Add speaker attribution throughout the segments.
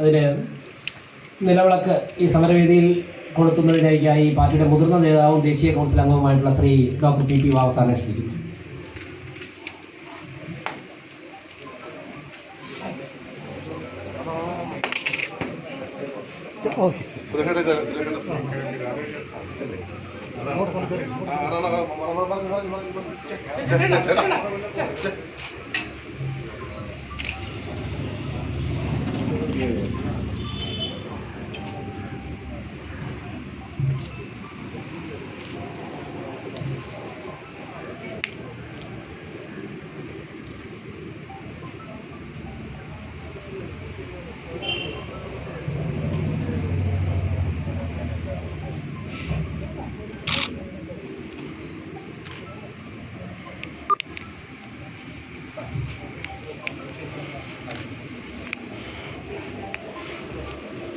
Speaker 1: അതിന് നിലവിളക്ക് ഈ സമരവേദിയിൽ കൊളുത്തുന്നതിനായി പാർട്ടിയുടെ മുതിർന്ന നേതാവും ദേശീയ കൗൺസിൽ അംഗവുമായിട്ടുള്ള ശ്രീ ഡോക്ടർ ടി പി വാവസാനെ ക്ഷണിക്കുന്നു.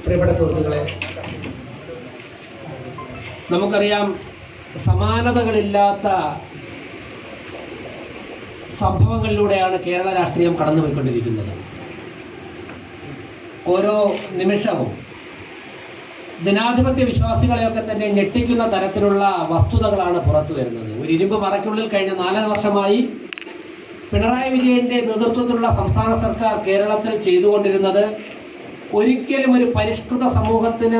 Speaker 1: പ്രിയപ്പെട്ട സുഹൃത്തുക്കളെ, നമുക്കറിയാം സമാനതകളില്ലാത്ത സംഭവങ്ങളിലൂടെയാണ് കേരള രാഷ്ട്രീയം കടന്നുപോയിക്കൊണ്ടിരിക്കുന്നത്. ഓരോ നിമിഷവും ജനാധിപത്യ വിശ്വാസികളെയൊക്കെ തന്നെ ഞെട്ടിക്കുന്ന തരത്തിലുള്ള വസ്തുതകളാണ് പുറത്തു വരുന്നത്. ഒരു ഇരുമ്പ് മറയ്ക്കുള്ളിൽ കഴിഞ്ഞ 4 വർഷമായി പിണറായി വിജയന്റെ നേതൃത്വത്തിലുള്ള സംസ്ഥാന സർക്കാർ കേരളത്തിൽ ചെയ്തുകൊണ്ടിരുന്നത് ഒരിക്കലും ഒരു പരിഷ്കൃത സമൂഹത്തിന്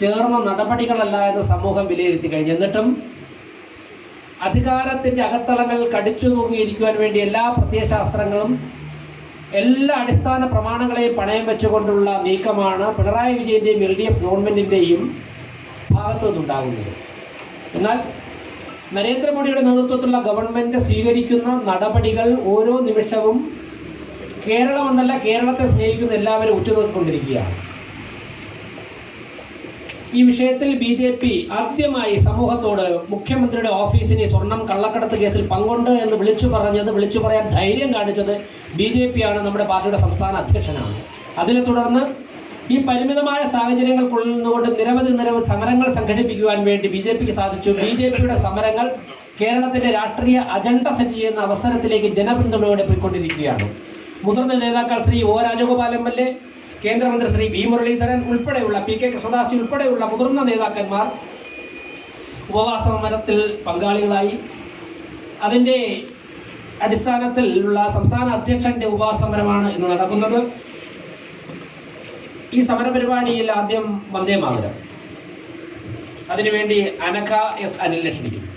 Speaker 1: ചേർന്ന നടപടികളല്ല എന്ന് സമൂഹം വിലയിരുത്തി കഴിഞ്ഞു. എന്നിട്ടും അധികാരത്തിൻ്റെ അകത്തളങ്ങൾ കടിച്ചു തൂങ്ങിയിരിക്കുവാൻ വേണ്ടി എല്ലാ പ്രത്യയശാസ്ത്രങ്ങളും എല്ലാ അടിസ്ഥാന പ്രമാണങ്ങളെയും പണയം വെച്ചുകൊണ്ടുള്ള നീക്കമാണ് പിണറായി വിജയൻ്റെയും LDF ഗവൺമെൻറ്റിൻ്റെയും ഭാഗത്തു നിന്നുണ്ടാകുന്നത്. എന്നാൽ നരേന്ദ്രമോദിയുടെ നേതൃത്വത്തിലുള്ള ഗവൺമെൻറ് സ്വീകരിക്കുന്ന നടപടികൾ ഓരോ നിമിഷവും കേരളമെന്നല്ല കേരളത്തെ സ്നേഹിക്കുന്ന എല്ലാവരും ഉറ്റുനോക്കിക്കൊണ്ടിരിക്കുകയാണ്. ഈ വിഷയത്തിൽ BJP ആദ്യമായി സമൂഹത്തോട് മുഖ്യമന്ത്രിയുടെ ഓഫീസിന് സ്വർണം കള്ളക്കടത്ത് കേസിൽ പങ്കുണ്ട് എന്ന് വിളിച്ചു പറയാൻ ധൈര്യം കാണിച്ചത് BJP ആണ്, നമ്മുടെ പാർട്ടിയുടെ സംസ്ഥാന അധ്യക്ഷനാണ്. അതിനെ തുടർന്ന് ഈ പരിമിതമായ സാഹചര്യങ്ങൾക്കുള്ളിൽ നിന്നുകൊണ്ട് നിരവധി സമരങ്ങൾ സംഘടിപ്പിക്കുവാൻ വേണ്ടി BJPക്ക് സാധിച്ചു. BJPയുടെ സമരങ്ങൾ കേരളത്തിൻ്റെ രാഷ്ട്രീയ അജണ്ട സെറ്റ് ചെയ്യുന്ന അവസരത്തിലേക്ക് ജനപിന്തുണയോടെ പോയിക്കൊണ്ടിരിക്കുകയാണ്. മുതിർന്ന നേതാക്കൾ ശ്രീ O രാജഗോപാൽ MLA, കേന്ദ്രമന്ത്രി ശ്രീ V മുരളീധരൻ ഉൾപ്പെടെയുള്ള PK കൃഷ്ണദാസ് ഉൾപ്പെടെയുള്ള മുതിർന്ന നേതാക്കന്മാർ ഉപവാസ സമരത്തിൽ പങ്കാളികളായി. അതിൻ്റെ അടിസ്ഥാനത്തിലുള്ള സംസ്ഥാന അധ്യക്ഷന്റെ ഉപവാസ സമരമാണ് ഇന്ന് നടക്കുന്നത്. ഈ സമരപരിപാടിയിൽ ആദ്യം വന്ദേ മാതരം, അതിനുവേണ്ടി അനഘ S അനിലിനെ ക്ഷണിക്കുന്നു.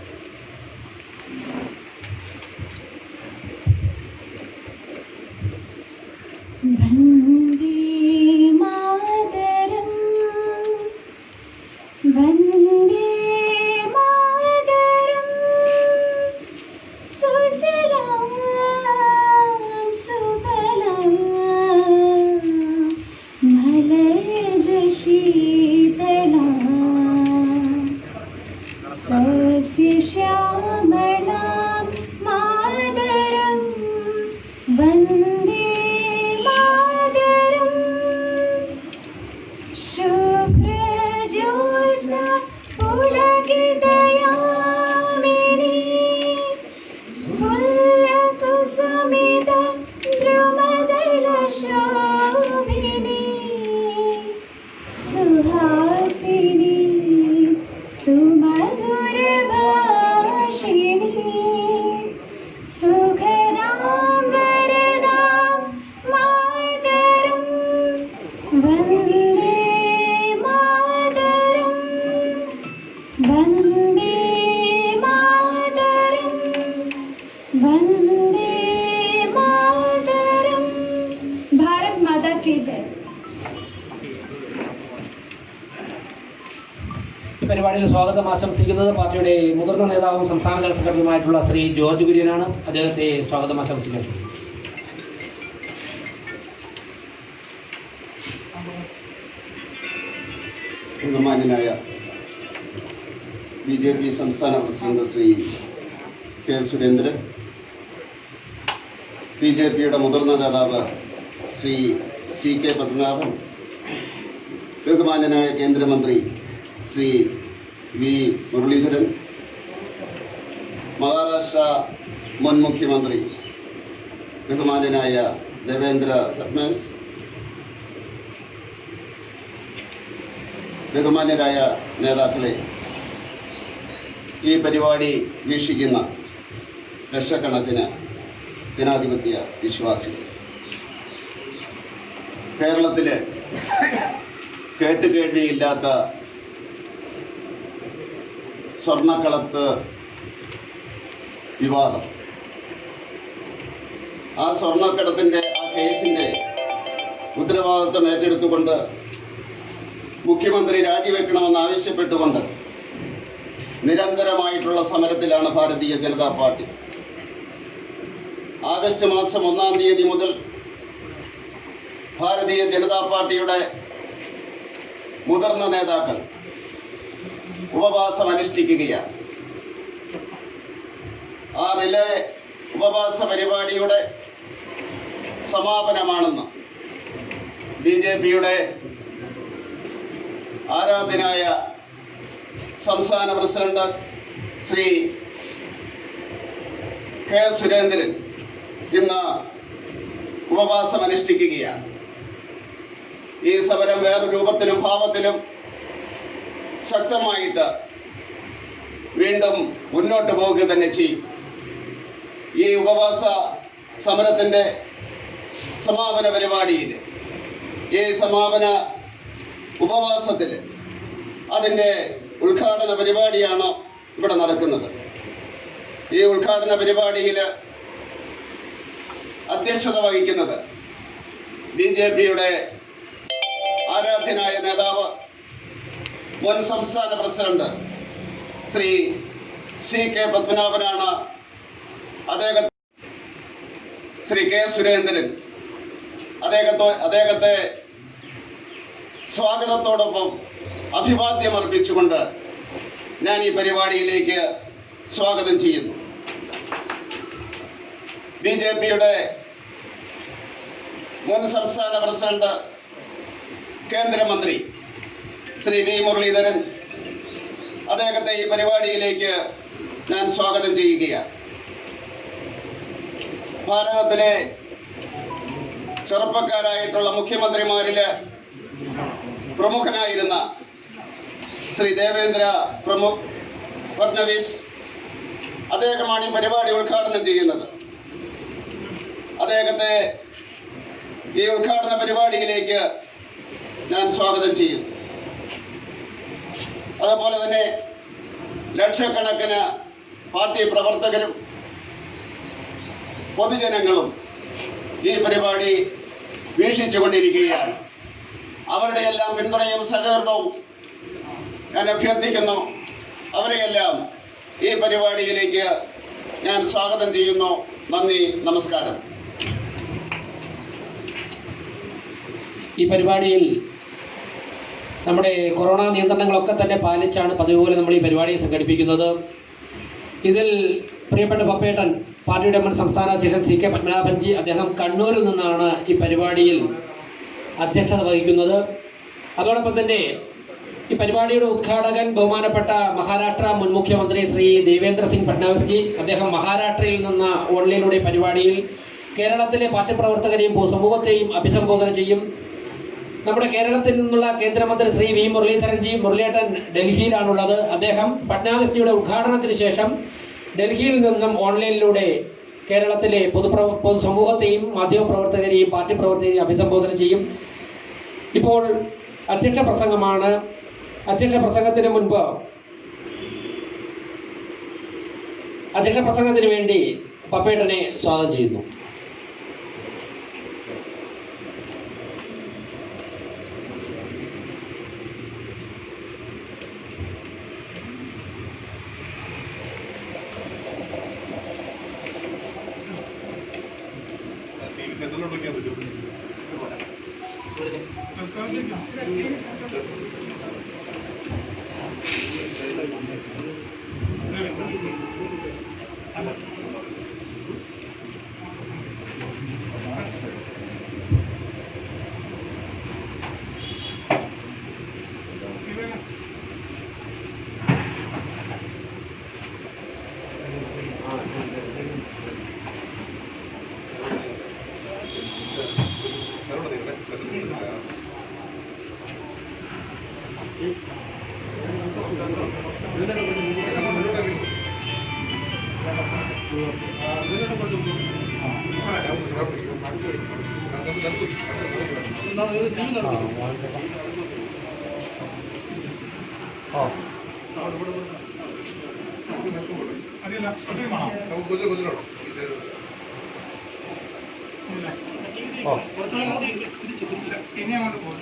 Speaker 2: വന്ദേ മാതരം വന്ദേ മാതരം സുജലാം സുഫലാം മലയജ ശീതളാം സസ്യശ്യാമളാം മാതരം വന്ദേ ശുഭ്രജ്യോത്സ്ന പുളകിതയാമിനി ഫുല്ലകുസുമിത ദ്രുമദളശോഭിനി സുഹാസിനി സുമധുരഭാഷിണി സുഖദാം വരദാം മാതരം വന്ദേ വന്ദേ മാതരം വന്ദേ മാതരം. ഭാരത് മാതാ കി ജയ്.
Speaker 1: ഈ പരിപാടിയിൽ സ്വാഗതം ആശംസിക്കുന്നത് പാർട്ടിയുടെ മുതിർന്ന നേതാവും സംസ്ഥാന ജനറൽ സെക്രട്ടറിയുമായിട്ടുള്ള ശ്രീ ജോർജ് കുര്യനാണ്. അദ്ദേഹത്തെ സ്വാഗതം ആശംസിക്കാൻ ശ്രമിക്കുന്നു.
Speaker 3: ബഹുമാന്യനായ BJP സംസ്ഥാന പ്രസിഡന്റ് ശ്രീ K സുരേന്ദ്രൻ, BJPയുടെ മുതിർന്ന നേതാവ് ശ്രീ CK പത്മനാഭൻ, ബഹുമാന്യനായ കേന്ദ്രമന്ത്രി ശ്രീ V മുരളീധരൻ, മഹാരാഷ്ട്ര മുൻ മുഖ്യമന്ത്രി ബഹുമാന്യനായ ദേവേന്ദ്ര ഫഡ്നവിസ്, ബഹുമാന്യരായ നേതാക്കളെ, ഈ പരിപാടി വീക്ഷിക്കുന്ന ലക്ഷക്കണക്കിന് ജനാധിപത്യ വിശ്വാസികൾ, കേരളത്തിൽ കേട്ടുകേഴ്വിയില്ലാത്ത സ്വർണ്ണക്കടത്ത് വിവാദം, ആ സ്വർണ്ണക്കടത്തിൻ്റെ ആ കേസിൻ്റെ ഉത്തരവാദിത്വം ഏറ്റെടുത്തുകൊണ്ട് മുഖ്യമന്ത്രി രാജിവെക്കണമെന്ന് ആവശ്യപ്പെട്ടുകൊണ്ട് നിരന്തരമായിട്ടുള്ള സമരത്തിലാണ് ഭാരതീയ ജനതാ പാർട്ടി. ആഗസ്റ്റ് മാസം 1-ാം തീയതി മുതൽ ഭാരതീയ ജനതാ പാർട്ടിയുടെ മുതിർന്ന നേതാക്കൾ ഉപവാസം അനുഷ്ഠിക്കുകയാണ്. ആ റിലേ ഉപവാസ പരിപാടിയുടെ സമാപനമാണെന്ന് BJPയുടെ ആരാധ്യനായ സംസ്ഥാന പ്രസിഡന്റ് ശ്രീ കെ സുരേന്ദ്രൻ ഇന്ന് ഉപവാസം അനുഷ്ഠിക്കുകയാണ്. ഈ സമരം വേറൊരു രൂപത്തിലും ഭാവത്തിലും ശക്തമായിട്ട് വീണ്ടും മുന്നോട്ട് പോവുക തന്നെ ചെയ്യും. ഈ ഉപവാസ സമരത്തിൻ്റെ സമാപന പരിപാടിയിൽ, ഈ സമാപന ഉപവാസത്തിൽ അതിൻ്റെ ഉദ്ഘാടന പരിപാടിയാണ് ഇവിടെ നടക്കുന്നത്. ഈ ഉദ്ഘാടന പരിപാടിയിൽ അധ്യക്ഷത വഹിക്കുന്നത് BJPയുടെ ആരാധ്യനായ നേതാവ്, മുൻ സംസ്ഥാന പ്രസിഡന്റ് ശ്രീ CK പത്മനാഭനാണ്. ശ്രീ കെ സുരേന്ദ്രൻ അദ്ദേഹത്തെ സ്വാഗതത്തോടൊപ്പം അഭിവാദ്യം അർപ്പിച്ചുകൊണ്ട് ഞാൻ ഈ പരിപാടിയിലേക്ക് സ്വാഗതം ചെയ്യുന്നു. BJPയുടെ മുൻ സംസ്ഥാന പ്രസിഡന്റ്, കേന്ദ്രമന്ത്രി ശ്രീ V മുരളീധരൻ, അദ്ദേഹത്തെ ഈ പരിപാടിയിലേക്ക് ഞാൻ സ്വാഗതം ചെയ്യുകയാണ്. ഭാരതത്തിലെ ചെറുപ്പക്കാരായിട്ടുള്ള മുഖ്യമന്ത്രിമാരിൽ പ്രമുഖനായിരുന്ന ശ്രീ ദേവേന്ദ്ര ഫഡ്നവിസ്, അദ്ദേഹമാണ് ഈ പരിപാടി ഉദ്ഘാടനം ചെയ്യുന്നത്. അദ്ദേഹത്തെ ഈ ഉദ്ഘാടന പരിപാടിയിലേക്ക് ഞാൻ സ്വാഗതം ചെയ്യും. അതുപോലെ തന്നെ ലക്ഷക്കണക്കിന് പാർട്ടി പ്രവർത്തകരും പൊതുജനങ്ങളും ഈ പരിപാടി വീക്ഷിച്ചുകൊണ്ടിരിക്കുകയാണ്. അവരുടെ എല്ലാം പിന്തുണയും സഹകരണവും ഞാൻ അഭ്യർത്ഥിക്കുന്നു. അവരെയെല്ലാം ഈ പരിപാടിയിലേക്ക് ഞാൻ സ്വാഗതം ചെയ്യുന്നു. നന്ദി, നമസ്കാരം.
Speaker 1: ഈ പരിപാടിയിൽ നമ്മുടെ കൊറോണ നിയന്ത്രണങ്ങളൊക്കെ തന്നെ പാലിച്ചാണ് പതിവ് പോലെ നമ്മൾ ഈ പരിപാടി സംഘടിപ്പിക്കുന്നത്. ഇതിൽ പ്രിയപ്പെട്ട പപ്പേട്ടൻ, പാർട്ടിയുടെ മുൻ സംസ്ഥാന അധ്യക്ഷൻ CK പത്മനാഭൻജി, അദ്ദേഹം കണ്ണൂരിൽ നിന്നാണ് ഈ പരിപാടിയിൽ അധ്യക്ഷത വഹിക്കുന്നത്. അതോടൊപ്പം തന്നെ ഈ പരിപാടിയുടെ ഉദ്ഘാടകൻ ബഹുമാനപ്പെട്ട മഹാരാഷ്ട്ര മുൻ മുഖ്യമന്ത്രി ശ്രീ ദേവേന്ദ്ര സിംഗ് ഫഡ്നാവിസ് ജി, അദ്ദേഹം മഹാരാഷ്ട്രയിൽ നിന്ന് ഓൺലൈനിലൂടെ പരിപാടിയിൽ കേരളത്തിലെ പാർട്ടി പ്രവർത്തകരെയും പൊതുസമൂഹത്തെയും അഭിസംബോധന ചെയ്യും. നമ്മുടെ കേരളത്തിൽ നിന്നുള്ള കേന്ദ്രമന്ത്രി ശ്രീ V മുരളീധരൻ ജി, മുരളീധരൻ ഡൽഹിയിലാണുള്ളത്. അദ്ദേഹം ഫഡ്നാവിസ് ജിയുടെ ഉദ്ഘാടനത്തിന് ശേഷം ഡൽഹിയിൽ നിന്നും ഓൺലൈനിലൂടെ കേരളത്തിലെ പൊതുസമൂഹത്തെയും മാധ്യമപ്രവർത്തകരെയും പാർട്ടി പ്രവർത്തകരെയും അഭിസംബോധന ചെയ്യും. ഇപ്പോൾ അധ്യക്ഷ പ്രസംഗമാണ്. അധ്യക്ഷ പ്രസംഗത്തിന് വേണ്ടി പപ്പേട്ടനെ സ്വാഗതം ചെയ്യുന്നു.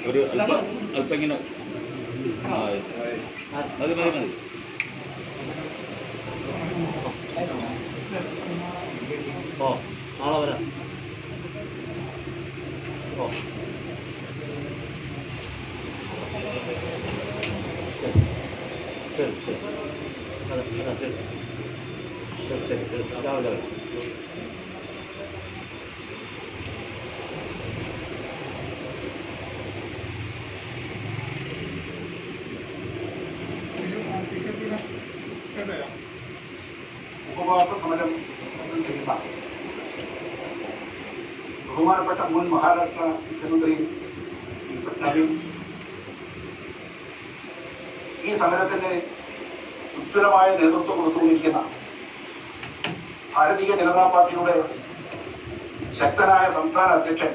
Speaker 4: ഒരു അല്പം ഇങ്ങനെ മതി മതി മതി. ഓ നാളെ വരാം. ഓ ശരി ശരി അതെ അതെ ശരി ശരി ശരി രാവിലെ വരാം.
Speaker 5: ഉപവാസ സമരം ചെയ്യുന്ന ബഹുമാനപ്പെട്ട മുൻ മഹാരാഷ്ട്ര മുഖ്യമന്ത്രി ശ്രീ ഫഡ്നാവിസ് ഈ സമരത്തിന് ഉജ്ജ്വലമായ നേതൃത്വം കൊടുത്തുകൊണ്ടിരിക്കുന്ന ഭാരതീയ ജനതാ പാർട്ടിയുടെ ശക്തനായ സംസ്ഥാന അധ്യക്ഷൻ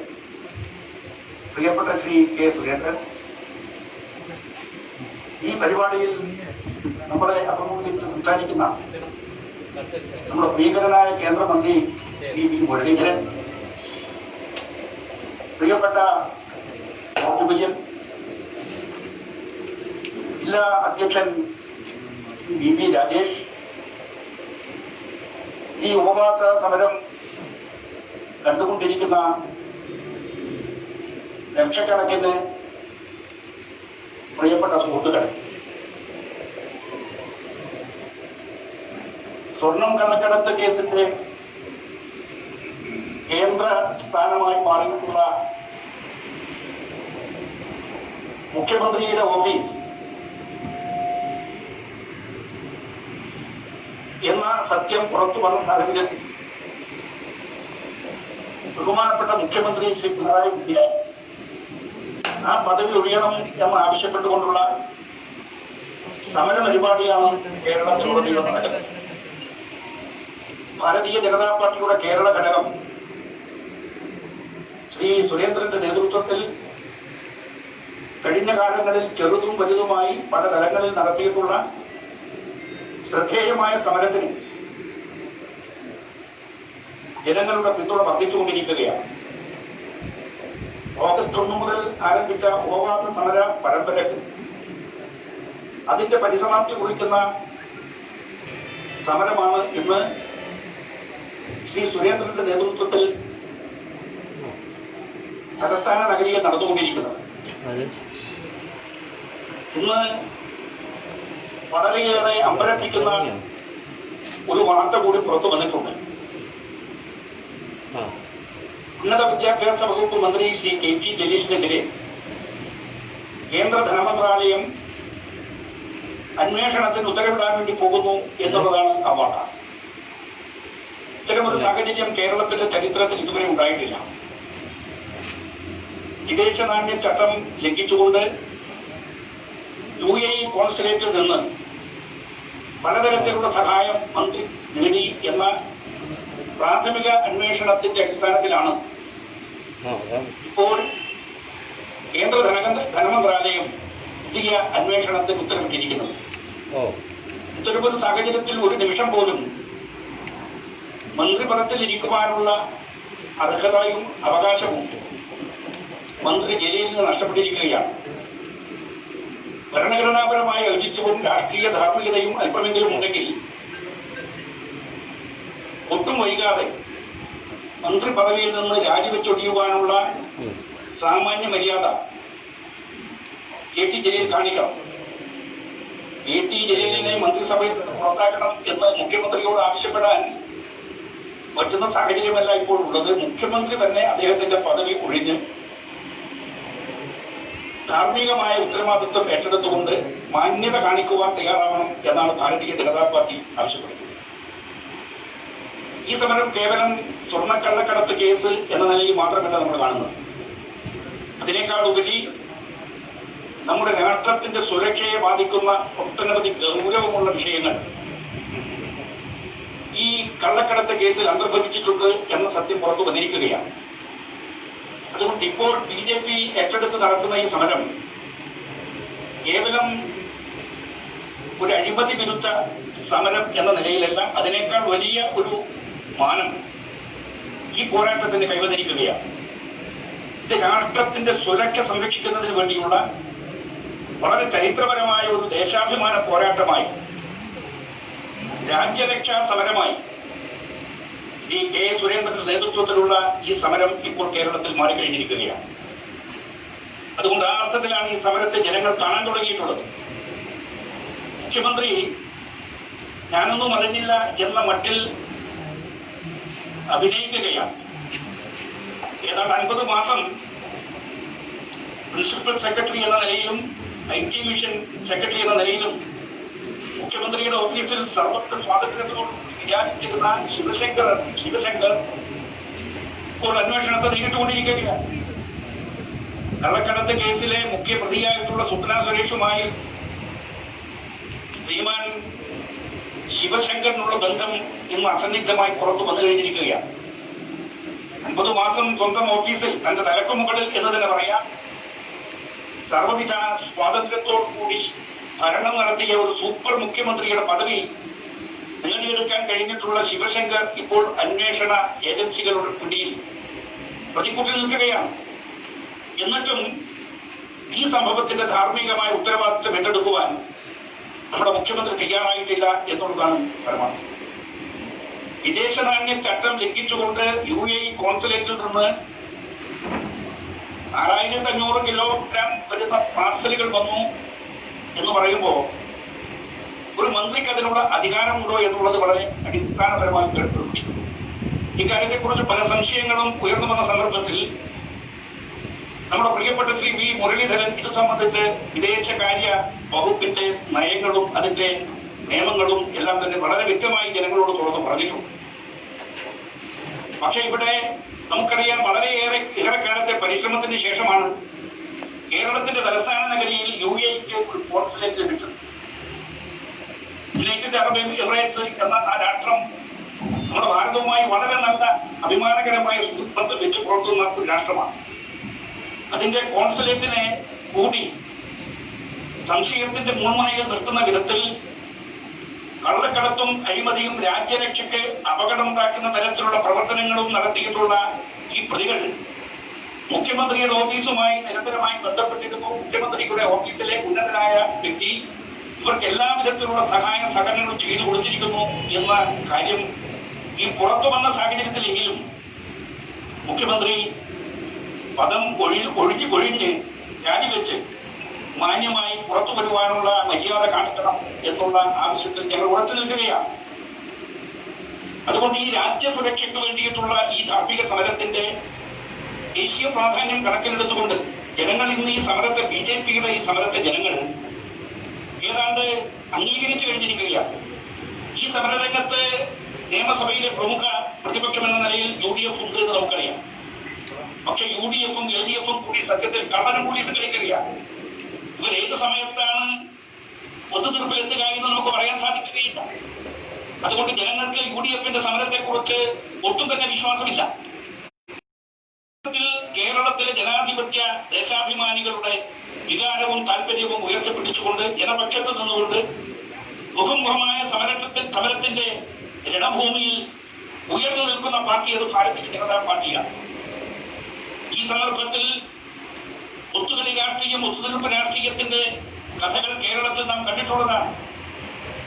Speaker 5: പ്രിയപ്പെട്ട ശ്രീ കെ സുരേന്ദ്രൻ ഈ പരിപാടിയിൽ നമ്മളെ അഭിമുഖീകരിച്ച് സംസാരിക്കുന്ന നമ്മുടെ പ്രിയങ്കരനായ കേന്ദ്രമന്ത്രി ശ്രീ വി മുരളീധരൻ, പ്രിയപ്പെട്ട വിജയൻ, ജില്ലാ അധ്യക്ഷൻ ശ്രീ വി വി രാജേഷ്, ഈ ഉപവാസ സമരം കണ്ടുകൊണ്ടിരിക്കുന്ന ലക്ഷക്കണക്കിന് പ്രിയപ്പെട്ട സുഹൃത്തുക്കളെ, സ്വർണം കള്ളക്കടത്ത് കേസിന്റെ കേന്ദ്ര സ്ഥാനമായി മാറിയിട്ടുള്ള മുഖ്യമന്ത്രിയുടെ ഓഫീസ് എന്ന സത്യം പുറത്തു വന്ന സാഹചര്യത്തിൽ ബഹുമാനപ്പെട്ട മുഖ്യമന്ത്രി ശ്രീ പിണറായി വിജയൻ ആ പദവി ഒഴിയണം എന്ന് ആവശ്യപ്പെട്ടുകൊണ്ടുള്ള സമര പരിപാടിയാണ് കേരളത്തിലുടനീളം നടക്കുന്നത്. ഭാരതീയ ജനതാ പാർട്ടിയുടെ കേരള ഘടകം ശ്രീ സുരേന്ദ്രന്റെ നേതൃത്വത്തിൽ കഴിഞ്ഞ കാലങ്ങളിൽ ചെറുതും വലുതുമായി പല തലങ്ങളിൽ നടത്തിയിട്ടുള്ള ശ്രദ്ധേയമായ സമരത്തിന് ജനങ്ങളുടെ പിന്തുണ വർദ്ധിച്ചുകൊണ്ടിരിക്കുകയാണ്. ഓഗസ്റ്റ് 1 മുതൽ ആരംഭിച്ച ഉപവാസ സമര പരമ്പരക്ക് അതിന്റെ പരിസമാപ്തി കുറിക്കുന്ന സമരമാണ് ഇന്ന് ശ്രീ സുരേന്ദ്രന്റെ നേതൃത്വത്തിൽ തലസ്ഥാന നഗരിയിൽ നടന്നുകൊണ്ടിരിക്കുന്നത്. ഇന്ന് വളരെയേറെ അമ്പരപ്പിക്കുന്ന ഒരു വാർത്ത കൂടി പുറത്തു വന്നിട്ടുണ്ട്. ഉന്നത വിദ്യാഭ്യാസ വകുപ്പ് മന്ത്രി ശ്രീ കെ ടി ജലീലിനെതിരെ കേന്ദ്ര ധനമന്ത്രാലയം അന്വേഷണത്തിന് ഉത്തരവിടാൻ വേണ്ടി പോകുന്നു എന്നുള്ളതാണ് ആ വാർത്ത. ഇത്തരമൊരു സാഹചര്യം കേരളത്തിന്റെ ചരിത്രത്തിൽ ഇതുവരെ ഉണ്ടായിട്ടില്ല. വിദേശ നാണ്യ ചട്ടം ലംഘിച്ചുകൊണ്ട് UAE കോൺസുലേറ്റിൽ നിന്ന് പലതരത്തിലുള്ള സഹായം മന്ത്രി നേടി എന്ന പ്രാഥമിക അന്വേഷണത്തിന്റെ അടിസ്ഥാനത്തിലാണ് ഇപ്പോൾ കേന്ദ്ര ധനമന്ത്രാലയം പുതിയ അന്വേഷണത്തിന് ഉത്തരവിട്ടിരിക്കുന്നത്. ഇത്തരമൊരു സാഹചര്യത്തിൽ ഒരു നിമിഷം പോലും മന്ത്രിപദത്തിൽ ഇരിക്കുവാനുള്ള അർഹതയും അവകാശവും മന്ത്രി ജലീലിന് നഷ്ടപ്പെട്ടിരിക്കുകയാണ്. ഭരണഘടനാപരമായ ഔചിത്യവും രാഷ്ട്രീയ ധാർമ്മികതയും അല്പമെങ്കിലും ഉണ്ടെങ്കിൽ ഒട്ടും വൈകാതെ മന്ത്രി പദവിയിൽ നിന്ന് രാജിവെച്ചൊഴിയുവാനുള്ള സാമാന്യ മര്യാദ കെ ടി ജലീൽ കാണിക്കണം. കെ ടി ജലീലിനെ മന്ത്രിസഭയിൽ നിന്ന് പുറത്താക്കണം എന്ന് മുഖ്യമന്ത്രിയോട് ആവശ്യപ്പെടാൻ പറ്റുന്ന സാഹചര്യമല്ല ഇപ്പോൾ ഉള്ളത്. മുഖ്യമന്ത്രി തന്നെ അദ്ദേഹത്തിന്റെ പദവി ഒഴിഞ്ഞ് ധാർമ്മികമായ ഉത്തരവാദിത്വം ഏറ്റെടുത്തുകൊണ്ട് മാന്യത കാണിക്കുവാൻ തയ്യാറാവണം എന്നാണ് ഭാരതീയ ജനതാ പാർട്ടി ആവശ്യപ്പെടുന്നത്. ഈ സമരം കേവലം സ്വർണ്ണക്കള്ളക്കടത്ത് കേസ് എന്ന നിലയിൽ മാത്രമല്ല നമ്മൾ കാണുന്നത്. അതിനേക്കാൾ ഉപരി നമ്മുടെ രാഷ്ട്രത്തിന്റെ സുരക്ഷയെ ബാധിക്കുന്ന ഒട്ടനവധി ഗൗരവമുള്ള വിഷയങ്ങൾ ഈ കള്ളക്കടത്ത് കേസിൽ അന്തർഭവിച്ചിട്ടുണ്ട് എന്ന സത്യം പുറത്തു വന്നിരിക്കുകയാണ്. അതുകൊണ്ട് ഇപ്പോൾ BJP ഏറ്റെടുത്ത് നടത്തുന്ന ഈ സമരം കേവലം ഒരു അഴിമതി വിരുദ്ധ സമരം എന്ന നിലയിലല്ല, അതിനേക്കാൾ വലിയ ഒരു മാനം ഈ പോരാട്ടത്തിന് കൈവന്നിരിക്കുകയാണ്. ഇത് രാഷ്ട്രത്തിന്റെ സുരക്ഷ സംരക്ഷിക്കുന്നതിന് വേണ്ടിയുള്ള വളരെ ചരിത്രപരമായ ഒരു ദേശാഭിമാന പോരാട്ടമായി, രാജ്യരക്ഷാ സമരമായി ശ്രീ കെ സുരേന്ദ്രന്റെ നേതൃത്വത്തിലുള്ള ഈ സമരം ഇപ്പോൾ കേരളത്തിൽ മാറിക്കഴിഞ്ഞിരിക്കുകയാണ്. അതുകൊണ്ട് ആ അർത്ഥത്തിലാണ് ഈ സമരത്തെ ജനങ്ങൾ കാണാൻ തുടങ്ങിയിട്ടുള്ളത്. മുഖ്യമന്ത്രി ഞാനൊന്നും അറിഞ്ഞില്ല എന്ന മട്ടിൽ അഭിനയിക്കുകയാണ്. ഏതാണ്ട് 50 മാസം പ്രിൻസിപ്പൽ സെക്രട്ടറി എന്ന നിലയിലും IT മിഷൻ സെക്രട്ടറി എന്ന നിലയിലും മുഖ്യമന്ത്രിയുടെ ഓഫീസിൽ സർവത്ര സ്വാതന്ത്ര്യത്തോടുകൂടി വിരാജിച്ചിരുന്ന ശിവശങ്കർ ഇപ്പോൾ അന്വേഷണത്തെ നേരിട്ടുകൊണ്ടിരിക്കുകയാണ്. കള്ളക്കടത്ത് കേസിലെ മുഖ്യ പ്രതിയായിട്ടുള്ള സ്വപ്ന സുരേഷുമായി ശ്രീമാൻ ശിവശങ്കറിനുള്ള ബന്ധം ഇന്ന് അസന്നിഗ്ധമായി പുറത്തു വന്നു കഴിഞ്ഞിരിക്കുകയാണ്. 50 മാസം സ്വന്തം ഓഫീസിൽ തന്റെ തലക്കു മുകളിൽ എന്ന് തന്നെ പറയാം സർവവിധ സ്വാതന്ത്ര്യത്തോടുകൂടി ഭരണം നടത്തിയ ഒരു സൂപ്പർ മുഖ്യമന്ത്രിയുടെ പദവി നേടിയെടുക്കാൻ കഴിഞ്ഞിട്ടുള്ള ശിവശങ്കർ ഇപ്പോൾ അന്വേഷണ ഏജൻസികളുടെ പിടിയിൽ പ്രതിക്കൂട്ടിൽ നിൽക്കുകയാണ്. എന്നിട്ടും ഈ സംഭവത്തിന്റെ ധാർമ്മികമായ ഉത്തരവാദിത്വം ഏറ്റെടുക്കുവാൻ നമ്മുടെ മുഖ്യമന്ത്രി തയ്യാറായിട്ടില്ല എന്നുള്ളതാണ് പരമാർത്ഥം. വിദേശനാണ്യ ചട്ടം ലംഘിച്ചുകൊണ്ട് UAE കോൺസുലേറ്റിൽ നിന്ന് 4500 കിലോഗ്രാം വരുന്ന പാർസലുകൾ വന്നു എന്ന് പറയുമ്പോൾ ഒരു മന്ത്രിക്ക് അതിനുള്ള അധികാരമുണ്ടോ എന്നുള്ളത് വളരെ അടിസ്ഥാനപരമായി കേൾക്കുന്നു. ഇക്കാര്യത്തെക്കുറിച്ച് പല സംശയങ്ങളും ഉയർന്നു വന്ന സന്ദർഭത്തിൽ നമ്മുടെ പ്രിയപ്പെട്ട ശ്രീ V മുരളീധരൻ ഇത് സംബന്ധിച്ച് വിദേശകാര്യ വകുപ്പിന്റെ നയങ്ങളും അതിന്റെ നിയമങ്ങളും എല്ലാം തന്നെ വളരെ വ്യക്തമായി ജനങ്ങളോട് തുറന്നു പറഞ്ഞിട്ടുണ്ട്. പക്ഷെ ഇവിടെ നമുക്കറിയാം ഏറെ കാലത്തെ പരിശ്രമത്തിന് ശേഷമാണ് കേരളത്തിന്റെ തലസ്ഥാന നഗരിയിൽ UAE ഒരു കോൺസുലേറ്റ് ലഭിച്ചത്. യുണൈറ്റഡ് അറബ് എമിറേറ്റ്സ് എന്ന ആ രാഷ്ട്രം നമ്മുടെ ഭാരതവുമായി വളരെ നല്ല അഭിമാനകരമായ സുഹൃത്ത് വെച്ച് പുറത്തുന്ന ഒരു രാഷ്ട്രമാണ്. അതിന്റെ കോൺസുലേറ്റിനെ കൂടി സംശയത്തിന്റെ മുൻമുനയിൽ നിർത്തുന്ന വിധത്തിൽ കള്ളക്കടത്തും അഴിമതിയും രാജ്യരക്ഷയ്ക്ക് അപകടമുണ്ടാക്കുന്ന തരത്തിലുള്ള പ്രവർത്തനങ്ങളും നടത്തിയിട്ടുള്ള ഈ പ്രതികൾ മുഖ്യമന്ത്രിയുടെ ഓഫീസുമായി നിരന്തരമായി ബന്ധപ്പെട്ടിരുന്നു. മുഖ്യമന്ത്രിയുടെ ഓഫീസിലെ ഉന്നതനായ വ്യക്തി ഇവർക്ക് എല്ലാ വിധത്തിലുള്ള സഹായ സഹകരണങ്ങളും ചെയ്തു കൊടുത്തിരിക്കുന്നു എന്ന കാര്യം ഈ പുറത്തു വന്ന സാഹചര്യത്തിലെങ്കിലും മുഖ്യമന്ത്രി പദം ഒഴിഞ്ഞ് രാജിവെച്ച് മാന്യമായി പുറത്തു വരുവാനുള്ള മര്യാദ കാണിക്കണം എന്നുള്ള ആവശ്യത്തിൽ ഞങ്ങൾ ഉറച്ചു നിൽക്കുകയാണ്. അതുകൊണ്ട് ഈ രാജ്യ സുരക്ഷയ്ക്ക് വേണ്ടിയിട്ടുള്ള ഈ ധാർമ്മിക സമരത്തിന്റെ ദേശീയ പ്രാധാന്യം കണക്കിലെടുത്തുകൊണ്ട് ജനങ്ങൾ ഇന്ന് ഈ സമരത്തെ BJPയുടെ ഈ സമരത്തെ ജനങ്ങൾ ഏതാണ്ട് അംഗീകരിച്ചു കഴിഞ്ഞിരിക്കുകയാണ്. ഈ സമരരംഗത്ത് നിയമസഭയിലെ പ്രമുഖ പ്രതിപക്ഷം എന്ന നിലയിൽ UDF ഉണ്ട് എന്ന് നമുക്കറിയാം. പക്ഷെ UDF-ഉം LDF-ഉം കൂടി സത്യത്തിൽ കള്ളനും പോലീസും കളിക്കുകയാണ്. ഇവർ ഏത് സമയത്താണ് ഒത്തുതീർപ്പിലെത്തുക എന്ന് നമുക്ക് പറയാൻ സാധിക്കുകയില്ല. അതുകൊണ്ട് ജനങ്ങൾക്ക് UDF-ന്റെ സമരത്തെക്കുറിച്ച് ഒട്ടും തന്നെ വിശ്വാസമില്ല. കേരളത്തിലെ ജനാധിപത്യ ദേശാഭിമാനികളുടെ വികാരവും താല്പര്യവും ഉയർത്തിപ്പിടിച്ചുകൊണ്ട് ജനപക്ഷത്ത് നിന്നുകൊണ്ട് മുഖമുഖമായ സമരത്തിന്റെ രണഭൂമിയിൽ ഉയർന്നു നിൽക്കുന്ന പാർട്ടി അത് ഭാരതീയ ജനതാ പാർട്ടിയാണ്. ഈ സന്ദർഭത്തിൽ ഒത്തുകളി രാഷ്ട്രീയം, ഒത്തുതീർപ്പ് രാഷ്ട്രീയത്തിന്റെ കഥകൾ കേരളത്തിൽ നാം കണ്ടിട്ടുള്ളതാണ്.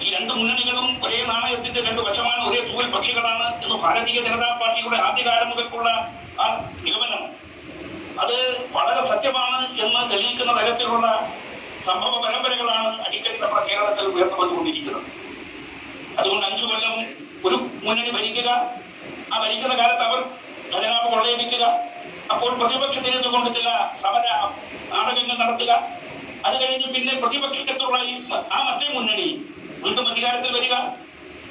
Speaker 5: ഈ രണ്ട് മുന്നണികളും ഒരേ നാണയത്തിന്റെ രണ്ട് വശമാണ്, ഒരേ തൂവൽ പക്ഷികളാണ് എന്ന് ഭാരതീയ ജനതാ പാർട്ടിയുടെ ആദ്യകാലം മുതൽക്കുള്ള ആ നിഗമനം അത് വളരെ സത്യമാണ് എന്ന് തെളിയിക്കുന്ന തരത്തിലുള്ള സംഭവ പരമ്പരകളാണ് അടിക്കടി നമ്മുടെ കേരളത്തിൽ ഉയർന്നു വന്നുകൊണ്ടിരിക്കുന്നത്. അതുകൊണ്ട് 5 കൊല്ലം ഒരു മുന്നണി ഭരിക്കുക, ആ ഭരിക്കുന്ന കാലത്ത് അവർ ഖജനാവ് കൊള്ളയടിക്കുക, അപ്പോൾ പ്രതിപക്ഷത്തിരുന്നുകൊണ്ട് ചില സമര നാടകങ്ങൾ നടത്തുക, അത് കഴിഞ്ഞ് പിന്നെ പ്രതിപക്ഷത്തുള്ള ആ മറ്റേ മുന്നണി വീണ്ടും അധികാരത്തിൽ വരിക,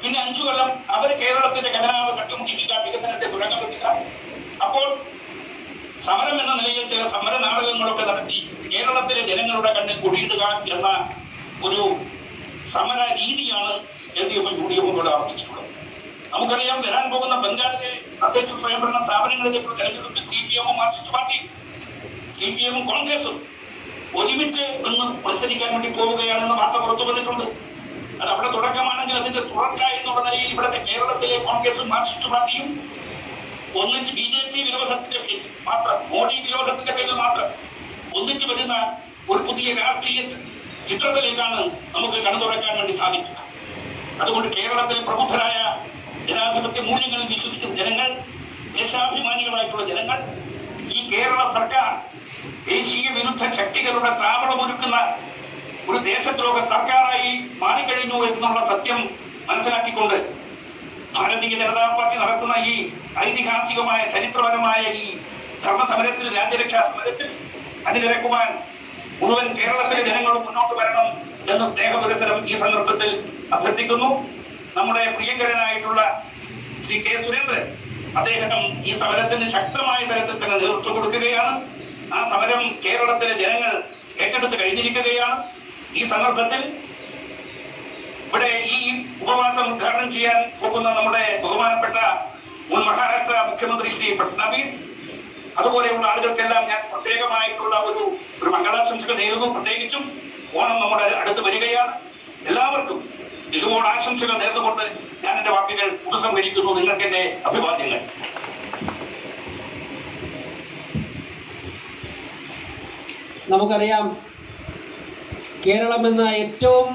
Speaker 5: പിന്നെ 5 കൊല്ലം അവർ കേരളത്തിന്റെ ഖജനാവ് കട്ടുമുട്ടിക്കുക, വികസനത്തെ തുരങ്കം വെക്കുക. അപ്പോൾ സമരം എന്ന നിലയിൽ ചില സമര നാടകങ്ങളൊക്കെ നടത്തി കേരളത്തിലെ ജനങ്ങളുടെ കണ്ണിൽ കുഴിയിടുക എന്ന ഒരു സമര രീതിയാണ് LDF UDF ഇവിടെ ആവർത്തിച്ചിട്ടുള്ളത്. നമുക്കറിയാം, വരാൻ പോകുന്ന ബംഗാളിലെ തദ്ദേശ സ്വയംഭരണ സ്ഥാപനങ്ങളിലേക്കുള്ള തെരഞ്ഞെടുപ്പിൽ CPM മാർക്സിസ്റ്റ് പാർട്ടി, CPM കോൺഗ്രസും ഒരുമിച്ച് നിന്ന് മത്സരിക്കാൻ വേണ്ടി പോവുകയാണെന്ന് വാർത്ത പുറത്തു വന്നിട്ടുണ്ട്. അത് അവിടെ തുടക്കമാണെങ്കിൽ അതിന്റെ തുടർച്ച എന്നുള്ള നിലയിൽ ഇവിടുത്തെ കേരളത്തിലെ കോൺഗ്രസും മാർക്സിസ്റ്റ് പാർട്ടിയും ഒന്നിച്ച് BJP വിരോധത്തിന്റെ പേരിൽ മാത്രം, മോഡി വിരോധത്തിന്റെ പേരിൽ മാത്രം ഒന്നിച്ചു വരുന്ന ഒരു പുതിയ രാഷ്ട്രീയ ചിത്രത്തിലേക്കാണ് നമുക്ക് കണ്ണുതുറക്കാൻ വേണ്ടി സാധിക്കുക. അതുകൊണ്ട് കേരളത്തിലെ പ്രബുദ്ധരായ ജനാധിപത്യ മൂല്യങ്ങളിൽ വിശ്വസിക്കുന്ന ജനങ്ങൾ, ദേശാഭിമാനികളായിട്ടുള്ള ജനങ്ങൾ, ഈ കേരള സർക്കാർ ദേശീയ വിരുദ്ധ ശക്തികളുടെ ത്രാവണമൊരുക്കുന്ന ഒരു ദേശദ്രോഹ സർക്കാരായി മാറിക്കഴിഞ്ഞു എന്നുള്ള സത്യം മനസ്സിലാക്കിക്കൊണ്ട് ഭാരതീയ ജനതാ പാർട്ടി നടത്തുന്ന ഈ ഐതിഹാസികമായ ചരിത്രപരമായ ഈ ധർമ്മസമരത്തിൽ, രാജ്യരക്ഷാ സമരത്തിൽ അണിനിരക്കുവാൻ മുഴുവൻ കേരളത്തിലെ ജനങ്ങളും മുന്നോട്ട് വരണം എന്ന് സ്നേഹപുരസരം ഈ സന്ദർഭത്തിൽ അഭ്യർത്ഥിക്കുന്നു. നമ്മുടെ പ്രിയങ്കരനായിട്ടുള്ള ശ്രീ K. സുരേന്ദ്രൻ, അദ്ദേഹം ഈ സമരത്തിന് ശക്തമായ തരത്തിൽ തന്നെ നേതൃത്വം കൊടുക്കുകയാണ്. ആ സമരം കേരളത്തിലെ ജനങ്ങൾ ഏറ്റെടുത്ത് കഴിഞ്ഞിരിക്കുകയാണ്. ഈ സന്ദർഭത്തിൽ ഇവിടെ ഈ ഉപവാസം ഉദ്ഘാടനം ചെയ്യാൻ പോകുന്ന നമ്മുടെ ബഹുമാനപ്പെട്ട മുൻ മഹാരാഷ്ട്ര മുഖ്യമന്ത്രി ശ്രീ ഫഡ്നാവിസ്, അതുപോലെയുള്ള ആളുകൾക്കെല്ലാം ഞാൻ പ്രത്യേകമായിട്ടുള്ള ഒരു മംഗളാശംസകൾ നേരുന്നു. പ്രത്യേകിച്ചും ഓണം നമ്മുടെ അടുത്ത് വരികയാണ്. എല്ലാവർക്കും തിരുവോണ ആശംസകൾ നേർന്നുകൊണ്ട് ഞാൻ എന്റെ വാക്കുകൾ ഉപസംഹരിക്കുന്നു. നിങ്ങൾക്ക് എന്റെ അഭിവാദ്യങ്ങൾ.
Speaker 1: നമുക്കറിയാം, കേരളം എന്ന ഏറ്റവും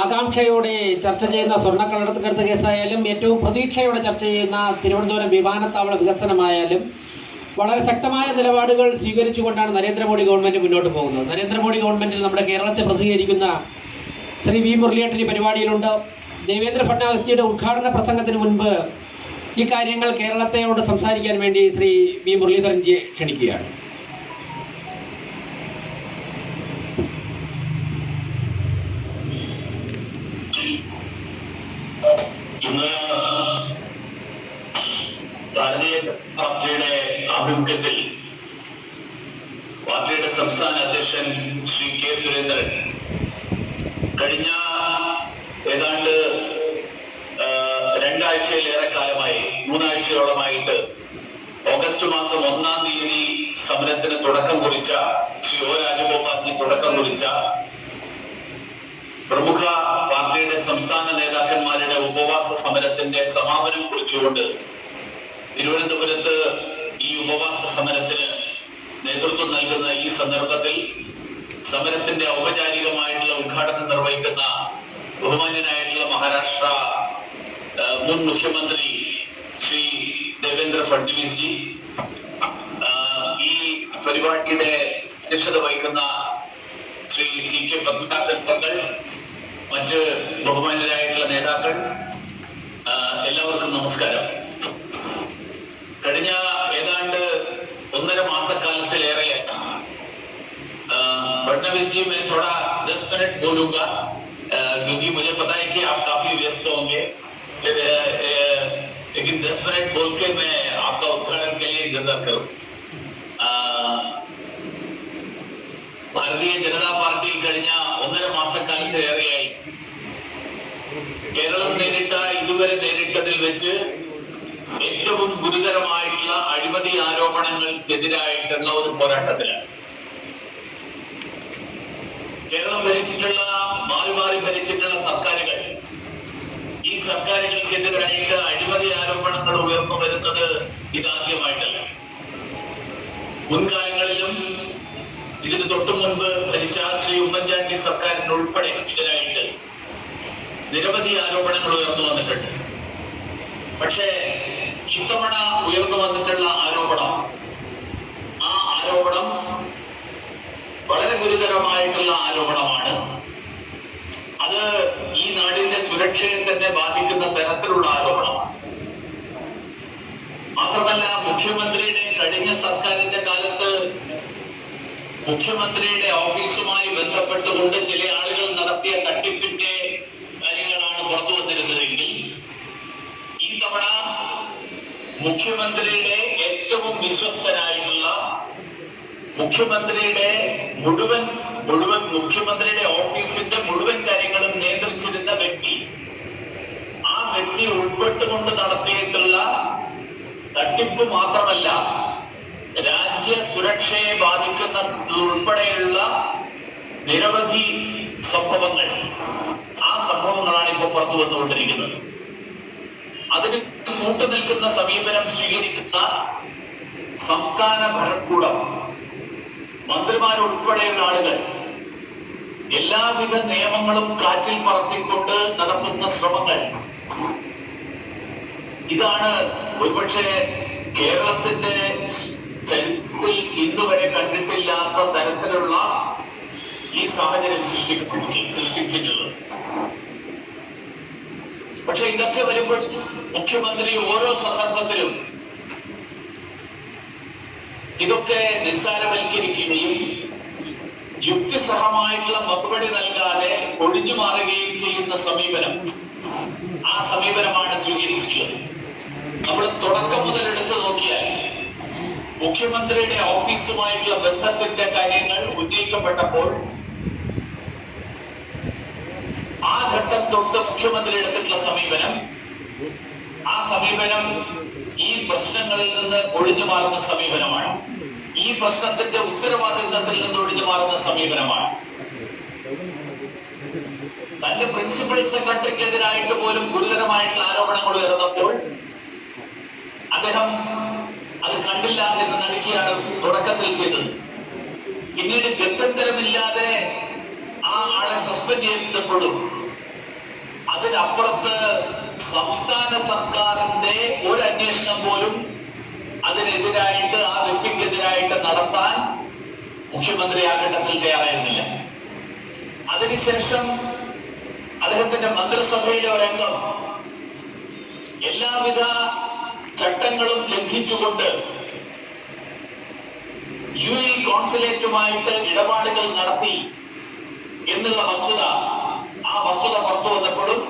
Speaker 1: ആകാംക്ഷയോടെ ചർച്ച ചെയ്യുന്ന സ്വർണ്ണക്കള്ളക്കടത്ത് കേസായാലും, ഏറ്റവും പ്രതീക്ഷയോടെ ചർച്ച ചെയ്യുന്ന തിരുവനന്തപുരം വിമാനത്താവള വികസനമായാലും വളരെ ശക്തമായ നിലപാടുകൾ സ്വീകരിച്ചുകൊണ്ടാണ് നരേന്ദ്രമോദി ഗവൺമെൻറ് മുന്നോട്ട് പോകുന്നത്. നരേന്ദ്രമോദി ഗവൺമെൻറ്റിൽ നമ്മുടെ കേരളത്തെ പ്രതിനിധീകരിക്കുന്ന ശ്രീ V. മുരളീധരൻ ഈ പരിപാടിയിലുണ്ട്. ദേവേന്ദ്ര ഫഡ്നാവിസ്ജിയുടെ ഉദ്ഘാടന പ്രസംഗത്തിന് മുൻപ് ഈ കാര്യങ്ങൾ കേരളത്തെയോട് സംസാരിക്കാൻ വേണ്ടി ശ്രീ V. മുരളീധരൻജിയെ ക്ഷണിക്കുകയാണ്.
Speaker 5: ഇന്ന് ഭാരതീയ പാർട്ടിയുടെ ആഭിമുഖ്യത്തിൽ പാർട്ടിയുടെ സംസ്ഥാന അധ്യക്ഷൻ ശ്രീ K. സുരേന്ദ്രൻ കഴിഞ്ഞ ഏതാണ്ട് 2 ആഴ്ചയിലേറെ കാലമായി, 3 ആഴ്ചയോളമായിട്ട് ഓഗസ്റ്റ് മാസം 1-ാം തീയതി സമരത്തിന് തുടക്കം കുറിച്ച ശ്രീ O. രാജഗോപാലിന് തുടക്കം കുറിച്ച പ്രമുഖ പാർട്ടിയുടെ സംസ്ഥാന നേതാക്കന്മാരുടെ ഉപവാസ സമരത്തിന്റെ സമാപനം കുറിച്ചുകൊണ്ട് തിരുവനന്തപുരത്ത് ഈ ഉപവാസ സമരത്തിന് നേതൃത്വം നൽകുന്ന ഈ സന്ദർഭത്തിൽ സമരത്തിന്റെ ഔപചാരികമായിട്ടുള്ള ഉദ്ഘാടനം നിർവഹിക്കുന്ന ബഹുമാന്യനായിട്ടുള്ള മഹാരാഷ്ട്ര മുൻ മുഖ്യമന്ത്രി ശ്രീ ദേവേന്ദ്ര ഫഡ്നാവിസ് ജി, ഈ പരിപാടിയുടെ അധ്യക്ഷത വഹിക്കുന്ന ശ്രീ CK പത്മനാഭൻ, മറ്റ് ബഹുമാന്യരായിട്ടുള്ള നേതാക്കൾ, എല്ലാവർക്കും നമസ്കാരം. കഴിഞ്ഞ ഏതാണ്ട് 1.5 മാസക്കാലത്തിലേറെ फडणवीस जी, मैं थोड़ा 10 मिनट बोलूंगा क्योंकि मुझे पता है कि आप काफी व्यस्त होंगे, लेकिन 10 मिनट बोल के मैं आपका उद्घाटन के लिए इंतजार करूं. ഭാരതീയ ജനതാ പാർട്ടി കഴിഞ്ഞ 1.5 മാസക്കാലത്തിലേറെയായി കേരളം ഇതുവരെ നേരിട്ടതിൽ വെച്ച് ഏറ്റവും ഗുരുതരമായിട്ടുള്ള അഴിമതി ആരോപണങ്ങൾക്കെതിരായിട്ടുള്ള ഒരു പോരാട്ടത്തിലാണ്. കേരളം ഭരിച്ചിട്ടുള്ള മാറി മാറി ഭരിച്ചിട്ടുള്ള സർക്കാരുകൾ, ഈ സർക്കാരുകൾക്കെതിരായിട്ട് അഴിമതി ആരോപണങ്ങൾ ഉയർന്നു വരുന്നത് ഇതാദ്യമായിട്ടല്ല. മുൻകാലങ്ങളിലും ഇതിന് തൊട്ടു മുൻപ് ഭരിച്ച ശ്രീ ഉമ്മൻചാണ്ടി സർക്കാരിന് ഉൾപ്പെടെ ഇതിനായിട്ട് നിരവധി ആരോപണങ്ങൾ ഉയർന്നു വന്നിട്ടുണ്ട്. പക്ഷേ ഇത്തവണ ഉയർന്നു വന്നിട്ടുള്ള ആരോപണം വളരെ ഗുരുതരമായിട്ടുള്ള ആരോപണമാണ്. അത് ഈ നാടിന്റെ സുരക്ഷയെ തന്നെ ബാധിക്കുന്ന തരത്തിലുള്ള ആരോപണമാണ്. മാത്രമല്ല, മുഖ്യമന്ത്രിയുടെ കഴിഞ്ഞ സർക്കാരിന്റെ കാലത്ത് മുഖ്യമന്ത്രിയുടെ ഓഫീസുമായി ബന്ധപ്പെട്ടുകൊണ്ട് ചില ആളുകൾ നടത്തിയ തട്ടിപ്പിന്റെ കാര്യങ്ങളാണ് പുറത്തു വന്നിരുന്നതെങ്കിൽ ഈ തവണ മുഖ്യമന്ത്രിയുടെ ഏറ്റവും വിശ്വസ്തനായിട്ടുള്ള, മുഖ്യമന്ത്രിയുടെ മുഴുവൻ മുഖ്യമന്ത്രിയുടെ ഓഫീസിന്റെ മുഴുവൻ കാര്യങ്ങളും നിയന്ത്രിച്ചിരുന്ന വ്യക്തി, ആ വ്യക്തി ഉൾപ്പെട്ടുകൊണ്ട് നടത്തിയിട്ടുള്ള തട്ടിപ്പ് മാത്രമല്ല, രാജ്യ സുരക്ഷയെ ബാധിക്കുന്ന ഉൾപ്പെടെയുള്ള നിരവധി സംഭവങ്ങൾ, ആ സംഭവങ്ങളാണ് ഇപ്പോൾ പുറത്തു വന്നുകൊണ്ടിരിക്കുന്നത്. അതിന് കൂട്ടുനിൽക്കുന്ന സമീപനം സ്വീകരിക്കുന്ന സംസ്ഥാന ഭരണകൂടം, മന്ത്രിമാരുൾപ്പെടെയുള്ള ആളുകൾ എല്ലാവിധ നിയമങ്ങളും കാറ്റിൽ പറത്തിക്കൊണ്ട് നടത്തുന്ന ശ്രമങ്ങൾ, ഇതാണ് ഒരുപക്ഷെ കേരളത്തിന്റെ ചരിത്രത്തിൽ ഇന്നുവരെ കണ്ടിട്ടില്ലാത്ത തരത്തിലുള്ള ഈ സാഹചര്യം സൃഷ്ടിച്ചിട്ടുള്ളത്. പക്ഷെ ഇതൊക്കെ വരുമ്പോൾ മുഖ്യമന്ത്രി ഓരോ സന്ദർഭത്തിലും ഇതൊക്കെ നിസ്സാരവൽക്കരിക്കുകയും യുക്തിസഹമായിട്ടുള്ള മറുപടി നൽകാതെ ഒഴിഞ്ഞു മാറുകയും ചെയ്യുന്ന സമീപനം, ആ സമീപനമാണ് സ്വീകരിച്ചിട്ടുള്ളത്. നമ്മൾ തുടക്കം മുതൽ എടുത്തു നോക്കിയാൽ മുഖ്യമന്ത്രിയുടെ ഓഫീസുമായിട്ടുള്ള ബന്ധത്തിന്റെ കാര്യങ്ങൾ ഉന്നയിക്കപ്പെട്ടപ്പോൾ ആ ഘട്ടം തൊട്ട് മുഖ്യമന്ത്രി എടുത്തിട്ടുള്ള സമീപനം, ആ സമീപനം ഈ പ്രശ്നങ്ങളിൽ നിന്ന് ഒഴിഞ്ഞു മാറുന്ന സമീപനമാണ്. ഈ പ്രശ്നത്തിന്റെ ഉത്തരവാദിത്തത്തിൽ നിന്ന് ഒഴിഞ്ഞു മാറുന്ന സമീപനമാണ്. തന്റെ പ്രിൻസിപ്പൽ സെക്രട്ടറിക്കെതിരായിട്ട് പോലും ഗുരുതരമായിട്ടുള്ള ആരോപണങ്ങൾ ഉയർന്നപ്പോൾ അദ്ദേഹം അത് കണ്ടില്ല എന്ന് നടിക്കുകയാണ് തുടക്കത്തിൽ ചെയ്തത്. പിന്നീട് ഗത്യന്തരമില്ലാതെ ആ ആളെ സസ്പെൻഡ് ചെയ്തപ്പോഴും അതിനപ്പുറത്ത് സംസ്ഥാന സർക്കാരിന്റെ ഒരു അന്വേഷണം പോലും അതിനെതിരായിട്ട്, ആ വ്യക്തിക്കെതിരായിട്ട് നടത്താൻ മുഖ്യമന്ത്രി ആ ഘട്ടത്തിൽ തയ്യാറായിരുന്നില്ല. അതിനുശേഷം അദ്ദേഹത്തിന്റെ മന്ത്രിസഭയിലെ ഒരംഗം എല്ലാവിധ ചട്ടങ്ങളും ലംഘിച്ചുകൊണ്ട് UAE കോൺസുലേറ്റുമായിട്ട് ഇടപാടുകൾ നടത്തി എന്നുള്ള വസ്തുത, ആ വസ്തുത പുറത്തു വന്നപ്പോഴും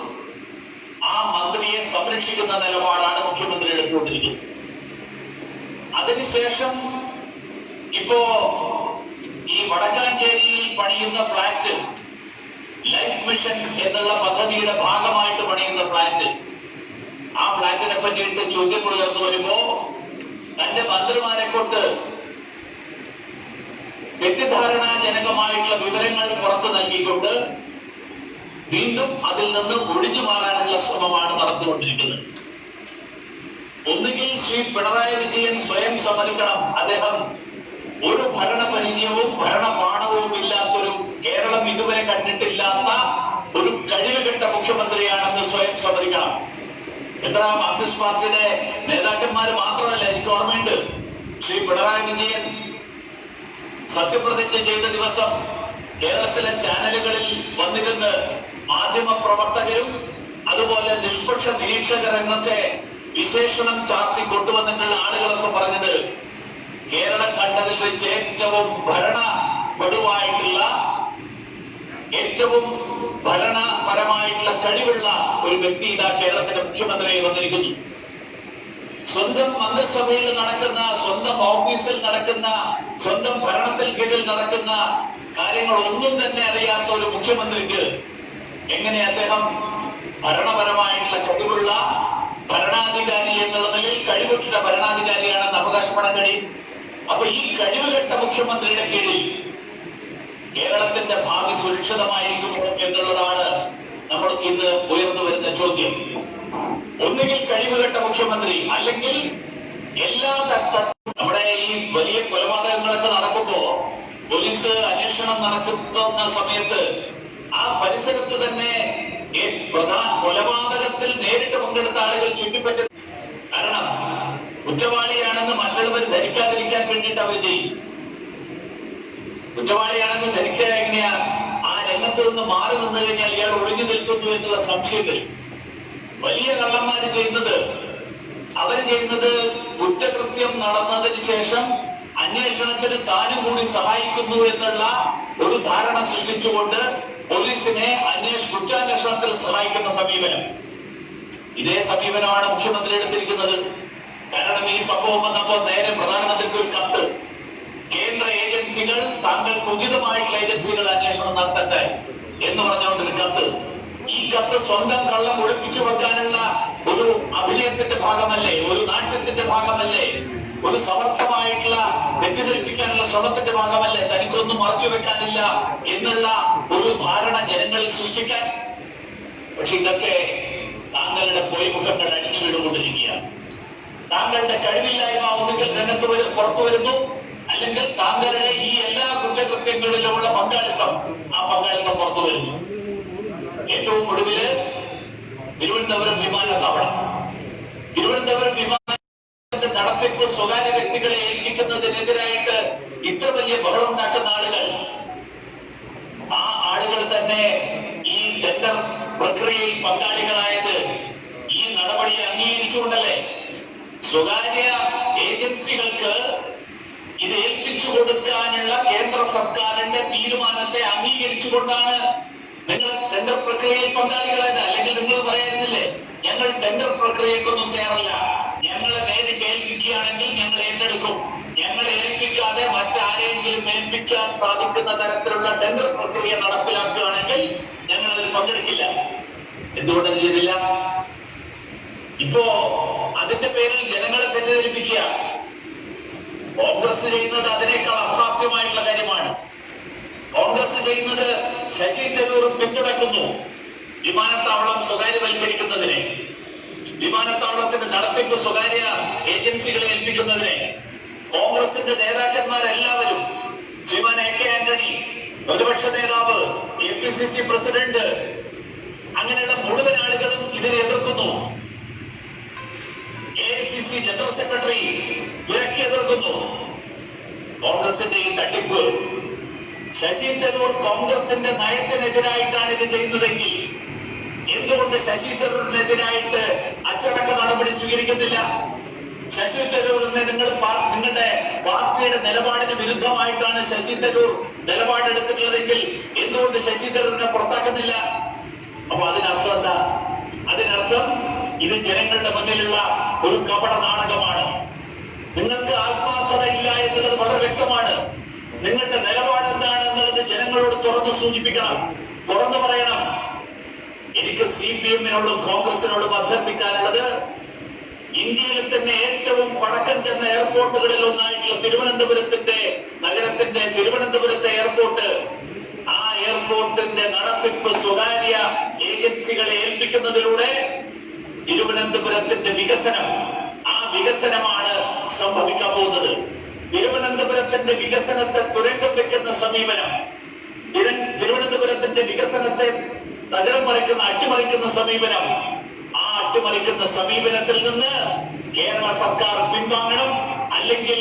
Speaker 5: ആ മന്ത്രിയെ സംരക്ഷിക്കുന്ന നിലപാടാണ് മുഖ്യമന്ത്രി എടുത്തുകൊണ്ടിരിക്കുന്നത്. അതിനുശേഷം ഇപ്പോ ഈ വടക്കാഞ്ചേരിയിൽ പണിയുന്ന ഫ്ലാറ്റ്, ലൈഫ് മിഷൻ എന്നുള്ള പദ്ധതിയുടെ ഭാഗമായിട്ട് പണിയുന്ന ഫ്ലാറ്റ്, ആ ഫ്ലാറ്റിനെ പറ്റിയിട്ട് ചോദ്യങ്ങൾ ഉയർന്നു വരുമ്പോ തന്റെ മന്ത്രിമാരെ കൊണ്ട് തെറ്റിദ്ധാരണാജനകമായിട്ടുള്ള വിവരങ്ങൾ പുറത്തു നൽകിക്കൊണ്ട് വീണ്ടും അതിൽ നിന്ന് ഒഴിഞ്ഞു മാറാനുള്ള ശ്രമമാണ് നടന്നുകൊണ്ടിരിക്കുന്നത്. ഒന്നുകിൽ ശ്രീ പിണറായി വിജയൻ സ്വയം സമ്മതിക്കണം, അദ്ദേഹം ഒരു ഭരണ പരിചയവും ഭരണപാഠവും ഇല്ലാത്തൊരു, കേരളം ഇതുവരെ കണ്ടിട്ടില്ലാത്ത ഒരു കഴിവുകെട്ട മുഖ്യമന്ത്രിയാണെന്ന് സ്വയം സമ്മതിക്കണം. എത്ര മാർക്സിസ്റ്റ് പാർട്ടിയുടെ നേതാക്കന്മാര് മാത്രമല്ല, എനിക്ക് ഓർമ്മയുണ്ട്, ശ്രീ പിണറായി വിജയൻ സത്യപ്രതിജ്ഞ ചെയ്ത ദിവസം കേരളത്തിലെ ചാനലുകളിൽ വന്നിരുന്ന് മാധ്യമ പ്രവർത്തകരും അതുപോലെ നിഷ്പക്ഷ നിരീക്ഷകർ എന്നൊക്കെ വിശേഷണം ചാർത്തി കൊണ്ടുവന്നിട്ടുള്ള ആളുകളൊക്കെ പറഞ്ഞത് കേരളം കണ്ടതിൽ വെച്ച് ഏറ്റവും ഭരണപടുവായിട്ടുള്ള, ഏറ്റവും ഭരണപരമായിട്ടുള്ള കഴിവുള്ള ഒരു വ്യക്തി ഇതാ കേരളത്തിന്റെ മുഖ്യമന്ത്രിയായി വന്നിരിക്കുന്നു. സ്വന്തം മന്ത്രിസഭയിൽ നടക്കുന്ന, സ്വന്തം ഓഫീസിൽ നടക്കുന്ന, സ്വന്തം ഭരണത്തിൽ കീഴിൽ നടക്കുന്ന കാര്യങ്ങൾ ഒന്നും തന്നെ അറിയാത്ത ഒരു മുഖ്യമന്ത്രിക്ക് എങ്ങനെ അദ്ദേഹം ഭരണപരമായിട്ടുള്ള കഴിവുള്ള ഭരണാധികാരി എന്നുള്ള നിലയിൽ കഴിവുറ്റ ഭരണാധികാരിയാണെന്ന് അവകാശപ്പെടാൻ കഴിയും? അപ്പൊ ഈ കഴിവുകെട്ട മുഖ്യമന്ത്രിയുടെ കീഴിൽ കേരളത്തിന്റെ ഭാവി സുരക്ഷിതമായിരിക്കുമോ എന്നുള്ളതാണ് നമ്മൾ ഇന്ന് ഉയർന്നു വരുന്ന ചോദ്യം. ഒന്നുകിൽ കഴിവുകെട്ട മുഖ്യമന്ത്രി, അല്ലെങ്കിൽ എല്ലാ നമ്മുടെ ഈ വലിയ കൊലപാതകങ്ങളൊക്കെ നടക്കുമ്പോ പോലീസ് അന്വേഷണം നടക്കുന്ന സമയത്ത് ആ പരിസരത്ത് തന്നെ കൊലപാതകത്തിൽ നേരിട്ട് പങ്കെടുത്ത ആളുകൾ ചുറ്റിപ്പറ്റ, കാരണം കുറ്റവാളിയാണെന്ന് മറ്റുള്ളവർ ധരിക്കാതിരിക്കാൻ വേണ്ടിയിട്ട് അവർ ചെയ്യും. കുറ്റവാളിയാണെന്ന് ധരിക്കുക എങ്ങനെയാ? ആ രംഗത്ത് നിന്ന് മാറി നിന്നു കഴിഞ്ഞാൽ ഇയാൾ ഒഴിഞ്ഞു നിൽക്കുന്നു എന്നുള്ള സംശയം വരും. വലിയ കള്ളന്മാര് ചെയ്യുന്നത്, അവര് ചെയ്യുന്നത് കുറ്റകൃത്യം നടന്നതിന് ശേഷം അന്വേഷണത്തിന് താനും കൂടി സഹായിക്കുന്നു എന്നുള്ള ഒരു ധാരണ സൃഷ്ടിച്ചുകൊണ്ട് പോലീസിനെ കുറ്റാന്വേഷണത്തിൽ സഹായിക്കുന്ന സമീപനം. ഇതേ സമീപനമാണ് മുഖ്യമന്ത്രി എടുത്തിരിക്കുന്നത്. കാരണം ഈ സംഭവം വന്നപ്പോൾ നേരെ പ്രധാനമന്ത്രിക്ക് ഒരു കത്ത്, കേന്ദ്ര ഏജൻസി ഏജൻസികൾ താങ്കൾക്ക് ഉചിതമായിട്ടുള്ള ഏജൻസികൾ അന്വേഷണം നടത്തട്ടെ എന്ന് പറഞ്ഞുകൊണ്ടൊരു കത്ത്. ഈ കത്ത് സ്വന്തം കള്ളം ഒളിപ്പിച്ചു വെക്കാനുള്ള ഒരു അഭിനയത്തിന്റെ ഭാഗമല്ലേ, ഒരു നാട്യത്തിന്റെ ഭാഗമല്ലേ, ഒരു സമർത്ഥമായിട്ടുള്ള തെറ്റിദ്ധരിപ്പിക്കാനുള്ള ശ്രമത്തിന്റെ ഭാഗമല്ലേ, തനിക്കൊന്നും മറച്ചു വെക്കാനില്ല എന്നുള്ള ഒരു ധാരണ ജനങ്ങളിൽ സൃഷ്ടിക്കാൻ? പക്ഷെ ഇതൊക്കെ താങ്കളുടെ പൊയ്മുഖങ്ങൾ അടിഞ്ഞു വീടുകൊണ്ടിരിക്കുകയാണ്. താങ്കളുടെ കഴിവില്ലായ്മ ഒന്നുകിൽ രംഗത്ത് പുറത്തു വരുന്നു, അല്ലെങ്കിൽ താങ്കളുടെ ഈ എല്ലാ കുറ്റകൃത്യങ്ങളിലുമുള്ള പങ്കാളിത്തം, ആ പങ്കാളിത്തം പുറത്തു വരുന്നു. ഏറ്റവും ഒടുവില് തിരുവനന്തപുരം വിമാനത്താവളം, തിരുവനന്തപുരം വിമാനത്തിന്റെ നടത്തിപ്പ് സ്വകാര്യ വ്യക്തികളെ ഏൽപ്പിക്കുന്നതിനെതിരായിട്ട് ഇത്ര വലിയ ബഹളം ഉണ്ടാക്കുന്ന ആളുകൾ, ആ ആളുകൾ തന്നെ ഈ ടെൻഡർ പ്രക്രിയയിൽ പങ്കാളികളായത് ഈ നടപടിയെ അംഗീകരിച്ചുകൊണ്ടല്ലേ? സ്വകാര്യ ഏജൻസികൾക്ക് ഇത് ഏൽപ്പിച്ചു കൊടുക്കാനുള്ള കേന്ദ്ര സർക്കാരിന്റെ തീരുമാനത്തെ അംഗീകരിച്ചുകൊണ്ടാണ് നിങ്ങൾ ടെൻഡർ പ്രക്രിയയിൽ പങ്കാളികളായത്. അല്ലെങ്കിൽ നിങ്ങൾ പറയായിരുന്നില്ലേ, ഞങ്ങൾ ടെൻഡർ പ്രക്രിയക്കൊന്നും തയ്യാറല്ല, ഞങ്ങളെ നേരിട്ട് ഏൽപ്പിക്കുകയാണെങ്കിൽ ഞങ്ങൾ ഏറ്റെടുക്കും, ഞങ്ങളെ ഏൽപ്പിക്കാതെ മറ്റാരെങ്കിലും ഏൽപ്പിക്കാൻ സാധിക്കുന്ന തരത്തിലുള്ള ടെൻഡർ പ്രക്രിയ നടപ്പിലാക്കുകയാണെങ്കിൽ ഞങ്ങൾ അതിൽ പങ്കെടുക്കില്ല. എന്തുകൊണ്ടത് ചെയ്തില്ല? ഇപ്പോ അതിന്റെ പേരിൽ ജനങ്ങളെ തെറ്റിദ്ധരിപ്പിക്കുക. കോൺഗ്രസ് ചെയ്യുന്നത് അതിനേക്കാൾ അഭാസ്യമായിട്ടുള്ള കാര്യമാണ്. കോൺഗ്രസ് ചെയ്യുന്നത് ശശി തരൂർ പിന്തുണയ്ക്കുന്നു വിമാനത്താവളം സ്വകാര്യവൽക്കരിക്കുന്നതിനെ, വിമാനത്താവളത്തിന്റെ നടത്തിപ്പ് സ്വകാര്യ ഏജൻസികളെ ഏൽപ്പിക്കുന്നതിനെ. കോൺഗ്രസിന്റെ നേതാക്കന്മാരെല്ലാവരും, ശ്രീമാൻ എ കെ ആന്റണി, പ്രതിപക്ഷ നേതാവ്, KPCC പ്രസിഡന്റ്, അങ്ങനെയുള്ള മുഴുവൻ ആളുകളും ഇതിനെ എതിർക്കുന്നു. AICC ജനറൽ സെക്രട്ടറി വിലക്കി എതിർക്കുന്നു. കോൺഗ്രസിന്റെ ഈ തട്ടിപ്പ്, ശശി തരൂർ കോൺഗ്രസിന്റെ നയത്തിനെതിരായിട്ടാണ് ഇത് ചെയ്യുന്നതെങ്കിൽ എന്തുകൊണ്ട് ശശി തരൂരിനെതിരായിട്ട് അച്ചടക്ക നടപടി സ്വീകരിക്കുന്നില്ല? ശശി തരൂരിനെ നിങ്ങളുടെ പാർട്ടിയുടെ നിലപാടിന് വിരുദ്ധമായിട്ടാണ് ശശി തരൂർ നിലപാടെടുത്തിട്ടുള്ളതെങ്കിൽ എന്തുകൊണ്ട് ശശി തരൂരിനെ പുറത്താക്കുന്നില്ല? അപ്പൊ അതിനർത്ഥം എന്താ? അതിനർത്ഥം ഇത് ജനങ്ങളുടെ മുന്നിലുള്ള ഒരു കപട നാടകമാണ്. നിങ്ങൾക്ക് ആത്മാർത്ഥത ഇല്ല എന്നുള്ളത് വളരെ വ്യക്തമാണ്. നിങ്ങളുടെ നിലപാട് എന്താണ് എന്നുള്ളത് ജനങ്ങളോട് തുറന്ന് സൂചിപ്പിക്കണം, തുറന്നു പറയണം. എനിക്ക് CPM-നോടും കോൺഗ്രസിനോടും അഭ്യർത്ഥിക്കാനുള്ളത്, ഇന്ത്യയിൽ തന്നെ ഏറ്റവും പഴക്കം ചെന്ന എയർപോർട്ടുകളിൽ ഒന്നായിട്ടുള്ള തിരുവനന്തപുരത്തെ എയർപോർട്ട്, ആ എയർപോർട്ടിന്റെ നടത്തിപ്പ് സ്വകാര്യ ഏജൻസികളെ ഏൽപ്പിക്കുന്നതിലൂടെ തിരുവനന്തപുരത്തിന്റെ വികസനം, ആ വികസനമാണ് സംഭവിക്കാൻ പോകുന്നത്. തിരുവനന്തപുരത്തിന്റെ വികസനത്തെ തുരങ്കം വെക്കുന്ന സമീപനം, തിരുവനന്തപുരത്തിന്റെ വികസനത്തെ തകിടം മറിക്കുന്ന, അട്ടിമറിക്കുന്ന സമീപനം, ആ അട്ടിമറിക്കുന്ന സമീപനത്തിൽ നിന്ന് കേരള സർക്കാർ പിൻവാങ്ങണം. അല്ലെങ്കിൽ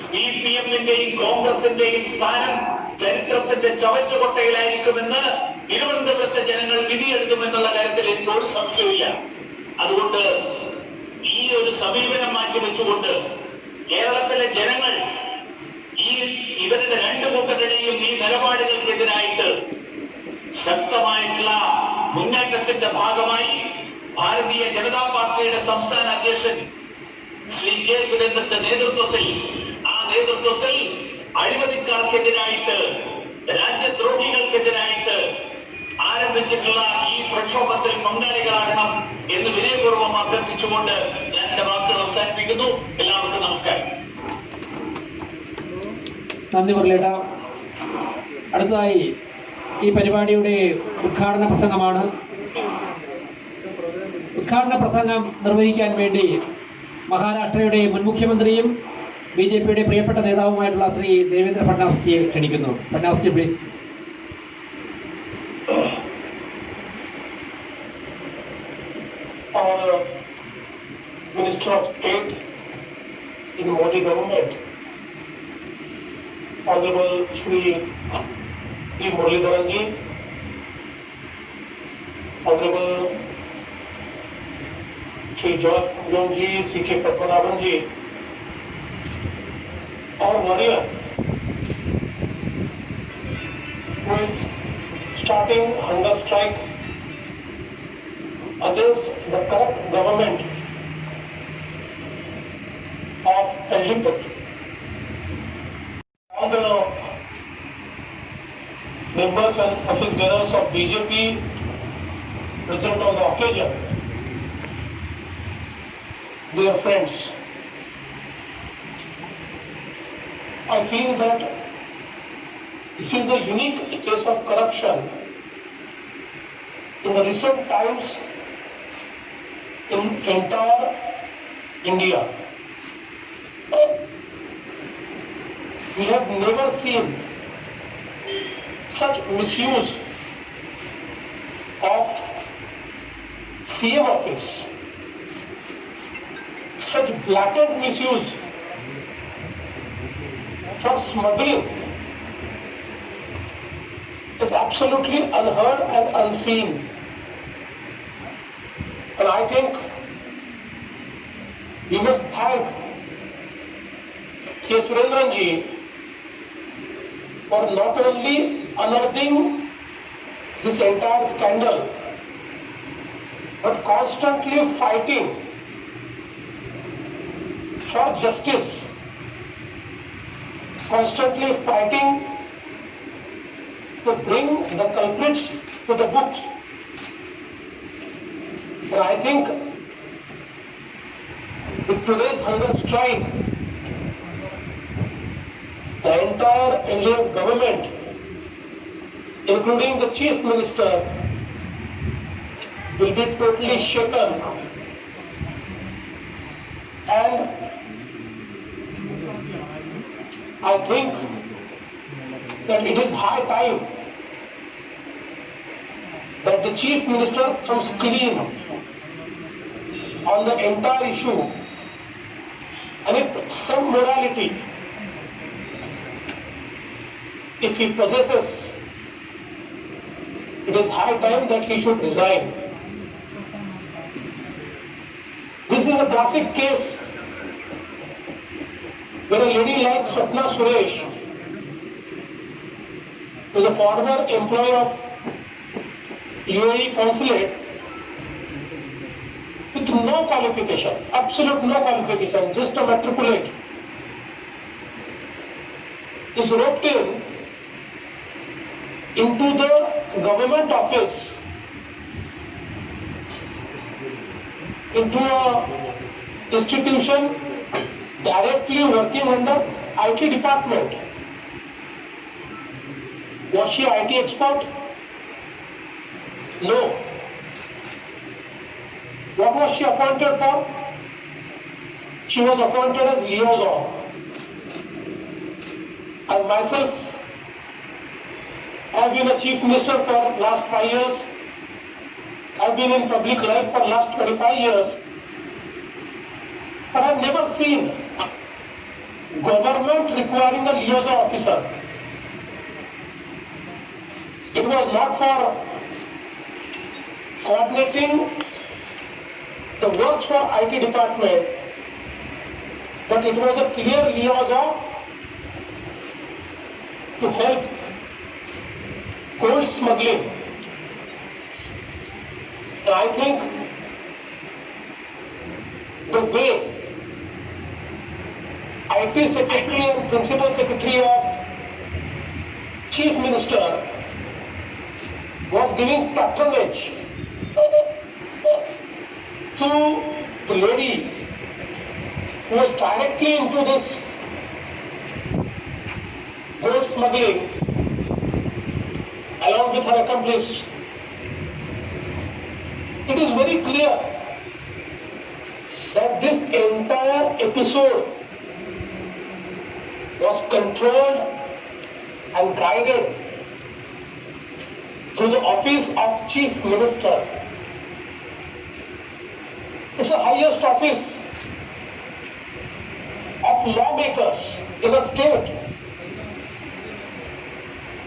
Speaker 5: CPM-ന്റെയും കോൺഗ്രസിന്റെയും സ്ഥാനം ചരിത്രത്തിന്റെ ചവറ്റുകൊട്ടയിലായിരിക്കുമെന്ന് തിരുവനന്തപുരത്തെ ജനങ്ങൾ വിധിയെഴുതുമെന്നുള്ള കാര്യത്തിൽ എനിക്ക് ഒരു സംശയമില്ല. അതുകൊണ്ട് ഈ ഒരു സമീപനം മാറ്റിവെച്ചുകൊണ്ട് കേരളത്തിലെ ജനങ്ങൾ ഇവരുടെ രണ്ടു കൂട്ടരുടെയും ഈ നിലപാടുകൾക്കെതിരായിട്ട് ശക്തമായിട്ടുള്ള മുന്നേറ്റത്തിന്റെ ഭാഗമായി ഭാരതീയ ജനതാ പാർട്ടിയുടെ സംസ്ഥാന അധ്യക്ഷൻ ശ്രീ കെ സുരേന്ദ്രന്റെ നേതൃത്വത്തിൽ, ആ നേതൃത്വത്തിൽ അഴിമതിക്കാർക്കെതിരായിട്ട്, രാജ്യദ്രോഹികൾക്കെതിരായിട്ട് ആരംഭിച്ചിട്ടുള്ള ഈ പ്രക്ഷോഭത്തിൽ പങ്കാളികളാകണം എന്ന് വിനയപൂർവ്വം അഭ്യർത്ഥിച്ചുകൊണ്ട് ഞാൻ എന്റെ വാക്കുകൾ അവസാനിപ്പിക്കുന്നു. എല്ലാവർക്കും നമസ്കാരം.
Speaker 1: നന്ദി മുരളീട്ട. അടുത്തതായി ഈ പരിപാടിയുടെ ഉദ്ഘാടന പ്രസംഗമാണ്. ഉദ്ഘാടന പ്രസംഗം നിർവഹിക്കാൻ വേണ്ടി മഹാരാഷ്ട്രയുടെ മുൻ മുഖ്യമന്ത്രിയും BJPയുടെ പ്രിയപ്പെട്ട നേതാവുമായിട്ടുള്ള ശ്രീ ദേവേന്ദ്ര ഫഡ്നാവിസ്ജിയെ ക്ഷണിക്കുന്നു. ഫഡ്നാവിസ്ജി please.
Speaker 6: Our Minister of State in Modi government, Honorable Shri P. Muralidharan ji, Honorable Shri George Kujon ji, C.K. Padmanabhan ji, our warrior who is starting hunger strike against the corrupt government of elites. All the members and office bearers of BJP present on the occasion, dear friends, I feel that this is a unique case of corruption in the recent times in entire India. We have never seen such misuse of CM office, such blatant misuse for smuggling is absolutely unheard and unseen. And I think we must thank K. Surendran ji for not only unearthing this entire scandal, but constantly fighting for justice, constantly fighting to bring the culprits to the books. And I think with today's hunger strike, the entire Indian government, including the Chief Minister, will be totally shaken. And I think that it is high time that the Chief Minister comes clean on the entire issue. And if some morality, if he possesses, it is high time that he should resign. This is a classic case where a lady like Swapna Suresh, who is a former employee of UAE consulate, with no qualification, absolute no qualification, just a matriculate, is roped into the government office, into a institution directly working on the IT department. Was she IT expert? No. What was she appointed for? She was appointed as liaison. And myself, I have been a chief minister for last 5 years. I have been in public life for last 25 years. But I have never seen government requiring a liaison officer. It was not for coordinating the works for IT department, but it was a clear liaison to help gold smuggling. And I think the way IT Secretary and Principal Secretary of Chief Minister was giving patronage to the lady who was directly into this gold smuggling along with her accomplice. It is very clear that this entire episode was controlled and guided through the office of Chief Minister. It's the highest office of lawmakers in a state.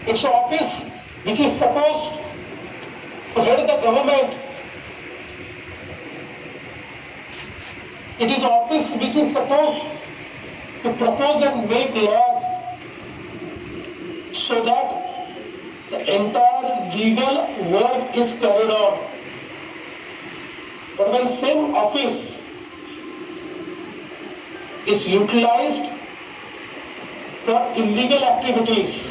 Speaker 6: It's an office which is supposed to head the government. It is an office which is supposed to propose and make laws so that the entire legal work is carried on. But when same office is utilized for illegal activities,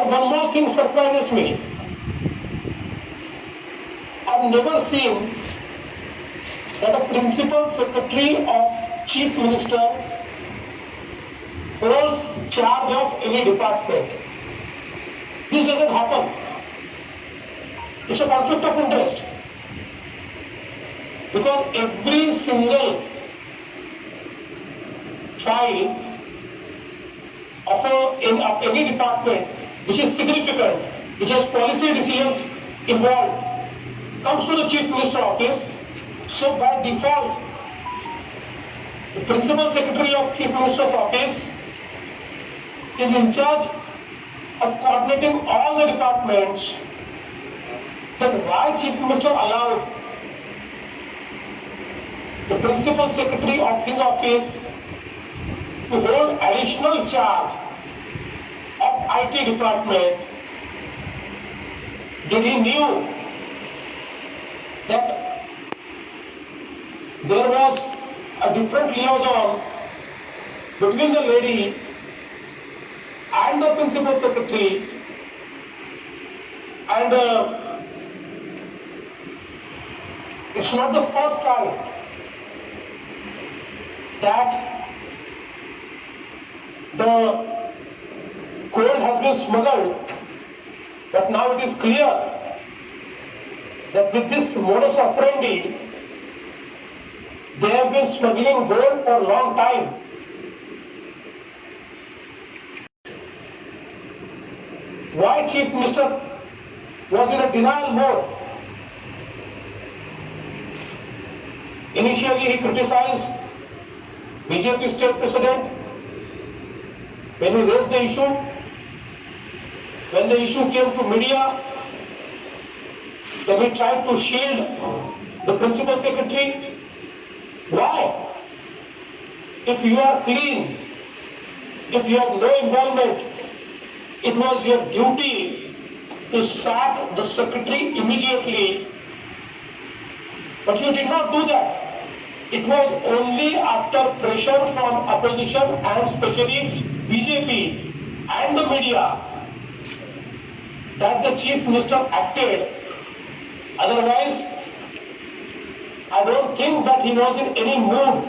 Speaker 6: And one more thing surprises me. I've never seen that a principal secretary of chief minister holds charge of any department. This doesn't happen. It's a conflict of interest. Because every single file of any department which is significant, which has policy decisions involved, comes to the Chief Minister office. So by default, the Principal Secretary of Chief Minister's office is in charge of coordinating all the departments. Then why Chief Minister allowed the Principal Secretary of his office to hold additional charge of IT department? Did he knew that there was a different liaison between the lady and the Principal Secretary, and it's not the first time that the gold has been smuggled, but now it is clear that with this modus operandi, they have been smuggling gold for a long time. Why Chief Minister was in a denial mode? Initially he criticized BJP state president when he raised the issue. When the issue came to media, then he tried to shield the Principal Secretary. Why? If you are clean, if you have no involvement, it was your duty to sack the secretary immediately. But you did not do that. It was only after pressure from opposition and especially BJP and the media that the Chief Minister acted. Otherwise, I don't think that he was in any mood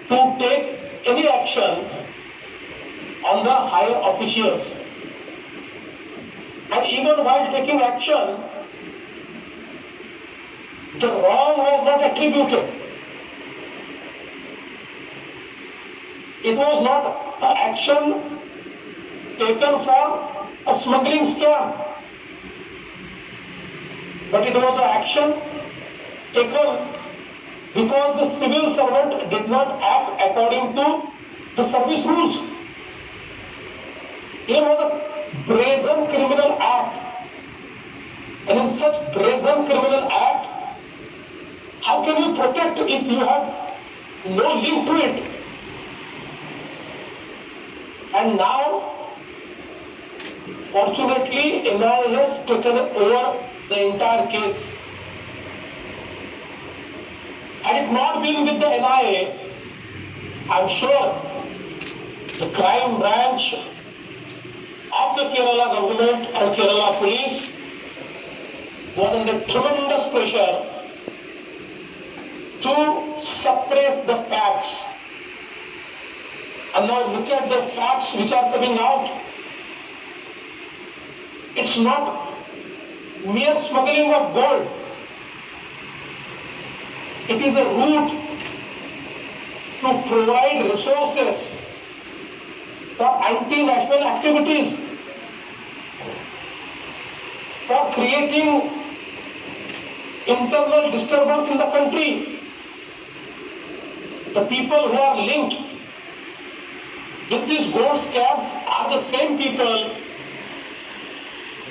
Speaker 6: to take any action on the higher officials. And even while taking action, the wrong was not attributed. It was not an action taken for a smuggling scam, but it was an action taken because the civil servant did not act according to the service rules. It was a brazen criminal act, and in such brazen criminal act, how can you protect if you have no link to it? And now, fortunately, NIA has taken over the entire case. Had it not been with the NIA, I'm sure the crime branch of the Kerala government and Kerala police was under tremendous pressure to suppress the facts. And now look at the facts which are coming out. It's not mere smuggling of gold. It is a route to provide resources for anti-national activities, for creating internal disturbance in the country. The people who are linked with this gold scam are the same people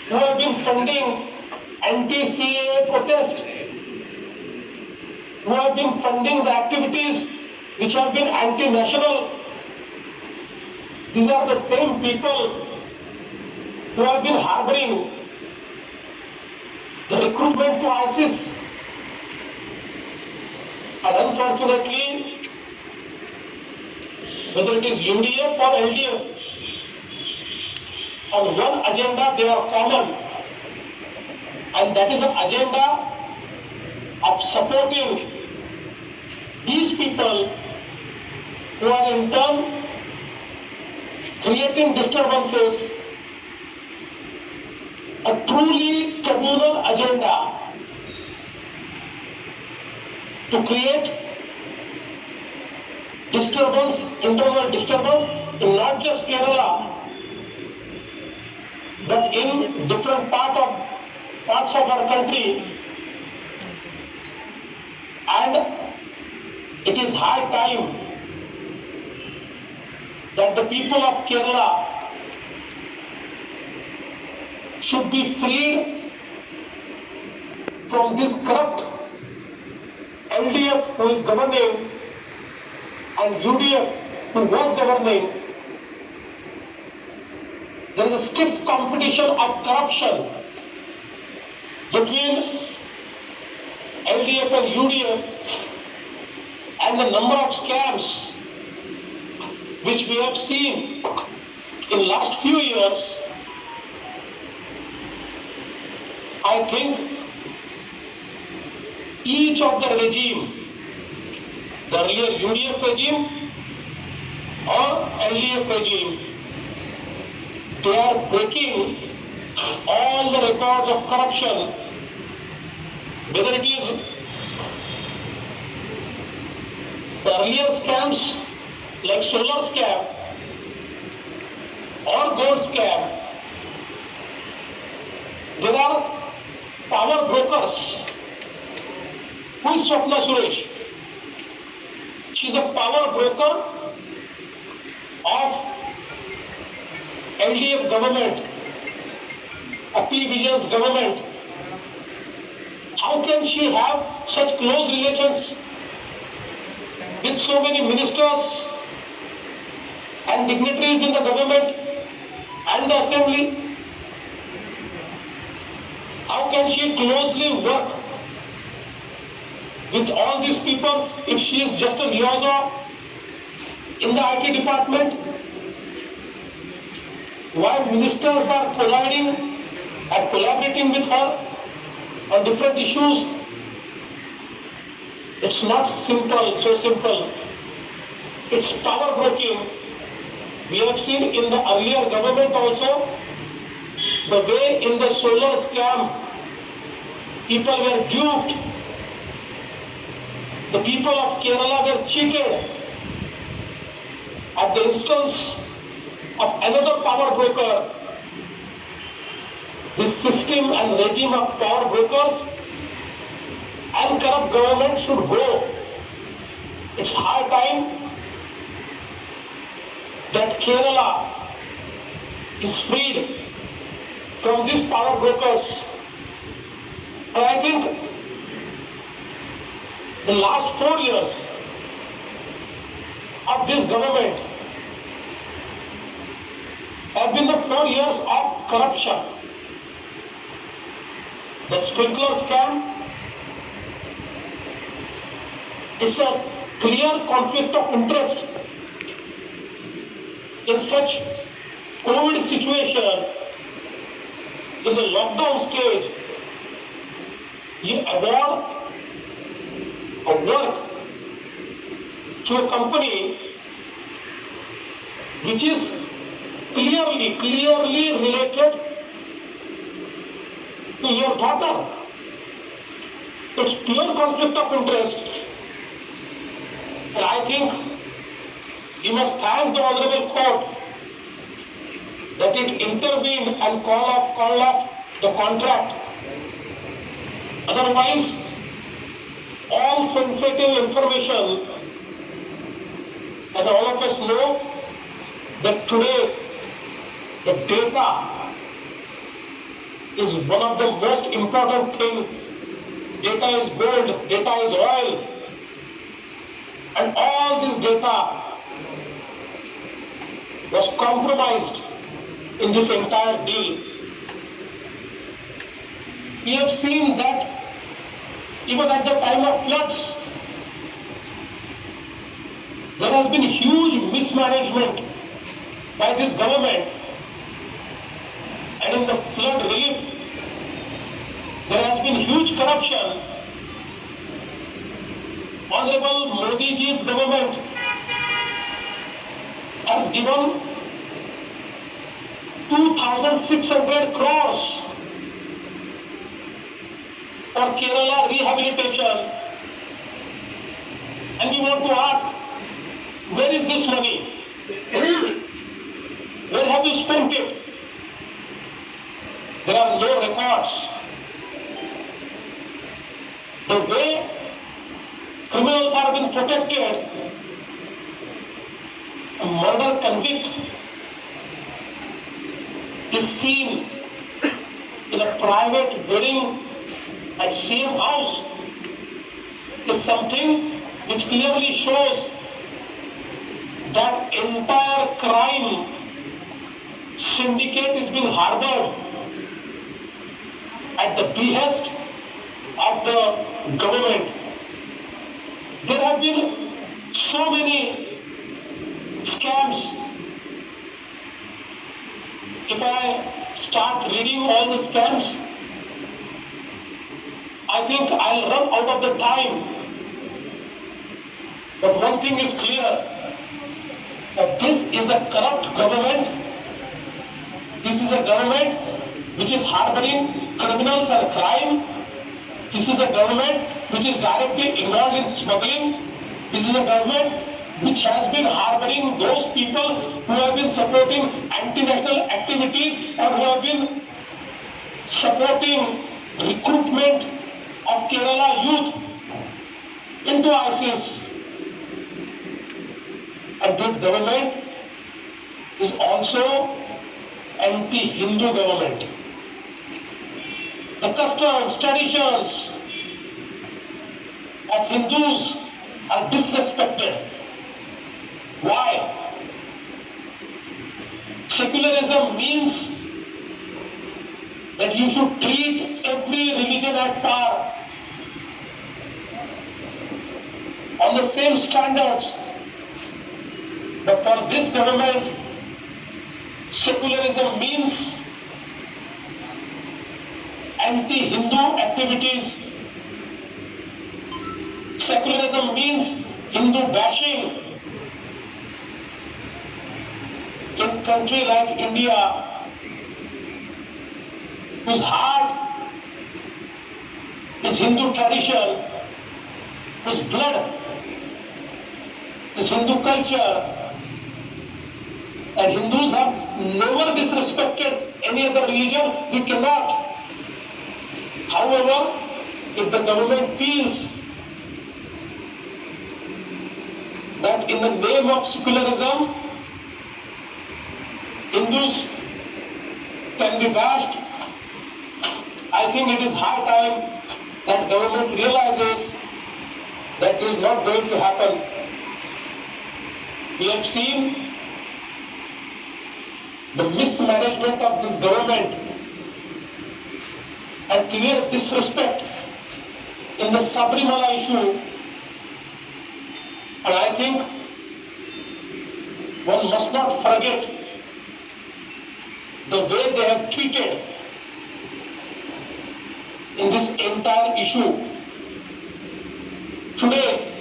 Speaker 6: who have been funding anti-CAA protest, who have been funding the activities which have been anti-national. These are the same people who have been harboring the recruitment to ISIS. And unfortunately, whether it is UDF or LDF, on one agenda they are common, and that is an agenda of supporting these people who are in turn creating disturbances, a truly communal agenda to create disturbance, internal disturbance in not just Kerala, but in different parts of our country. And it is high time that the people of Kerala should be freed from this corrupt LDF who is governing and UDF who was governing. There is a stiff competition of corruption between LDF and UDF, and the number of scams which we have seen in last few years, I think each of the regime, the earlier UDF regime or LDF regime, they are breaking all the records of corruption, whether it is the earlier scams like solar scam or gold scam. There are power brokers. Who is Swapna Suresh? She is a power broker of LDF government, of P. Vijayan's government. How can she have such close relations with so many ministers and dignitaries in the government and the assembly? How can she closely work with all these people if she is just a liaison in the IT department? Why ministers are colliding and collaborating with her on different issues? It's not simple, so simple. It's power broking. We have seen in the earlier government also, the way in the solar scam, people were duped. The people of Kerala were cheated at the instance of another power broker. This system and regime of power brokers and corrupt government should go. It's high time that Kerala is freed from these power brokers. And I think the last 4 years of this government have been the 4 years of corruption. The sprinkler scam, it's a clear conflict of interest. In such COVID situation, in the lockdown stage, you award a work to a company which is clearly related to your daughter. It's pure conflict of interest. And I think we must thank the Honorable Court that it intervened and called off the contract. Otherwise, all sensitive information, and all of us know that today the data is one of the most important things. Data is gold, data is oil, and all this data was compromised in this entire deal. We have seen that even at the time of floods, there has been huge mismanagement by this government, 2,600 crores for Kerala rehabilitation. And we want to ask, where is this money? Where have you spent it? There are no records. The way criminals are being protected, a murder convict is seen in a private wedding at same house is something which clearly shows that entire crime syndicate is being harbored at the behest of the government. There have been so many scams. If I start reading all the scams, I think I'll run out of the time. But one thing is clear, that this is a corrupt government. This is a government which is harboring criminals and crime. This is a government which is directly involved in smuggling. This is a government which has been harboring those people who have been supporting anti-national activities and who have been supporting recruitment of Kerala youth into ISIS. And this government is also anti-Hindu government. The customs, traditions of Hindus are disrespected. Why? Secularism means that you should treat every religion at par on the same standards. But for this government, secularism means anti-Hindu activities. Secularism means Hindu bashing. In a country like India, whose heart is Hindu tradition, whose blood is Hindu culture, and Hindus have never disrespected any other religion, we cannot. However, if the government feels that in the name of secularism, Hindus can be bashed, I think it is high time that government realizes that is not going to happen. We have seen the mismanagement of this government and clear disrespect in the Sabrimala issue. And I think one must not forget the way they have treated in this entire issue. Today,